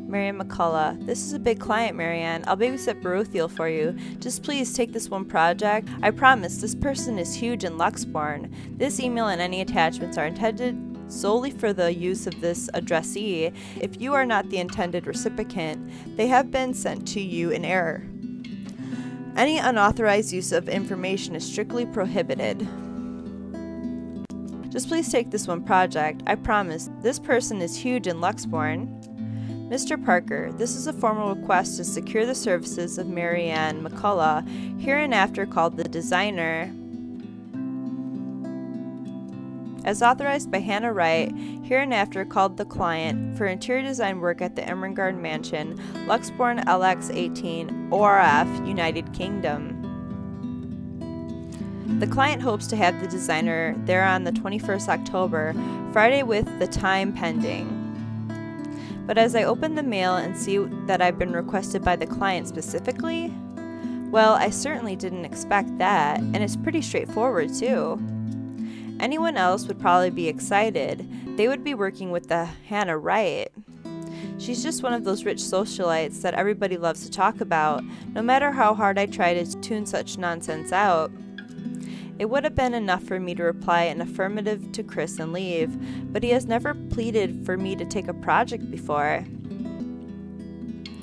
Marianne McCullough. This is a big client, Marianne. I'll babysit Baruthiel for you. Just please take this one project. I promise this person is huge in Luxbourne. This email and any attachments are intended solely for the use of this addressee. If you are not the intended recipient, they have been sent to you in error. Any unauthorized use of information is strictly prohibited. Just please take this one project. I promise this person is huge in Luxbourne. Mr. Parker, this is a formal request to secure the services of Marianne McCullough, hereinafter called the designer, as authorized by Hannah Wright, hereinafter called the client, for interior design work at the Ermangarde Mansion, Luxbourne LX18, ORF, United Kingdom. The client hopes to have the designer there on the 21st October, Friday with the time pending. But as I open the mail and see that I've been requested by the client specifically, well, I certainly didn't expect that, and it's pretty straightforward too. Anyone else would probably be excited. they would be working with the Hannah Wright. She's just one of those rich socialites that everybody loves to talk about, no matter how hard I try to tune such nonsense out. It would have been enough for me to reply an affirmative to Chris and leave, but he has never pleaded for me to take a project before.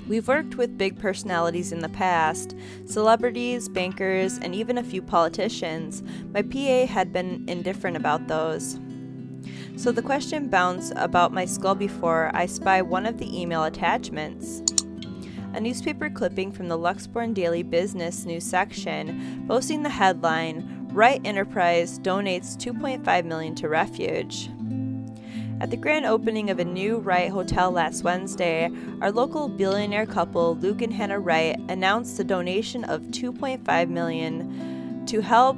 We've worked with big personalities in the past, celebrities, bankers, and even a few politicians. My PA had been indifferent about those. So the question bounced about my skull before I spy one of the email attachments. A newspaper clipping from the Luxbourne Daily Business News section, boasting the headline, Wright Enterprise donates $2.5 million to refuge. At the grand opening of a new Wright hotel last Wednesday, our local billionaire couple, Luke and Hannah Wright, announced the donation of $2.5 million to help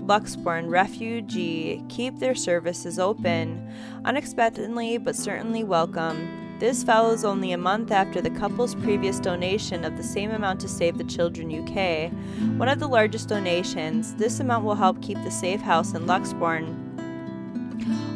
Luxbourne refugee keep their services open. Unexpectedly but certainly welcome, this follows only a month after the couple's previous donation of the same amount to Save the Children UK. One of the largest donations, this amount will help keep the safe house in Luxbourne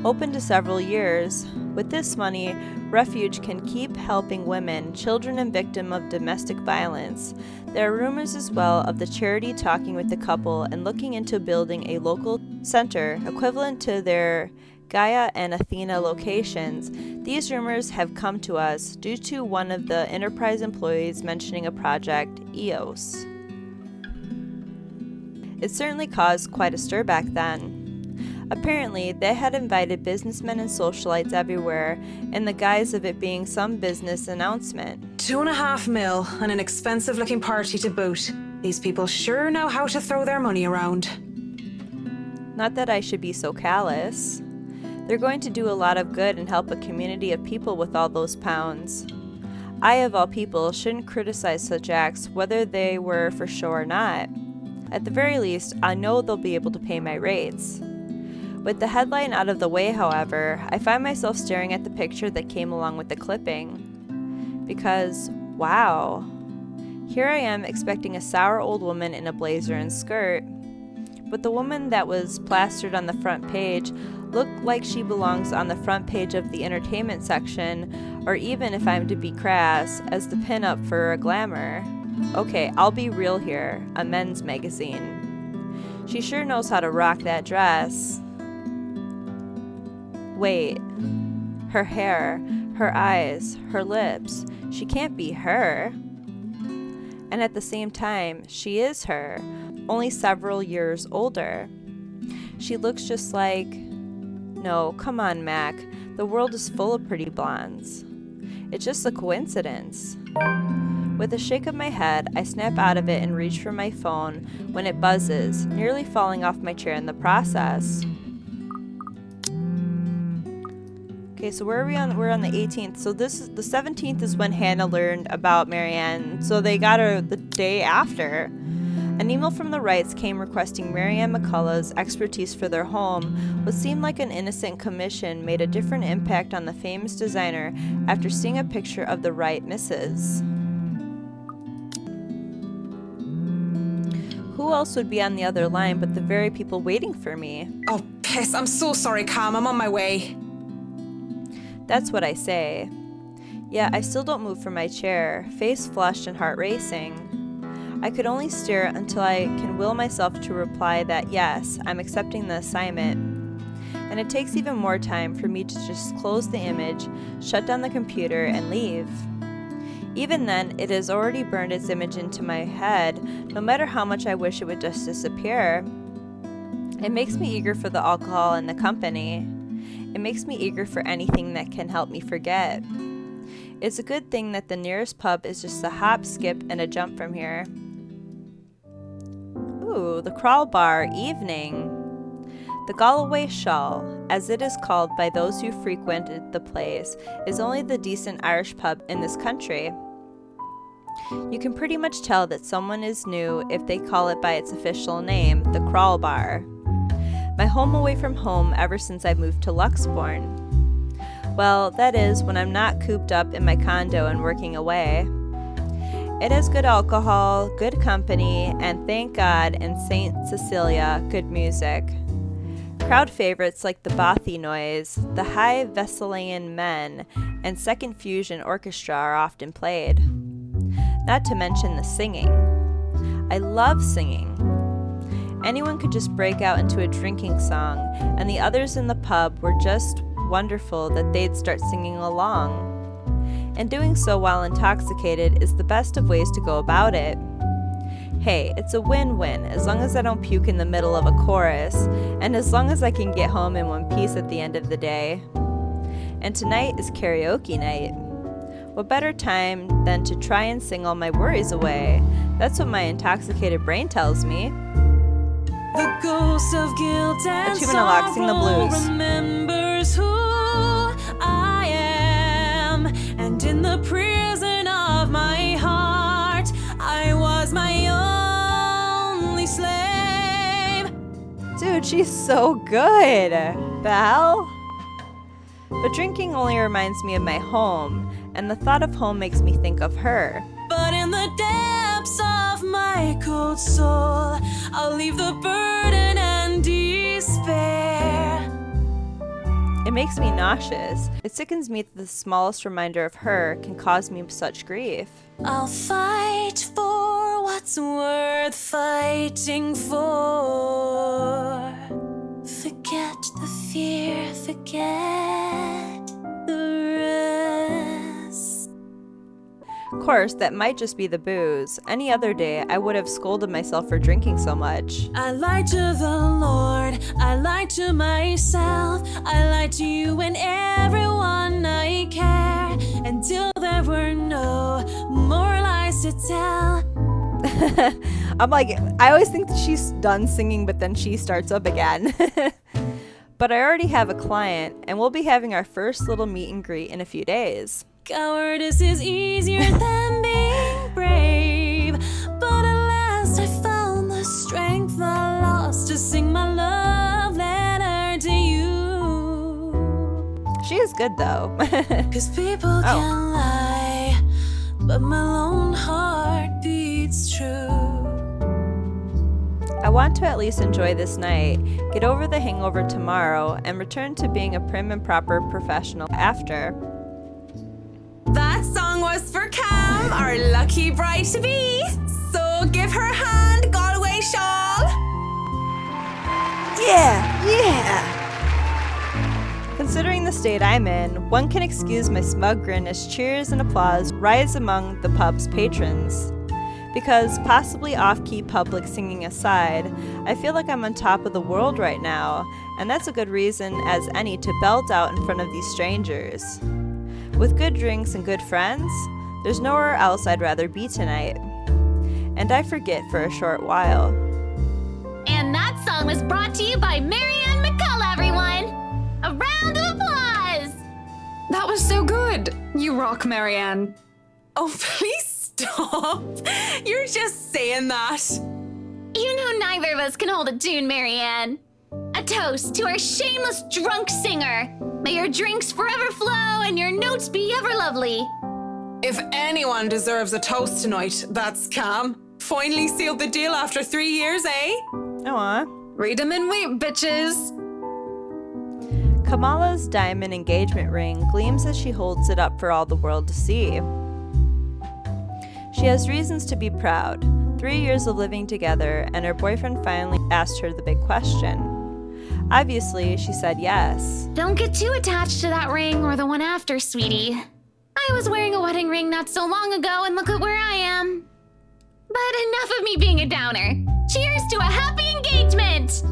open to several years. With this money, Refuge can keep helping women, children, and victims of domestic violence. There are rumors as well of the charity talking with the couple and looking into building a local center equivalent to their Gaia and Athena locations. These rumors have come to us due to one of the Enterprise employees mentioning a project, EOS. It certainly caused quite a stir back then. Apparently, they had invited businessmen and socialites everywhere in the guise of it being some business announcement. $2.5 million and an expensive-looking party to boot. These people sure know how to throw their money around. Not that I should be so callous. They're going to do a lot of good and help a community of people with all those pounds. I, of all people, shouldn't criticize such acts, whether they were for show or not. At the very least, I know they'll be able to pay my rates. With the headline out of the way, however, I find myself staring at the picture that came along with the clipping. Because, wow, here I am expecting a sour old woman in a blazer and skirt. But the woman that was plastered on the front page looked like she belongs on the front page of the entertainment section, or even, if I'm to be crass, as the pinup for a glamour. Okay, I'll be real here, a men's magazine. She sure knows how to rock that dress. Wait, her hair, her eyes, her lips, she can't be her. And at the same time, she is her, only several years older. She looks just like... No, come on, Mac, the world is full of pretty blondes. It's just a coincidence. With a shake of my head, I snap out of it and reach for my phone when it buzzes, nearly falling off my chair in the process. Okay, so where are we on? We're on the 18th. So the 17th is when Hannah learned about Marianne. So they got her the day after. An email from the Wrights came requesting Marianne McCullough's expertise for their home. What seemed like an innocent commission made a different impact on the famous designer after seeing a picture of the Wright misses. Who else would be on the other line but the very people waiting for me? Oh, piss. I'm so sorry, Cam. I'm on my way. That's what I say. Yeah, I still don't move from my chair, face flushed and heart racing. I could only stare until I can will myself to reply that yes, I'm accepting the assignment. And it takes even more time for me to just close the image, shut down the computer, and leave. Even then, it has already burned its image into my head, no matter how much I wish it would just disappear. It makes me eager for the alcohol and the company. It makes me eager for anything that can help me forget. It's a good thing that the nearest pub is just a hop, skip, and a jump from here. Ooh, the Crawl Bar, evening. The Galloway Shawl, as it is called by those who frequented the place, is only the decent Irish pub in this country. You can pretty much tell that someone is new if they call it by its official name, the Crawl Bar. My home away from home ever since I moved to Luxbourne. Well, that is, when I'm not cooped up in my condo and working away. It has good alcohol, good company, and thank God, in St. Cecilia, good music. Crowd favorites like the Bothy Noise, the High Wesleyan Men, and Second Fusion Orchestra are often played. Not to mention the singing. I love singing. Anyone could just break out into a drinking song, and the others in the pub were just wonderful that they'd start singing along. And doing so while intoxicated is the best of ways to go about it. Hey, it's a win-win as long as I don't puke in the middle of a chorus, and as long as I can get home in one piece at the end of the day. And tonight is karaoke night. What better time than to try and sing all my worries away? That's what my intoxicated brain tells me. The ghost of guilt and Achievement sing the blues. Remembers who I am, and in the prison of my heart, I was my only slave. Dude, she's so good. The hell? But drinking only reminds me of my home, and the thought of home makes me think of her. But in the depths of my cold soul, I'll leave the burden and despair. It makes me nauseous. It sickens me that the smallest reminder of her can cause me such grief. I'll fight for what's worth fighting for. Forget the fear, forget the rest. Of course, that might just be the booze. Any other day, I would have scolded myself for drinking so much. I lied to the Lord, I lied to myself, I lied to you and everyone I care, until there were no more lies to tell. I'm like, I always think that she's done singing, but then she starts up again. But I already have a client, and we'll be having our first little meet and greet in a few days. Cowardice is easier than being brave, but at last I found the strength I lost to sing my love letter to you. She is good though. 'Cause people can lie, but my lone heart beats true. I want to at least enjoy this night, get over the hangover tomorrow, and return to being a prim and proper professional after. That song was for Cam, our lucky bride-to-be. So give her a hand, Galway shawl. Yeah! Considering the state I'm in, one can excuse my smug grin as cheers and applause rise among the pub's patrons. Because, possibly off-key public singing aside, I feel like I'm on top of the world right now, and that's a good reason as any to belt out in front of these strangers. With good drinks and good friends, there's nowhere else I'd rather be tonight. And I forget for a short while. And that song was brought to you by Marianne McCullough, everyone! A round of applause! That was so good. You rock, Marianne. Oh, please stop. You're just saying that. You know neither of us can hold a tune, Marianne. A toast to our shameless drunk singer. May your drinks forever flow and your notes be ever lovely. If anyone deserves a toast tonight, that's Cam. Finally sealed the deal after 3 years, eh? Aw. Read 'em and weep, bitches. Kamala's diamond engagement ring gleams as she holds it up for all the world to see. She has reasons to be proud. 3 years of living together, and her boyfriend finally asked her the big question. Obviously, she said yes. Don't get too attached to that ring or the one after, sweetie. I was wearing a wedding ring not so long ago, and look at where I am. But enough of me being a downer. Cheers to a happy engagement!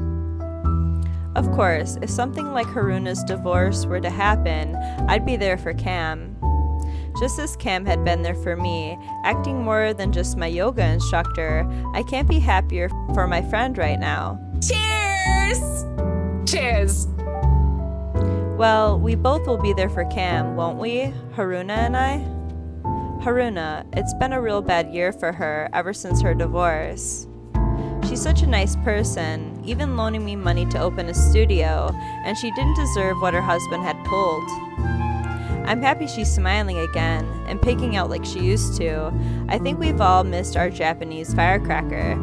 Of course, if something like Haruna's divorce were to happen, I'd be there for Cam. Just as Cam had been there for me, acting more than just my yoga instructor, I can't be happier for my friend right now. Cheers! Cheers! Well, we both will be there for Cam, won't we? Haruna and I? Haruna, it's been a real bad year for her ever since her divorce. She's such a nice person, even loaning me money to open a studio, and she didn't deserve what her husband had pulled. I'm happy she's smiling again and pigging out like she used to. I think we've all missed our Japanese firecracker.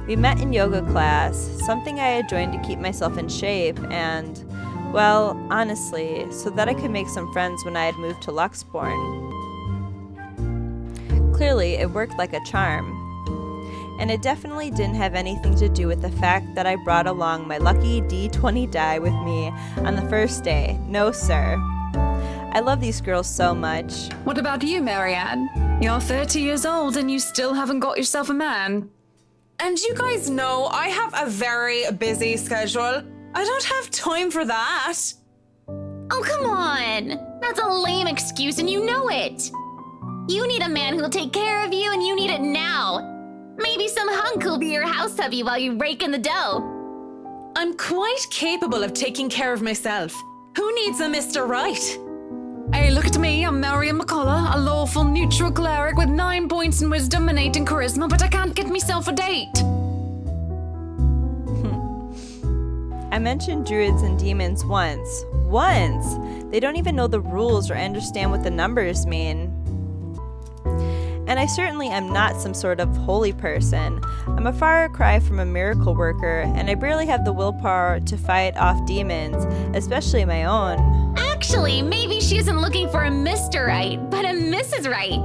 We met in yoga class, something I had joined to keep myself in shape, and, well, honestly, so that I could make some friends when I had moved to Luxborn. Clearly, it worked like a charm. And it definitely didn't have anything to do with the fact that I brought along my lucky D20 die with me on the first day. No, sir. I love these girls so much. What about you, Marianne? You're 30 years old and you still haven't got yourself a man. And you guys know I have a very busy schedule. I don't have time for that. Oh, come on. That's a lame excuse and you know it. You need a man who will take care of you and you need it now. Maybe some hunk will be your house hubby while you rake in the dough. I'm quite capable of taking care of myself. Who needs a Mr. Right? Hey, look at me. I'm Marianne McCullough, a lawful neutral cleric with 9 points in wisdom and 8 in charisma, but I can't get myself a date. I mentioned druids and demons once. Once! They don't even know the rules or understand what the numbers mean. And I certainly am not some sort of holy person. I'm a far cry from a miracle worker, and I barely have the willpower to fight off demons, especially my own. Actually, maybe she isn't looking for a Mr. Right, but a Mrs. Right.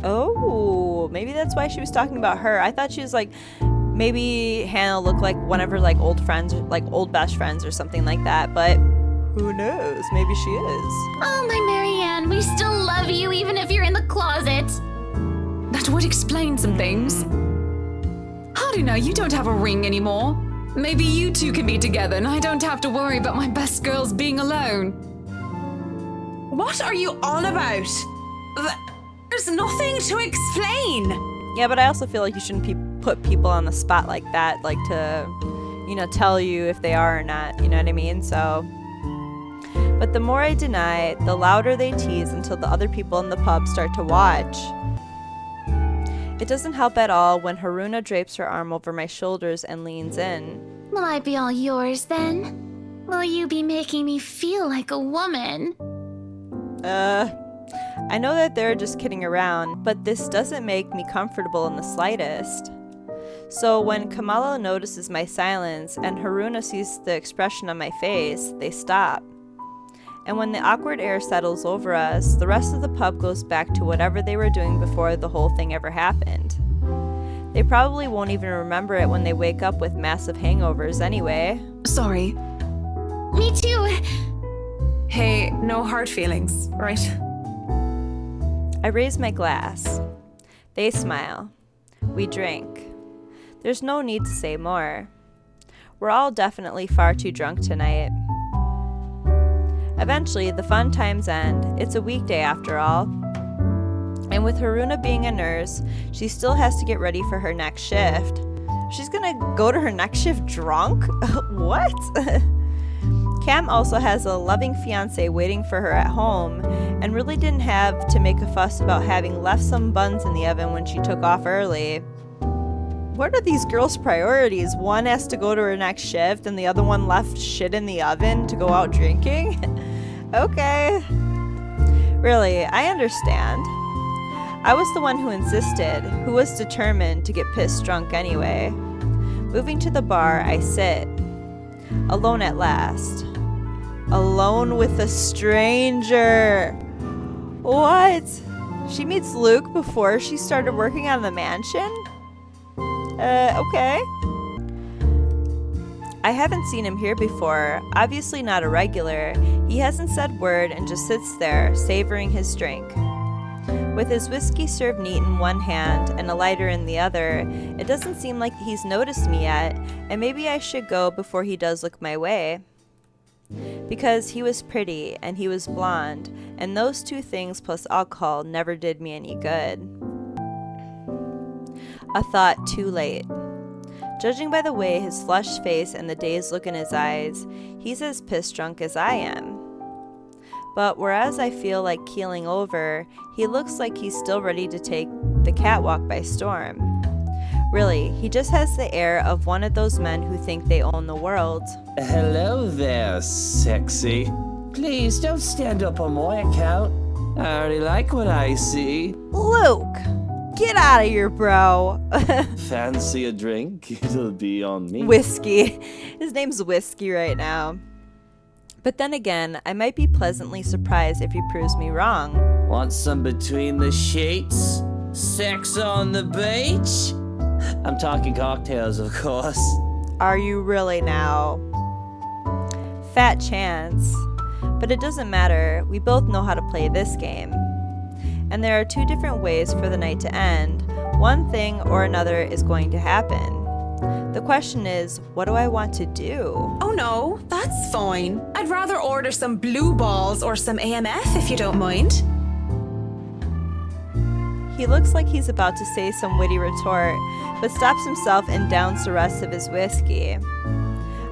Oh, maybe that's why she was talking about her. I thought she was like, maybe Hannah looked like one of her like old friends, like old best friends or something like that, but who knows? Maybe she is. Oh, my Marianne, we still love you even if you're in the closet. That would explain some things. How do you know you don't have a ring anymore? Maybe you two can be together and I don't have to worry about my best girls being alone. What are you on about? There's nothing to explain. Yeah, but I also feel like you shouldn't put people on the spot like that, like to, you know, tell you if they are or not, you know what I mean? So, but the more I deny, the louder they tease until the other people in the pub start to watch. It doesn't help at all when Haruna drapes her arm over my shoulders and leans in. Will I be all yours then? Will you be making me feel like a woman? I know that they're just kidding around, but this doesn't make me comfortable in the slightest. So when Kamala notices my silence and Haruna sees the expression on my face, they stop. And when the awkward air settles over us, the rest of the pub goes back to whatever they were doing before the whole thing ever happened. They probably won't even remember it when they wake up with massive hangovers anyway. Sorry. Me too. Hey, no hard feelings, right? I raise my glass. They smile. We drink. There's no need to say more. We're all definitely far too drunk tonight. Eventually, the fun times end. It's a weekday after all. And with Haruna being a nurse, she still has to get ready for her next shift. She's gonna go to her next shift drunk? What? Cam also has a loving fiancé waiting for her at home and really didn't have to make a fuss about having left some buns in the oven when she took off early. What are these girls' priorities? One has to go to her next shift and the other one left shit in the oven to go out drinking? Okay. Really, I understand. I was the one who insisted, who was determined to get pissed drunk anyway. Moving to the bar, I sit. Alone at last. Alone with a stranger. What? She meets Luke before she started working on the mansion? Okay. I haven't seen him here before, obviously not a regular. He hasn't said word and just sits there, savoring his drink. With his whiskey served neat in one hand and a lighter in the other, it doesn't seem like he's noticed me yet, and maybe I should go before he does look my way. Because he was pretty and he was blonde, and those two things plus alcohol never did me any good. A thought too late. Judging by the way his flushed face and the dazed look in his eyes, he's as pissed drunk as I am. But whereas I feel like keeling over, he looks like he's still ready to take the catwalk by storm. Really, he just has the air of one of those men who think they own the world. Hello there, sexy. Please don't stand up on my account. I already like what I see. Luke! Get out of here, bro. Fancy a drink? It'll be on me. Whiskey. His name's Whiskey right now. But then again, I might be pleasantly surprised if he proves me wrong. Want some between the sheets? Sex on the beach? I'm talking cocktails, of course. Are you really now? Fat chance. But it doesn't matter. We both know how to play this game. And there are 2 different ways for the night to end. One thing or another is going to happen. The question is, what do I want to do? Oh no, that's fine. I'd rather order some blue balls or some AMF if you don't mind. He looks like he's about to say some witty retort, but stops himself and downs the rest of his whiskey.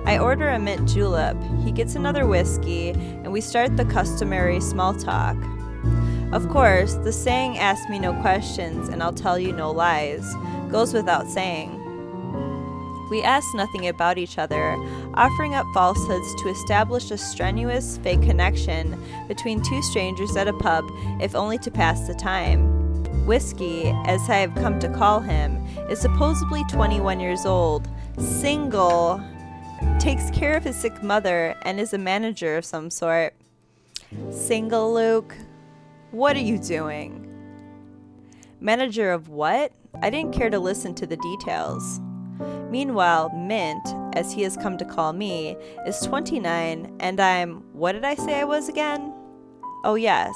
I order a mint julep, he gets another whiskey, and we start the customary small talk. Of course, the saying "ask me no questions and I'll tell you no lies" goes without saying. We ask nothing about each other, offering up falsehoods to establish a strenuous, fake connection between 2 strangers at a pub, if only to pass the time. Whiskey, as I have come to call him, is supposedly 21 years old, single, takes care of his sick mother, and is a manager of some sort. Single, Luke? What are you doing? Manager of what? I didn't care to listen to the details. Meanwhile, Mint, as he has come to call me, is 29, and I'm, what did I say I was again? Oh yes,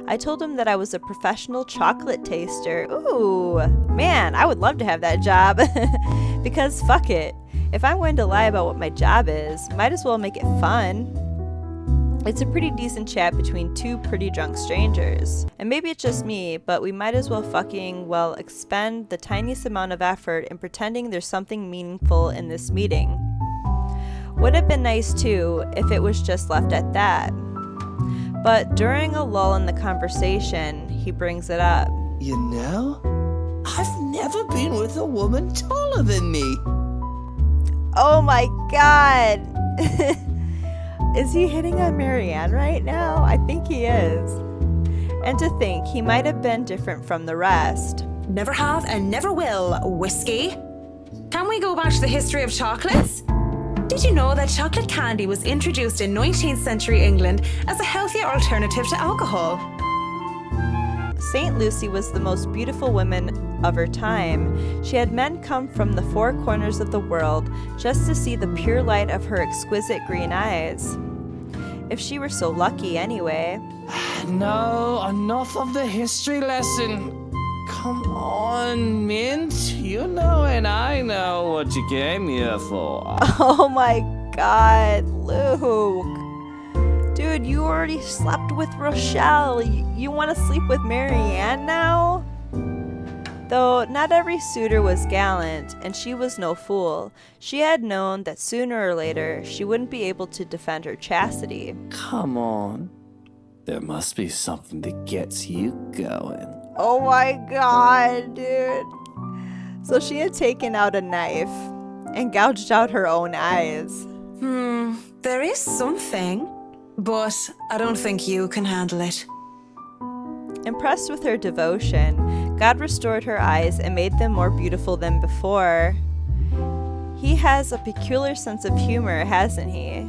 I told him that I was a professional chocolate taster. Ooh, man, I would love to have that job. Because fuck it. If I'm going to lie about what my job is, might as well make it fun. It's a pretty decent chat between 2 pretty drunk strangers. And maybe it's just me, but we might as well expend the tiniest amount of effort in pretending there's something meaningful in this meeting. Would have been nice too if it was just left at that. But during a lull in the conversation, he brings it up. You know, I've never been with a woman taller than me. Oh my god! Is he hitting on Marianne right now? I think he is. And to think he might have been different from the rest. Never have and never will, Whiskey. Can we go back to the history of chocolates? Did you know that chocolate candy was introduced in 19th century England as a healthier alternative to alcohol? St. Lucy was the most beautiful woman of her time. She had men come from the 4 corners of the world just to see the pure light of her exquisite green eyes. If she were so lucky anyway. No, enough of the history lesson. Come on, Mint. You know and I know what you came here for. Oh my god, Luke. Dude, you already slept with Rochelle. You want to sleep with Marianne now? Though not every suitor was gallant, and she was no fool. She had known that sooner or later she wouldn't be able to defend her chastity. Come on. There must be something that gets you going. Oh my god, dude. So she had taken out a knife and gouged out her own eyes. There is something, but I don't think you can handle it. Impressed with her devotion, God restored her eyes and made them more beautiful than before. He has a peculiar sense of humor, hasn't he?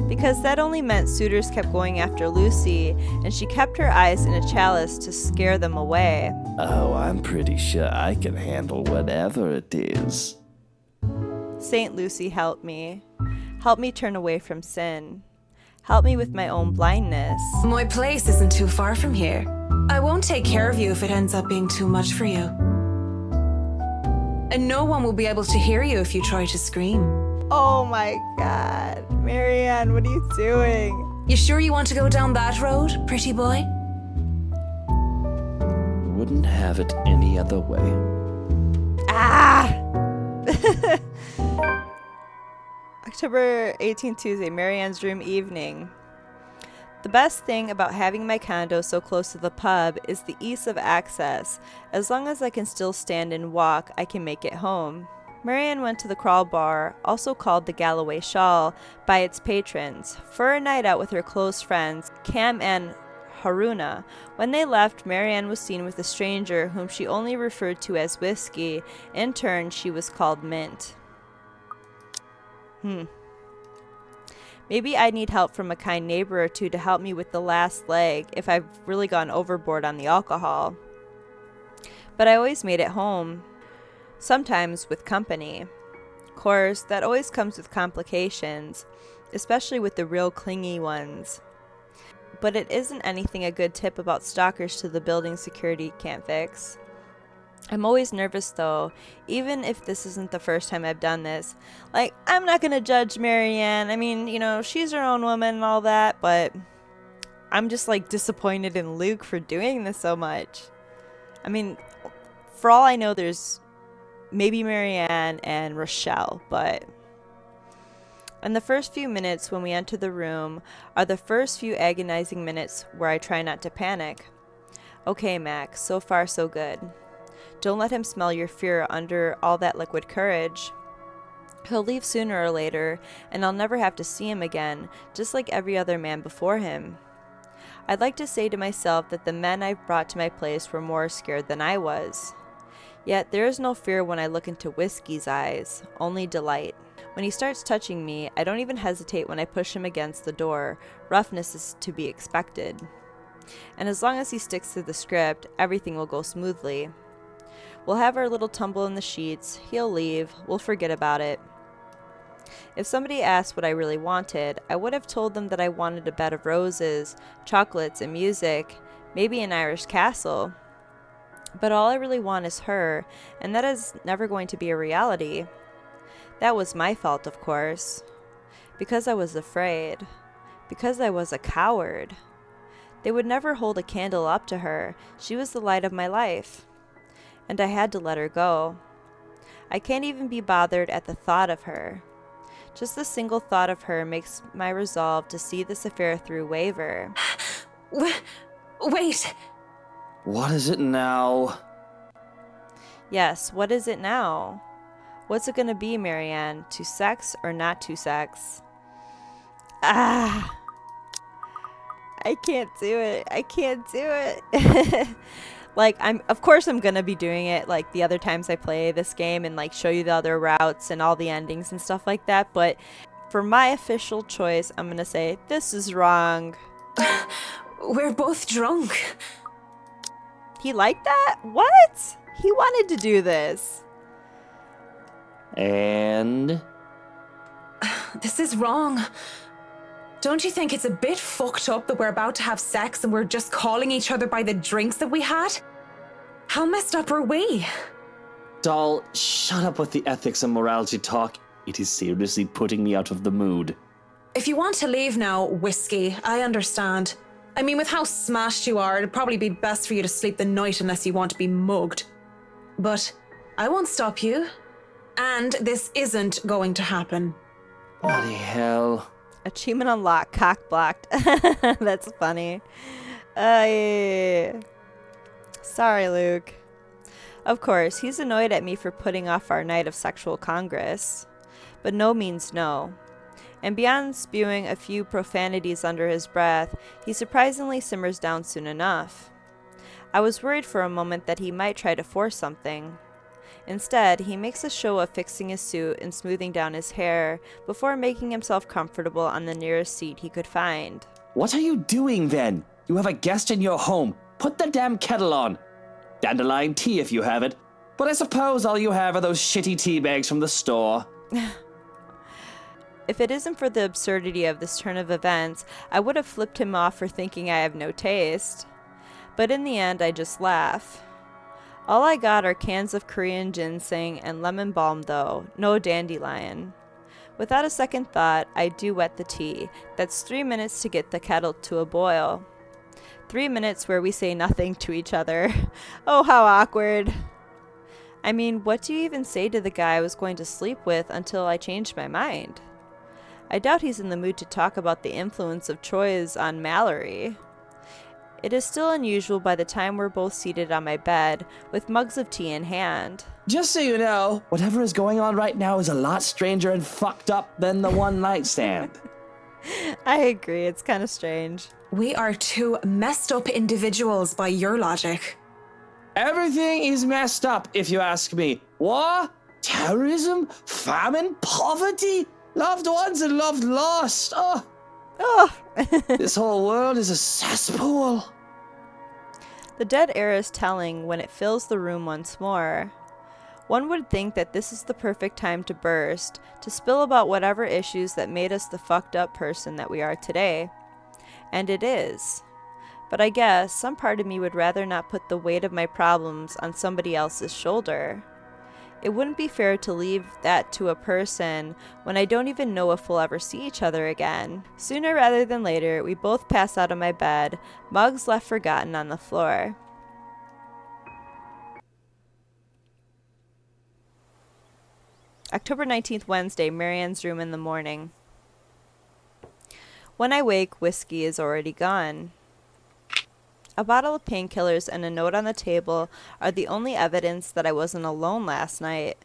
Because that only meant suitors kept going after Lucy, and she kept her eyes in a chalice to scare them away. Oh, I'm pretty sure I can handle whatever it is. St. Lucy, help me. Help me turn away from sin. Help me with my own blindness. My place isn't too far from here. I won't take care of you if it ends up being too much for you. And no one will be able to hear you if you try to scream. Oh my god. Marianne, what are you doing? You sure you want to go down that road, pretty boy? Wouldn't have it any other way. Ah! October 18th, Tuesday, Marianne's dream evening. The best thing about having my condo so close to the pub is the ease of access. As long as I can still stand and walk, I can make it home. Marianne went to the Crawl Bar, also called the Galloway Shawl, by its patrons, for a night out with her close friends, Cam and Haruna. When they left, Marianne was seen with a stranger whom she only referred to as Whiskey. In turn, she was called Mint. Maybe I need help from a kind neighbor or two to help me with the last leg if I've really gone overboard on the alcohol. But I always made it home, sometimes with company. Of course, that always comes with complications, especially with the real clingy ones. But it isn't anything a good tip about stalkers to the building security can't fix. I'm always nervous though, even if this isn't the first time I've done this. Like, I'm not gonna judge Marianne. I mean, you know, she's her own woman and all that, but I'm just like disappointed in Luke for doing this so much. I mean, for all I know, there's maybe Marianne and Rochelle, but... And the first few minutes when we enter the room are the first few agonizing minutes where I try not to panic. Okay, Max, so far so good. Don't let him smell your fear under all that liquid courage. He'll leave sooner or later, and I'll never have to see him again, just like every other man before him. I'd like to say to myself that the men I've brought to my place were more scared than I was. Yet there is no fear when I look into Whiskey's eyes, only delight. When he starts touching me, I don't even hesitate when I push him against the door. Roughness is to be expected. And as long as he sticks to the script, everything will go smoothly. We'll have our little tumble in the sheets, he'll leave, we'll forget about it. If somebody asked what I really wanted, I would have told them that I wanted a bed of roses, chocolates, and music, maybe an Irish castle. But all I really want is her, and that is never going to be a reality. That was my fault, of course. Because I was afraid. Because I was a coward. They would never hold a candle up to her. She was the light of my life. And I had to let her go. I can't even be bothered at the thought of her. Just the single thought of her makes my resolve to see this affair through waver. Wait! What is it now? Yes, what is it now? What's it gonna be, Marianne? To sex or not to sex? I can't do it. I can't do it. Like, of course I'm gonna be doing it like the other times I play this game and like show you the other routes and all the endings and stuff like that, but for my official choice, I'm gonna say, this is wrong. We're both drunk. He liked that? What? He wanted to do this. And? This is wrong. Don't you think it's a bit fucked up that we're about to have sex and we're just calling each other by the drinks that we had? How messed up are we? Doll, shut up with the ethics and morality talk. It is seriously putting me out of the mood. If you want to leave now, Whiskey, I understand. I mean, with how smashed you are, it'd probably be best for you to sleep the night unless you want to be mugged. But I won't stop you. And this isn't going to happen. Bloody hell. Achievement unlocked, cock blocked. That's funny. Sorry, Luke. Of course, he's annoyed at me for putting off our night of sexual congress. But no means no. And beyond spewing a few profanities under his breath, he surprisingly simmers down soon enough. I was worried for a moment that he might try to force something. Instead, he makes a show of fixing his suit and smoothing down his hair before making himself comfortable on the nearest seat he could find. What are you doing then? You have a guest in your home. Put the damn kettle on. Dandelion tea if you have it. But I suppose all you have are those shitty tea bags from the store. If it isn't for the absurdity of this turn of events, I would have flipped him off for thinking I have no taste. But in the end, I just laugh. All I got are cans of Korean ginseng and lemon balm though, no dandelion. Without a second thought, I do wet the tea. That's 3 minutes to get the kettle to a boil. 3 minutes where we say nothing to each other. Oh, how awkward. I mean, what do you even say to the guy I was going to sleep with until I changed my mind? I doubt he's in the mood to talk about the influence of Troy's on Mallory. It is still unusual by the time we're both seated on my bed, with mugs of tea in hand. Just so you know, whatever is going on right now is a lot stranger and fucked up than the one night stand. I agree, it's kind of strange. We are two messed up individuals by your logic. Everything is messed up, if you ask me. War, terrorism, famine, poverty, loved ones and loved lost. Oh, this whole world is a cesspool. The dead air is telling when it fills the room once more. One would think that this is the perfect time to burst, to spill about whatever issues that made us the fucked up person that we are today. And it is. But I guess some part of me would rather not put the weight of my problems on somebody else's shoulder. It wouldn't be fair to leave that to a person when I don't even know if we'll ever see each other again. Sooner rather than later, we both pass out of my bed, mugs left forgotten on the floor. October 19th, Wednesday, Marianne's room in the morning. When I wake, whiskey is already gone. A bottle of painkillers and a note on the table are the only evidence that I wasn't alone last night.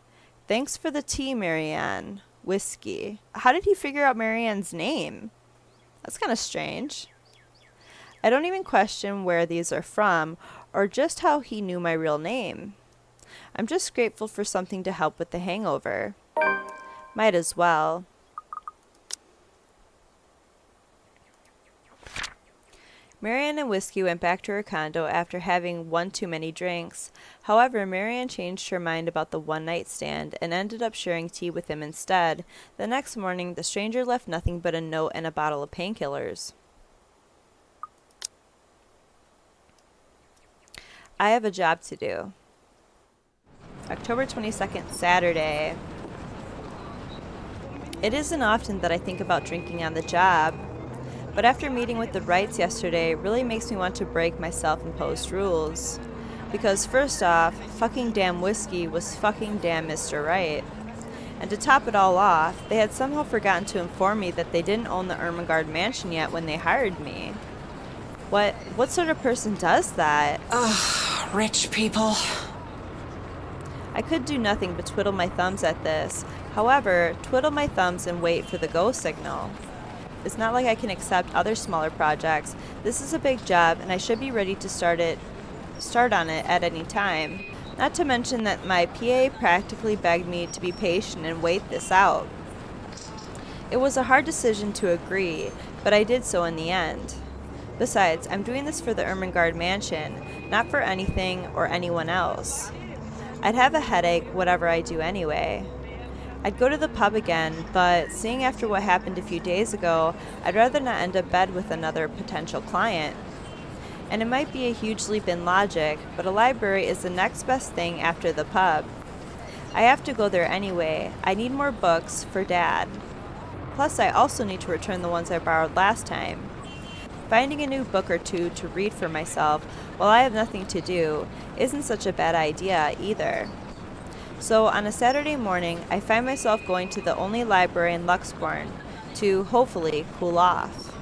Thanks for the tea, Marianne. Whiskey. How did he figure out Marianne's name? That's kind of strange. I don't even question where these are from or just how he knew my real name. I'm just grateful for something to help with the hangover. Might as well. Marianne and Whiskey went back to her condo after having one too many drinks. However, Marianne changed her mind about the one-night stand and ended up sharing tea with him instead. The next morning, the stranger left nothing but a note and a bottle of painkillers. I have a job to do. October 22nd, Saturday. It isn't often that I think about drinking on the job. But after meeting with the Wrights yesterday, it really makes me want to break my self-imposed rules. Because first off, fucking damn Whiskey was fucking damn Mr. Wright. And to top it all off, they had somehow forgotten to inform me that they didn't own the Ermangarde Mansion yet when they hired me. What sort of person does that? Ugh, rich people. I could do nothing but twiddle my thumbs at this. However, twiddle my thumbs and wait for the go signal. It's not like I can accept other smaller projects. This is a big job, and I should be ready to start on it at any time. Not to mention that my PA practically begged me to be patient and wait this out. It was a hard decision to agree, but I did so in the end. Besides, I'm doing this for the Ermangarde Mansion, not for anything or anyone else. I'd have a headache whatever I do anyway. I'd go to the pub again, but seeing after what happened a few days ago, I'd rather not end up bed with another potential client. And it might be a huge leap in logic, but a library is the next best thing after the pub. I have to go there anyway. I need more books for Dad. Plus, I also need to return the ones I borrowed last time. Finding a new book or two to read for myself while I have nothing to do isn't such a bad idea either. So on a Saturday morning, I find myself going to the only library in Luxbourne to, hopefully, cool off.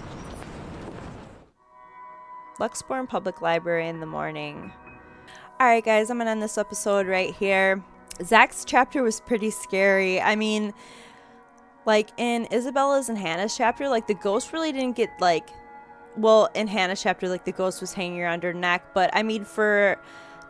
Luxbourne Public Library in the morning. Alright guys, I'm going to end this episode right here. Zach's chapter was pretty scary. I mean, like in Isabella's and Hannah's chapter, like the ghost really didn't get like, well, in Hannah's chapter, like the ghost was hanging around her neck, but I mean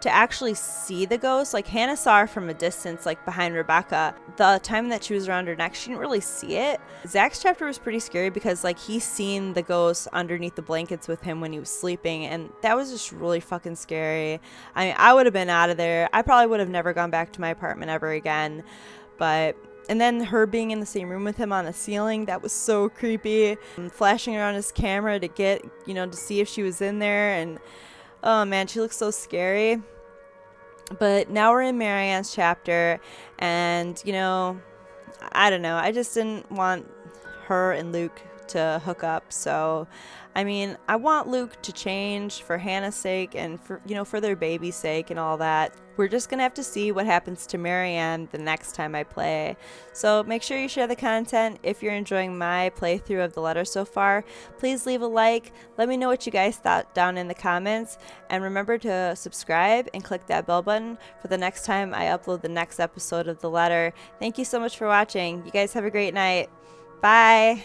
to actually see the ghost, like Hannah saw her from a distance, like behind Rebecca. The time that she was around her neck, she didn't really see it. Zach's chapter was pretty scary because like he's seen the ghost underneath the blankets with him when he was sleeping, and that was just really fucking scary. I mean, I would have been out of there. I probably would have never gone back to my apartment ever again. And then her being in the same room with him on the ceiling, that was so creepy. And flashing around his camera to get, to see if she was in there, and oh man, she looks so scary. But now we're in Marianne's chapter, and, I don't know. I just didn't want her and Luke to hook up. So, I mean, I want Luke to change for Hannah's sake and for their baby's sake and all that. We're just going to have to see what happens to Marianne the next time I play. So make sure you share the content. If you're enjoying my playthrough of the letter so far, please leave a like. Let me know what you guys thought down in the comments. And remember to subscribe and click that bell button for the next time I upload the next episode of the letter. Thank you so much for watching. You guys have a great night. Bye.